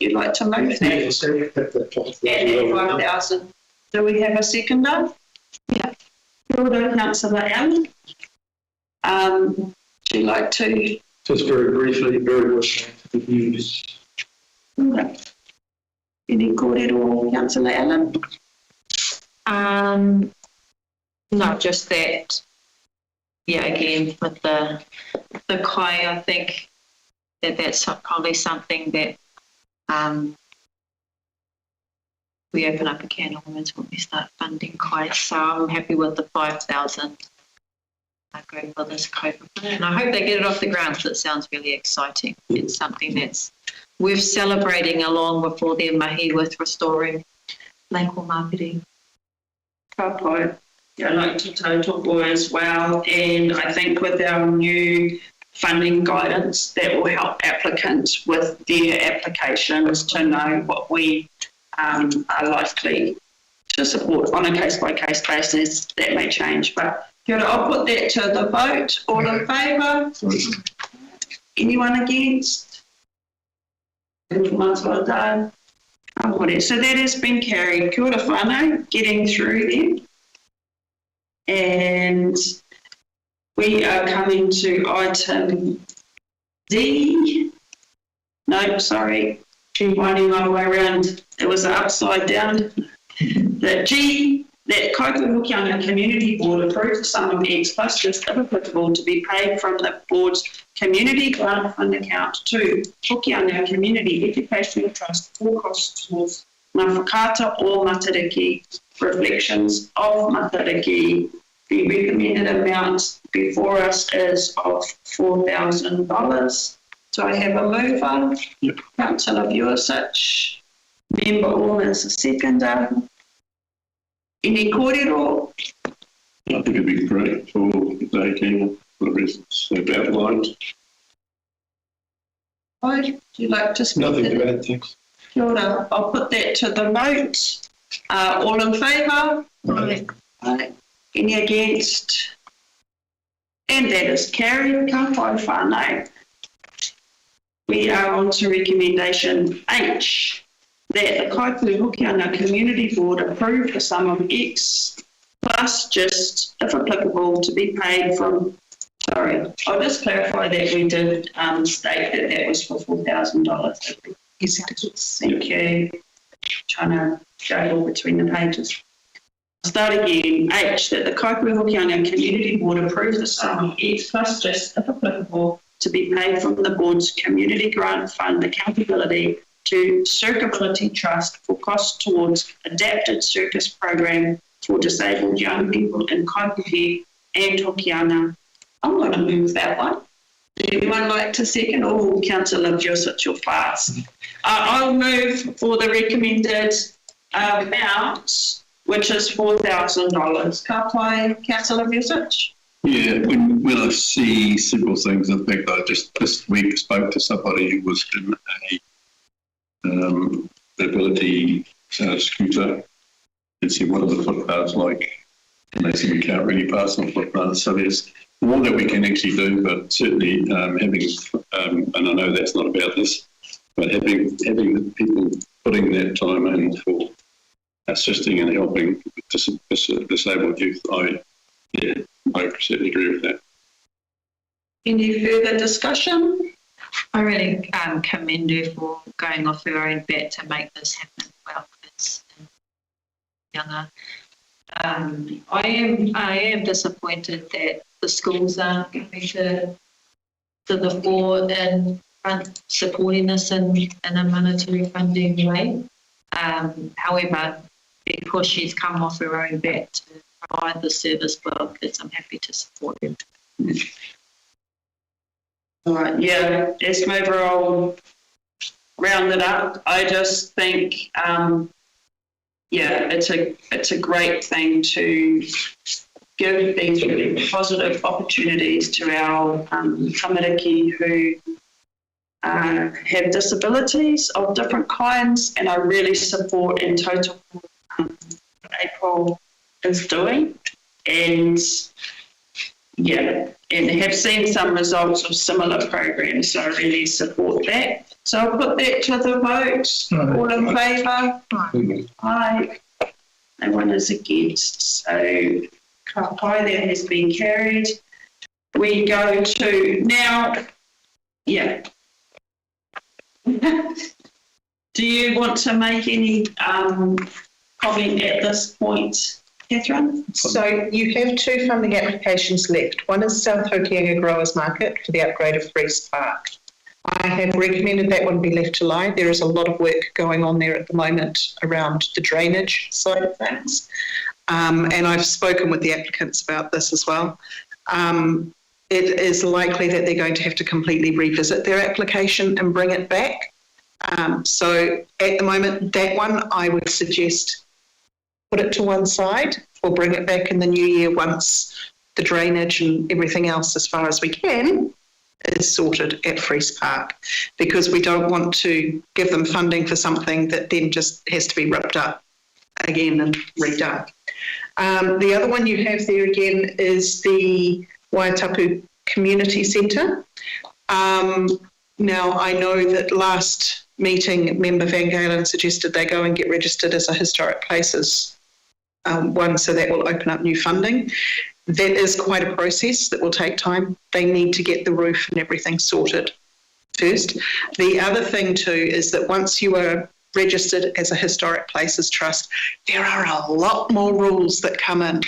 move that? And 5,000. Do we have a seconder? Yeah. Councillor Allen. Would you like to? Just very briefly, very much the views. Any kōrero, Councillor Allen? No, just that. Yeah, again with the kai, I think that's probably something that we open up a can of worms when we start funding kai. So I'm happy with the 5,000. I agree with this COVID, and I hope they get it off the ground because it sounds really exciting. It's something that's worth celebrating along with all their mahi with restoring Lake Omaruru. Kapai. Yeah, I like to total as well, and I think with our new funding guidance that will help applicants with their applications to know what we are likely to support on a case-by-case basis. That may change, but I'll put that to the vote. All in favour? Anyone against? So that has been carried. Kia ora whānau, getting through there. And we are coming to item D. No, sorry. Winding my way around. It was upside down. The G, that Kaikohe-Hokianga Community Board approves the sum of X plus just if applicable to be paid from the board's community grant fund account to Hokianga Community Educational Trust for costs towards Mawhakata or Matariki reflections of Matariki. The recommended amount before us is of $4,000. Do I have a mover? Yep. Councillor Vuosich. Member Orr is a seconder. Any kōrero? I think it'd be great for the team for the reasons they've outlined. Would you like to speak? Nothing to add, thanks. Kia ora. I'll put that to the vote. All in favour? Aye. Any against? And that is carried. Ka whai whānau. We are on to recommendation H, that the Kaikohe-Hokianga Community Board approve the sum of X plus just, if applicable, to be paid from, sorry, I'll just clarify that we did state that that was for $4,000. Yes, it is. Thank you. Trying to juggle between the pages. Start again. H, that the Kaikohe-Hokianga Community Board approves the sum of X plus just, if applicable, to be paid from the board's community grant fund accountability to Circability Trust for costs towards adapted circus program for disabled young people in Kaikohe and Hokianga. I'm going to move that one. Would anyone like to second? Oh, Councillor Joseph, you're fast. I'll move for the recommended amount, which is $4,000. Ka pai, Councillor Joseph? Yeah, when I see several things, in fact, I just this week spoke to somebody who was in a mobility scooter and see what are the footpaths like, and they see we can't really pass on footpaths, so there's more that we can actually do, but certainly having, and I know that's not about this, but having the people putting that time in for assisting and helping disabled youth, I certainly agree with that. Any further discussion? I really commend her for going off her own bat to make this happen well. It's younger. I am disappointed that the schools aren't coming to the fore and supporting this in a monetary funding way. However, because she's come off her own bat to provide the service well, I'm happy to support her. All right, yeah, Esme, I'll round it up. I just think, it's a great thing to give these really positive opportunities to our tamariki who have disabilities of different kinds, and I really support in total what April is doing, and have seen some results of similar programs, so I really support that. So I'll put that to the vote. All in favour? Aye. No one is against. So ka pai, that has been carried. We go to now, Do you want to make any comment at this point, Catherine? So you have two funding applications left. One is South Hokianga Growers Market for the upgrade of Freeze Park. I have recommended that one be left to lie. There is a lot of work going on there at the moment around the drainage side of things. And I've spoken with the applicants about this as well. It is likely that they're going to have to completely revisit their application and bring it back. So at the moment, that one I would suggest put it to one side or bring it back in the new year once the drainage and everything else as far as we can is sorted at Freeze Park, because we don't want to give them funding for something that then just has to be ripped up again and redone. The other one you have there again is the Waitapu Community Centre. Now, I know that last meeting, Member Van Galen suggested they go and get registered as a historic places one, so that will open up new funding. That is quite a process that will take time. They need to get the roof and everything sorted first. The other thing too is that once you are registered as a historic places trust, there are a lot more rules that come in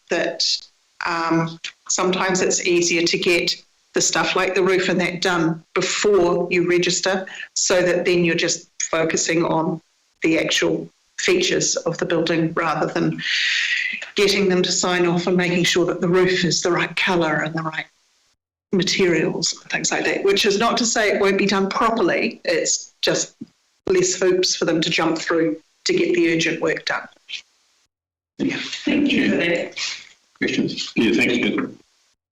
that sometimes it's easier to get the stuff like the roof and that done before you register, so that then you're just focusing on the actual features of the building rather than getting them to sign off and making sure that the roof is the right colour and the right materials and things like that, which is not to say it won't be done properly. It's just less hoops for them to jump through to get the urgent work done. Yeah. Thank you for that. Questions? Yeah, thank you.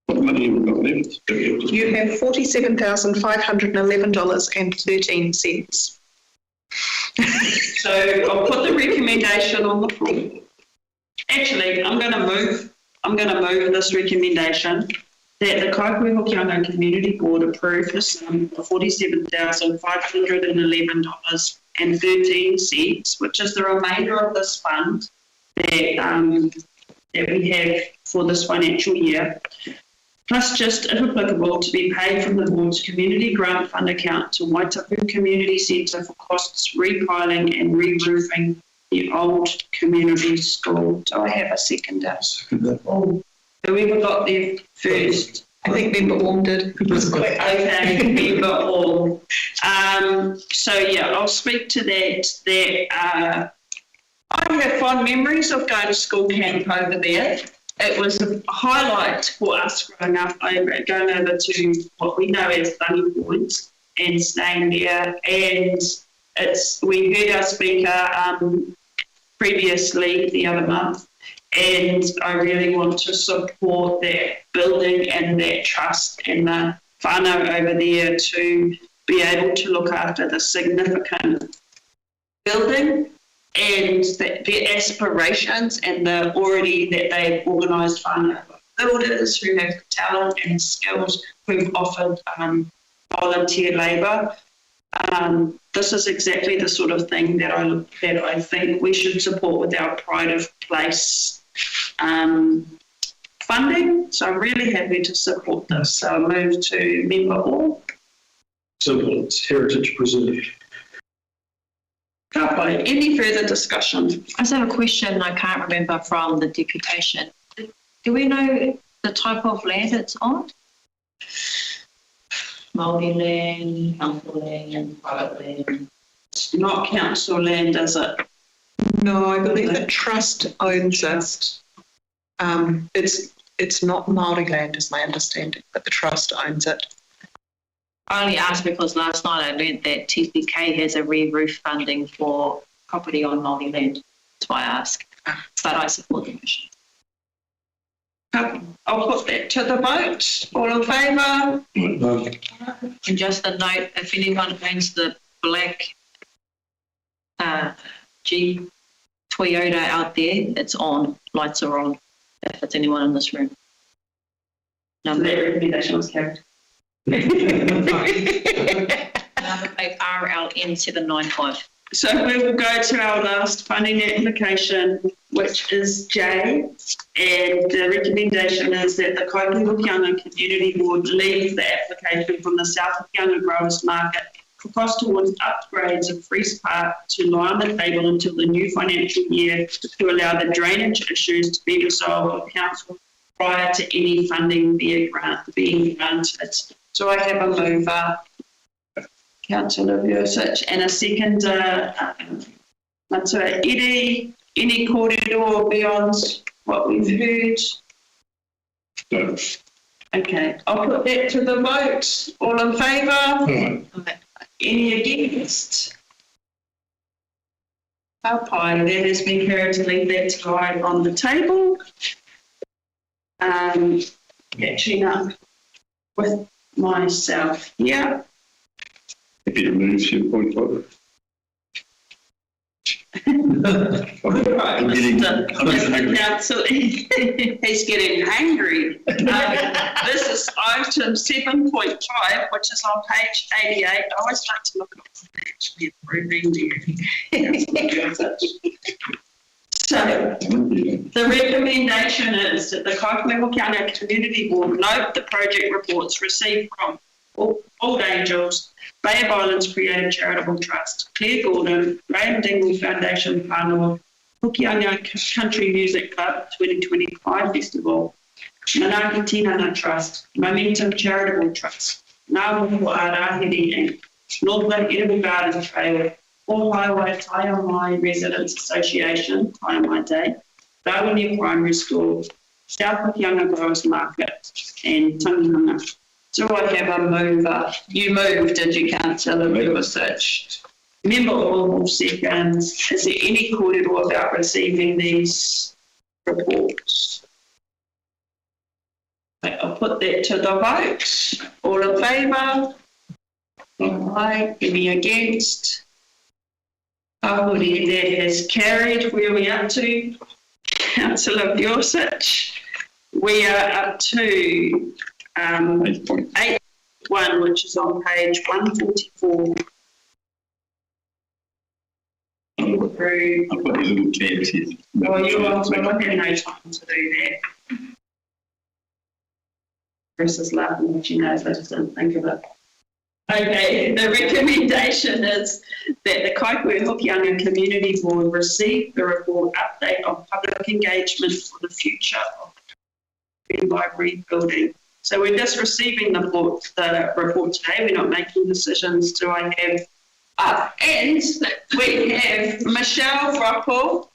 What money have we got left? You have $47,511.13. So I'll put the recommendation on the floor. Actually, I'm going to move this recommendation that the Kaikohe-Hokianga Community Board approve the sum of $47,511.13, which is the remainder of this fund that we have for this financial year, plus just, if applicable, to be paid from the board's community grant fund account to Waitapu Community Centre for costs repiling and re-roofing the old community school. Do I have a seconder? Seconder. Oh, whoever got there first. I think Member Orm did. Okay, Member Orm. So yeah, I'll speak to that. I have fond memories of going to school camp over there. It was a highlight for us growing up, going over to what we know as Bunny Points and staying there. And we heard our speaker previously the other month, and I really want to support that building and that trust and the whānau over there to be able to look after the significant building and their aspirations and the already that they've organised whānau builders who have talent and skills who've offered volunteer labour. This is exactly the sort of thing that I think we should support with our Pride of Place funding. So I'm really happy to support this. So I'll move to Member Orm. Simple, it's heritage preserve. Any further discussion? I just have a question I can't remember from the deputation. Do we know the type of land it's on? Māori land, council land, private land? It's not council land, is it? No, I believe the trust owns it. It's not Māori land, is my understanding, but the trust owns it. I only asked because last night I learned that TPK has a re-roof funding for property on Māori land. That's why I ask. But I support the motion. Okay. I'll put that to the vote. All in favour? And just a note, if anyone owns the black Jeep Toyota out there, it's on. Lights are on. If it's anyone in this room. That recommendation was carried. Number plate RLN795. So we will go to our last funding application, which is J, and the recommendation is that the Kaikohe-Hokianga Community Board leave the application from the South Hokianga Growers Market for cost towards upgrades of Freeze Park to lie on the table until the new financial year to allow the drainage issues to be resolved with council prior to any funding being granted. So I have a mover, Councillor Vucic, and a seconder, Matua Iri. Any corridor beyond what we've heard? No. Okay, I'll put that to the vote. All in favour? Any against? That has been carried to leave that to lie on the table. Catching up with myself here. Happy to move to point 5. I'm getting council. He's getting hangry. This is item 7.5, which is on page 88. I always like to look at what's actually approving there. So the recommendation is that the Kaikohe-Hokianga Community Board note the project reports received from Old Angels, Bay of Islands Creative Charitable Trust, Claire Gordon, Graham Dingle Foundation Whānau, Hokianga Country Music Club 2025 Festival, Manaki Tinana Trust, Momentum Charitable Trust, Ngāwuhu Ārahiri Inc., Northland Edible Garden Trail, All Highway Taiamai Residents Association, Taiamai Day, Rawene Primary School, South Hokianga Growers Market, and Tangihanga. So I have a mover. You moved, did you, Councillor Vucic? Member Orm second. Is there any corridor about receiving these reports? Okay, I'll put that to the vote. All in favour? Aye. Any against? Ahuri, that has carried. Where are we up to? Councillor Vucic. We are up to 8.1, which is on page 144. I've got these little tabs here. Well, you're on, so I'm not getting no time to do that. Chris is laughing, but she knows I just didn't think of it. Okay, the recommendation is that the Kaikohe-Hokianga Community Board receive the report update on public engagement for the future of the library building So we're just receiving the report today. We're not making decisions. Do I have... and we have Michelle Ruppel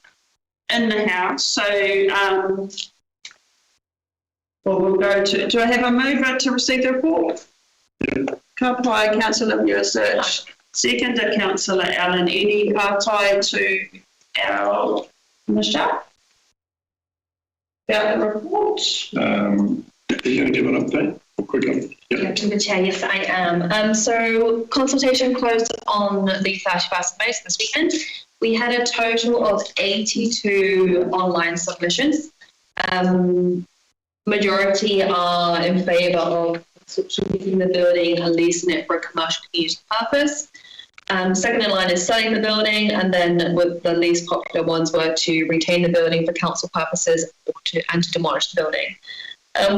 in the house. So we'll go to... Do I have a mover to receive the report? Kapai, Councillor Research. Seconded, Councillor Allen. Any partai to our Michelle? About the report? Are you going to give an update or quickly? Yeah, to the Chair, yes, I am. So consultation closed on the 31st of May, this weekend. We had a total of 82 online submissions. Majority are in favour of subletting the building and leasing it for a commercial community purpose. Second in line is selling the building, and then with the least popular ones were to retain the building for council purposes and to demolish the building.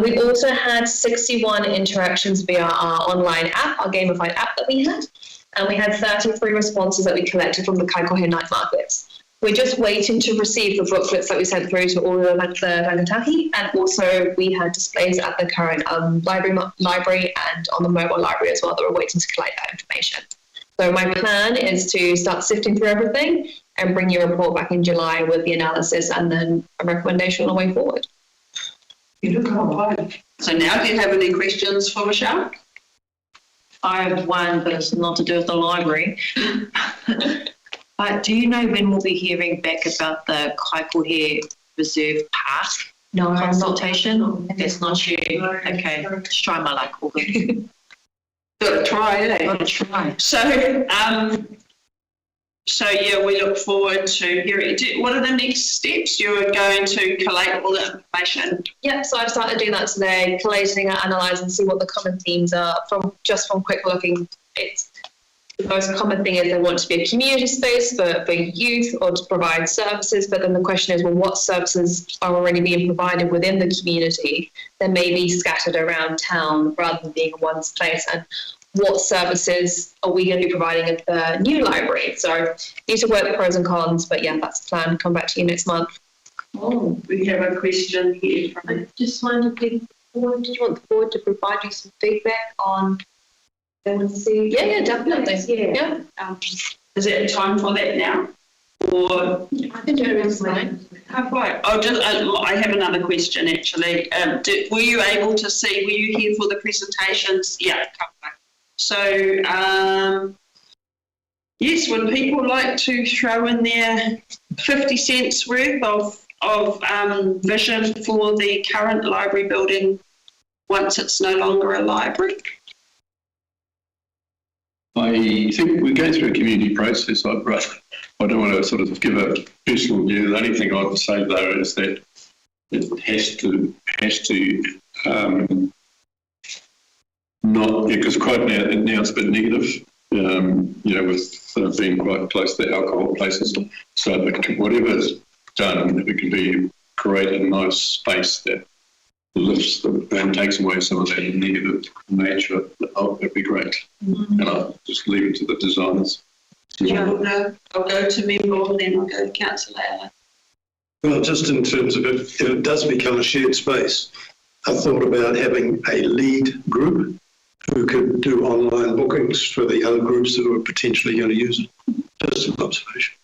We also had 61 interactions via our online app, our gamified app that we had, and we had 33 responses that we collected from the Kaikohe night markets. We're just waiting to receive the booklets that we sent through to all the rangatahi, and also we had displays at the current library and on the mobile library as well that we're waiting to collect that information. So my plan is to start sifting through everything and bring you a report back in July with the analysis and then a recommendation on the way forward. So now, do you have any questions for Michelle? I have one, but it's not to do with the library. Do you know when we'll be hearing back about the Kaikohe Reserve Park consultation? It's not you. Okay, just try my luck. All good. Got to try, eh? Got to try. So yeah, we look forward to hearing. What are the next steps? You're going to collate all the information? Yeah, so I've started doing that today, collating it, analysing, see what the common themes are. From quick looking, it's the most common thing is they want to be a community space for youth or to provide services, but then the question is, well, what services are already being provided within the community that may be scattered around town rather than being in one place, and what services are we going to be providing at the new library? So need to work the pros and cons, but yeah, that's the plan. Come back to you next month. Oh, we have a question here from... I just wondered, did you want the board to provide you some feedback on FNDC? Yeah, definitely. Yeah. Is it time for that now? Or I can do it fine. Right. I have another question actually. Were you able to see? Were you here for the presentations? Yeah. So yes, would people like to throw in their 50 cents worth of vision for the current library building once it's no longer a library? I think we're going through a community process. I don't want to sort of give a personal view. The only thing I would say though is that it has to not, because quite now it's a bit negative, with being quite close to the alcohol places. So whatever's done, if it can be create a nice space that lifts and takes away some of that negative nature, that'd be great. Mm-hmm. And I'll just leave it to the designers. Yeah, I'll go to member and then I'll go to Councillor Allen. Well, just in terms of if it does become a shared space, I thought about having a lead group who could do online bookings for the other groups that were potentially going to use it. Just an observation.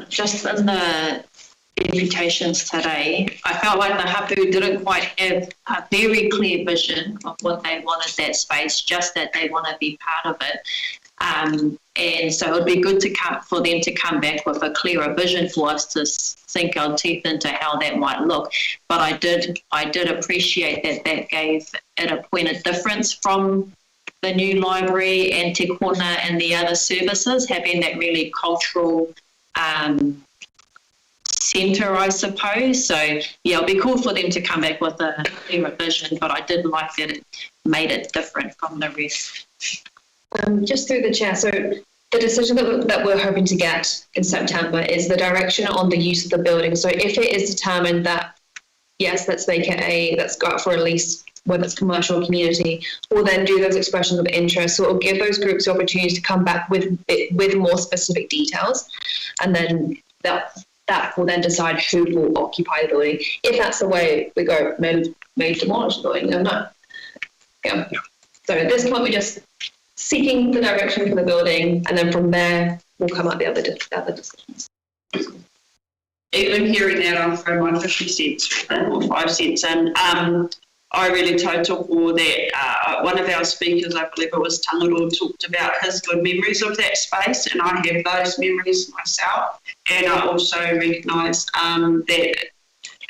Just in the invitations today, I felt like the hapu didn't quite have a very clear vision of what they wanted that space, just that they want to be part of it. And so it would be good for them to come back with a clearer vision for us to sink our teeth into how that might look. But I did appreciate that gave it a point of difference from the new library and Te Kona and the other services, having that really cultural centre, I suppose. So yeah, it'll be cool for them to come back with a clearer vision, but I did like that it made it different from the rest. Just through the chair, so the decision that we're hoping to get in September is the direction on the use of the building. So if it is determined that, yes, let's go out for a lease, whether it's commercial or community, we'll then do those expressions of interest. So it'll give those groups the opportunity to come back with more specific details. And then that will then decide who will occupy the building. If that's the way we go, may demolish the building, no. Yeah. So at this point, we're just seeking the direction for the building, and then from there, we'll come up the other decisions. Even hearing that, I'll throw my 50 cents or 5 cents in. I really total for that. One of our speakers, I believe it was Tangaro, talked about his good memories of that space, and I have those memories myself. And I also recognise that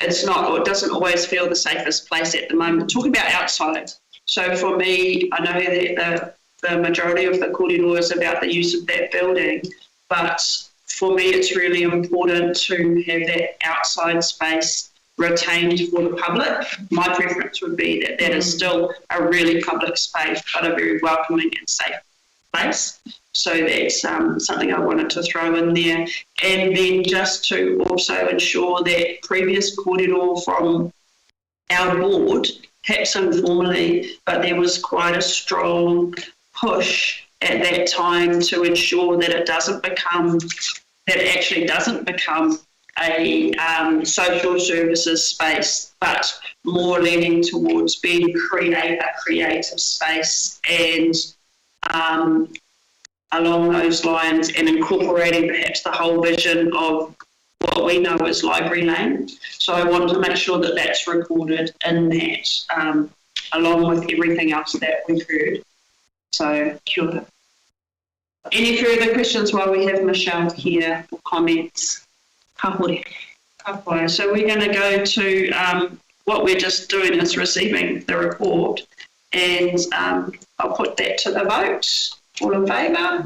it's not, or it doesn't always feel the safest place at the moment. Talking about outside. So for me, I know that the majority of the kōrero is about the use of that building, but for me, it's really important to have that outside space retained for the public. My preference would be that that is still a really public space, but a very welcoming and safe place. So that's something I wanted to throw in there. And then just to also ensure that previous kōrero from our board, perhaps informally, but there was quite a strong push at that time to ensure that it actually doesn't become a social services space, but more leaning towards being a creative space, and along those lines, and incorporating perhaps the whole vision of what we know as Library Lane. So I wanted to make sure that that's recorded in that, along with everything else that we've heard. So, kia ora. Any further questions while we have Michelle here, or comments? Ka hore. Ka hore. So we're going to go to what we're just doing is receiving the report, and I'll put that to the vote. All in favour?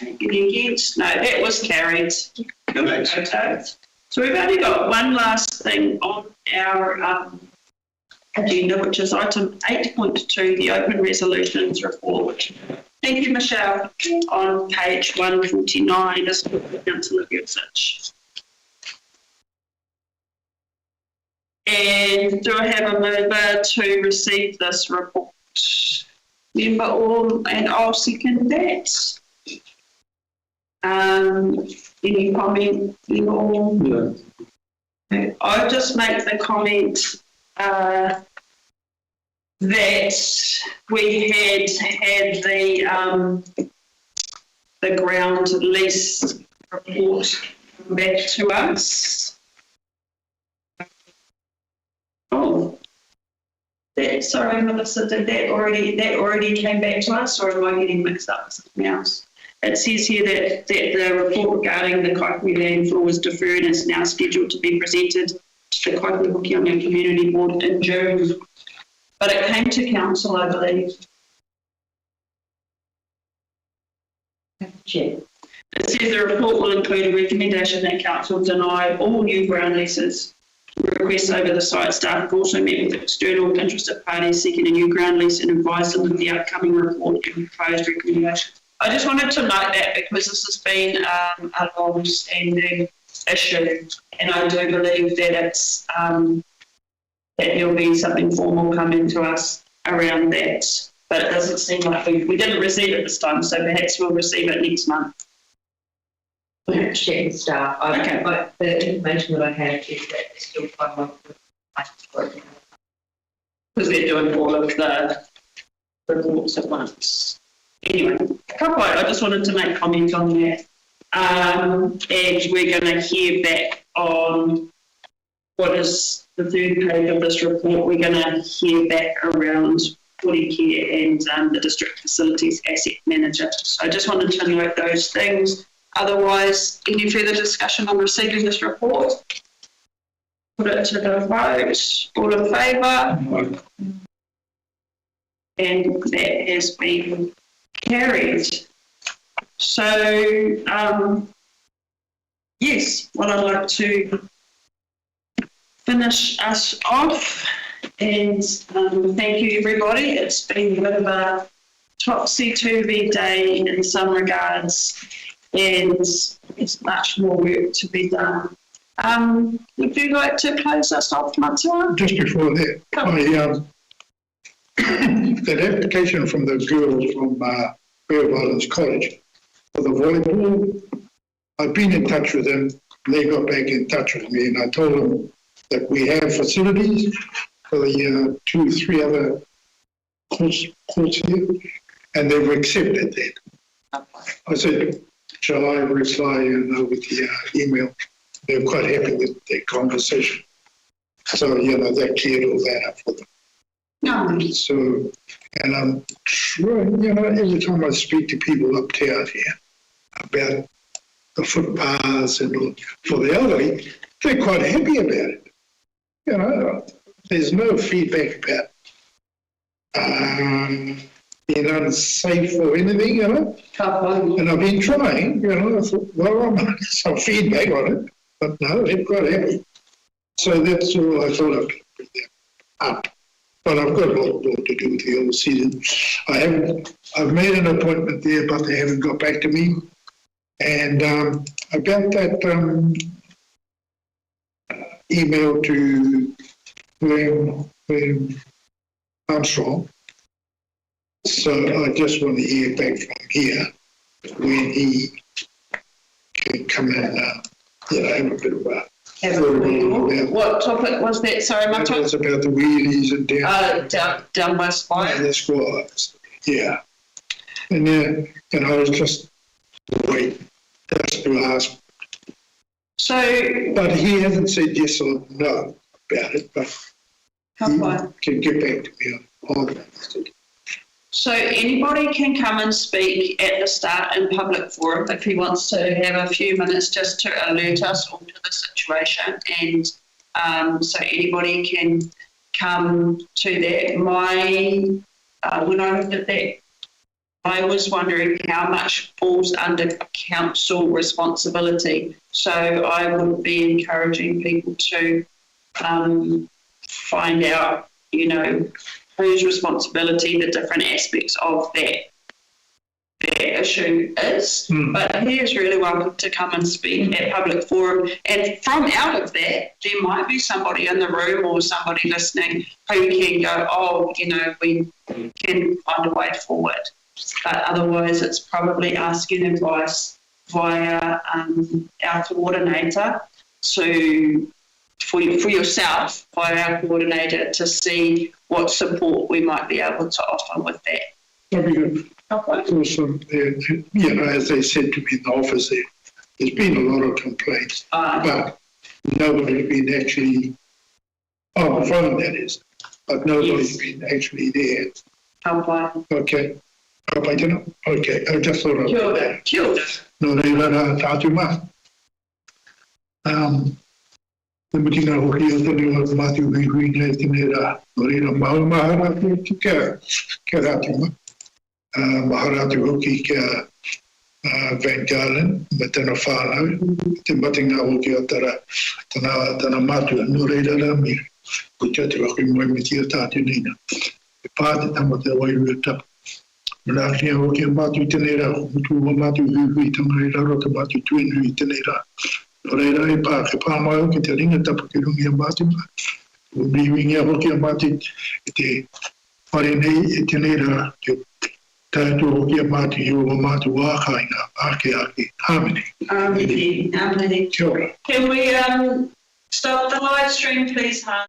Any against? No, that was carried. Good. So we've only got one last thing on our agenda, which is item 8.2, the Open Resolutions Report. Thank you, Michelle. On page 149, this is the Council of Usage. And do I have a mover to receive this report? Member all, and I'll second that. Any comment? No. I'll just make the comment that we had the ground lease report back to us. Oh, sorry, Melissa, did that already came back to us, or am I getting mixed up with something else? It says here that the report regarding the Kaikohe landfill was deferred and is now scheduled to be presented to the Kaikohe-Hokianga Community Board in June. But it came to council, I believe. It says the report will include a recommendation that council deny all new ground leases. Requests over the site. Staff have also met with external interested parties seeking a new ground lease and advised them of the upcoming report and proposed recommendations. I just wanted to note that because this has been a long-standing issue, and I do believe that it's that there'll be something formal coming to us around that. But it doesn't seem like we didn't receive it this time, so perhaps we'll receive it next month. We have to check with staff. Okay. But the information that I have is that they're still quite because they're doing all of the reports at once. Anyway, I just wanted to make comment on that. And we're going to hear back on what is the third page of this report. We're going to hear back around Body Care and the District Facilities Asset Manager. So I just wanted to note those things. Otherwise, any further discussion on receiving this report? Put it to the vote. All in favour? And that has been carried. So, yes, well, I'd like to finish us off and thank you, everybody. It's been a bit of a topsy-turvy day in some regards, and there's much more work to be done. Would you like to close us off, Matua? Just before that, that application from the girls from Bear Islands College for the volleyball, I've been in touch with them. They got back in touch with me, and I told them that we have facilities for the 2-3 other courts here, and they've accepted that. I said, shall I reply with the email? They're quite happy with the conversation. So, that cleared all that up for them. No. So, and I'm trying, every time I speak to people uptown here about the footpaths and all, for the elderly, they're quite happy about it. There's no feedback about being unsafe or anything, And I've been trying, I thought, well, I'm getting some feedback on it, but no, they're quite happy. So that's all I thought I'd bring up. But I've got a lot more to do with the old season. I've made an appointment there, but they haven't got back to me. And about that email to William Armstrong, so I just want to hear back from here when he can come in and have a bit of a... What topic was that? Sorry, Mato? That was about the wheelies and down by Squire. And the squires, yeah. And then, I was just waiting just to ask. So, but he hasn't said yes or no about it, but he can get back to me on that. So anybody can come and speak at the start in public forum if he wants to have a few minutes just to alert us all to the situation, and so anybody can come to that. When I looked at that, I was wondering how much falls under council responsibility. So I would be encouraging people to find out, whose responsibility the different aspects of that issue is. But he is really welcome to come and speak at public forum. And from out of that, there might be somebody in the room or somebody listening who can go, we can find a way forward. But otherwise, it's probably asking advice via our coordinator for yourself, by our coordinator, to see what support we might be able to offer with that. That'd be good. Also, as they said to me in the office there's been a lot of complaints, but nobody's been actually, on the phone that is, but nobody's been actually there. Okay. Okay, I just thought of that. No, they let Tajuma. The Mutina Hokianga, they were Matthew Green, Latinera, Marina Mahara, Karatima, Maharatu Hoki, Van Galen, Matanafana, Timbatina Hokiatara, Tanamatu, Noreda Lami, Kuchatu Hokimatia Tatinina. The party Tamata Wayu. Malaki Hoki Matu Tenera, Mutu Matu Vitamera, Rokamatu Twin Vitanera. Noreda Park, Palma, Kitaringa Tapakirungi Matima, leaving Hoki Mati, the Farine Tenera, Tato Hoki Mati, Matu Wakaina, Aki, Harmony. Can we stop the live stream, please, Han?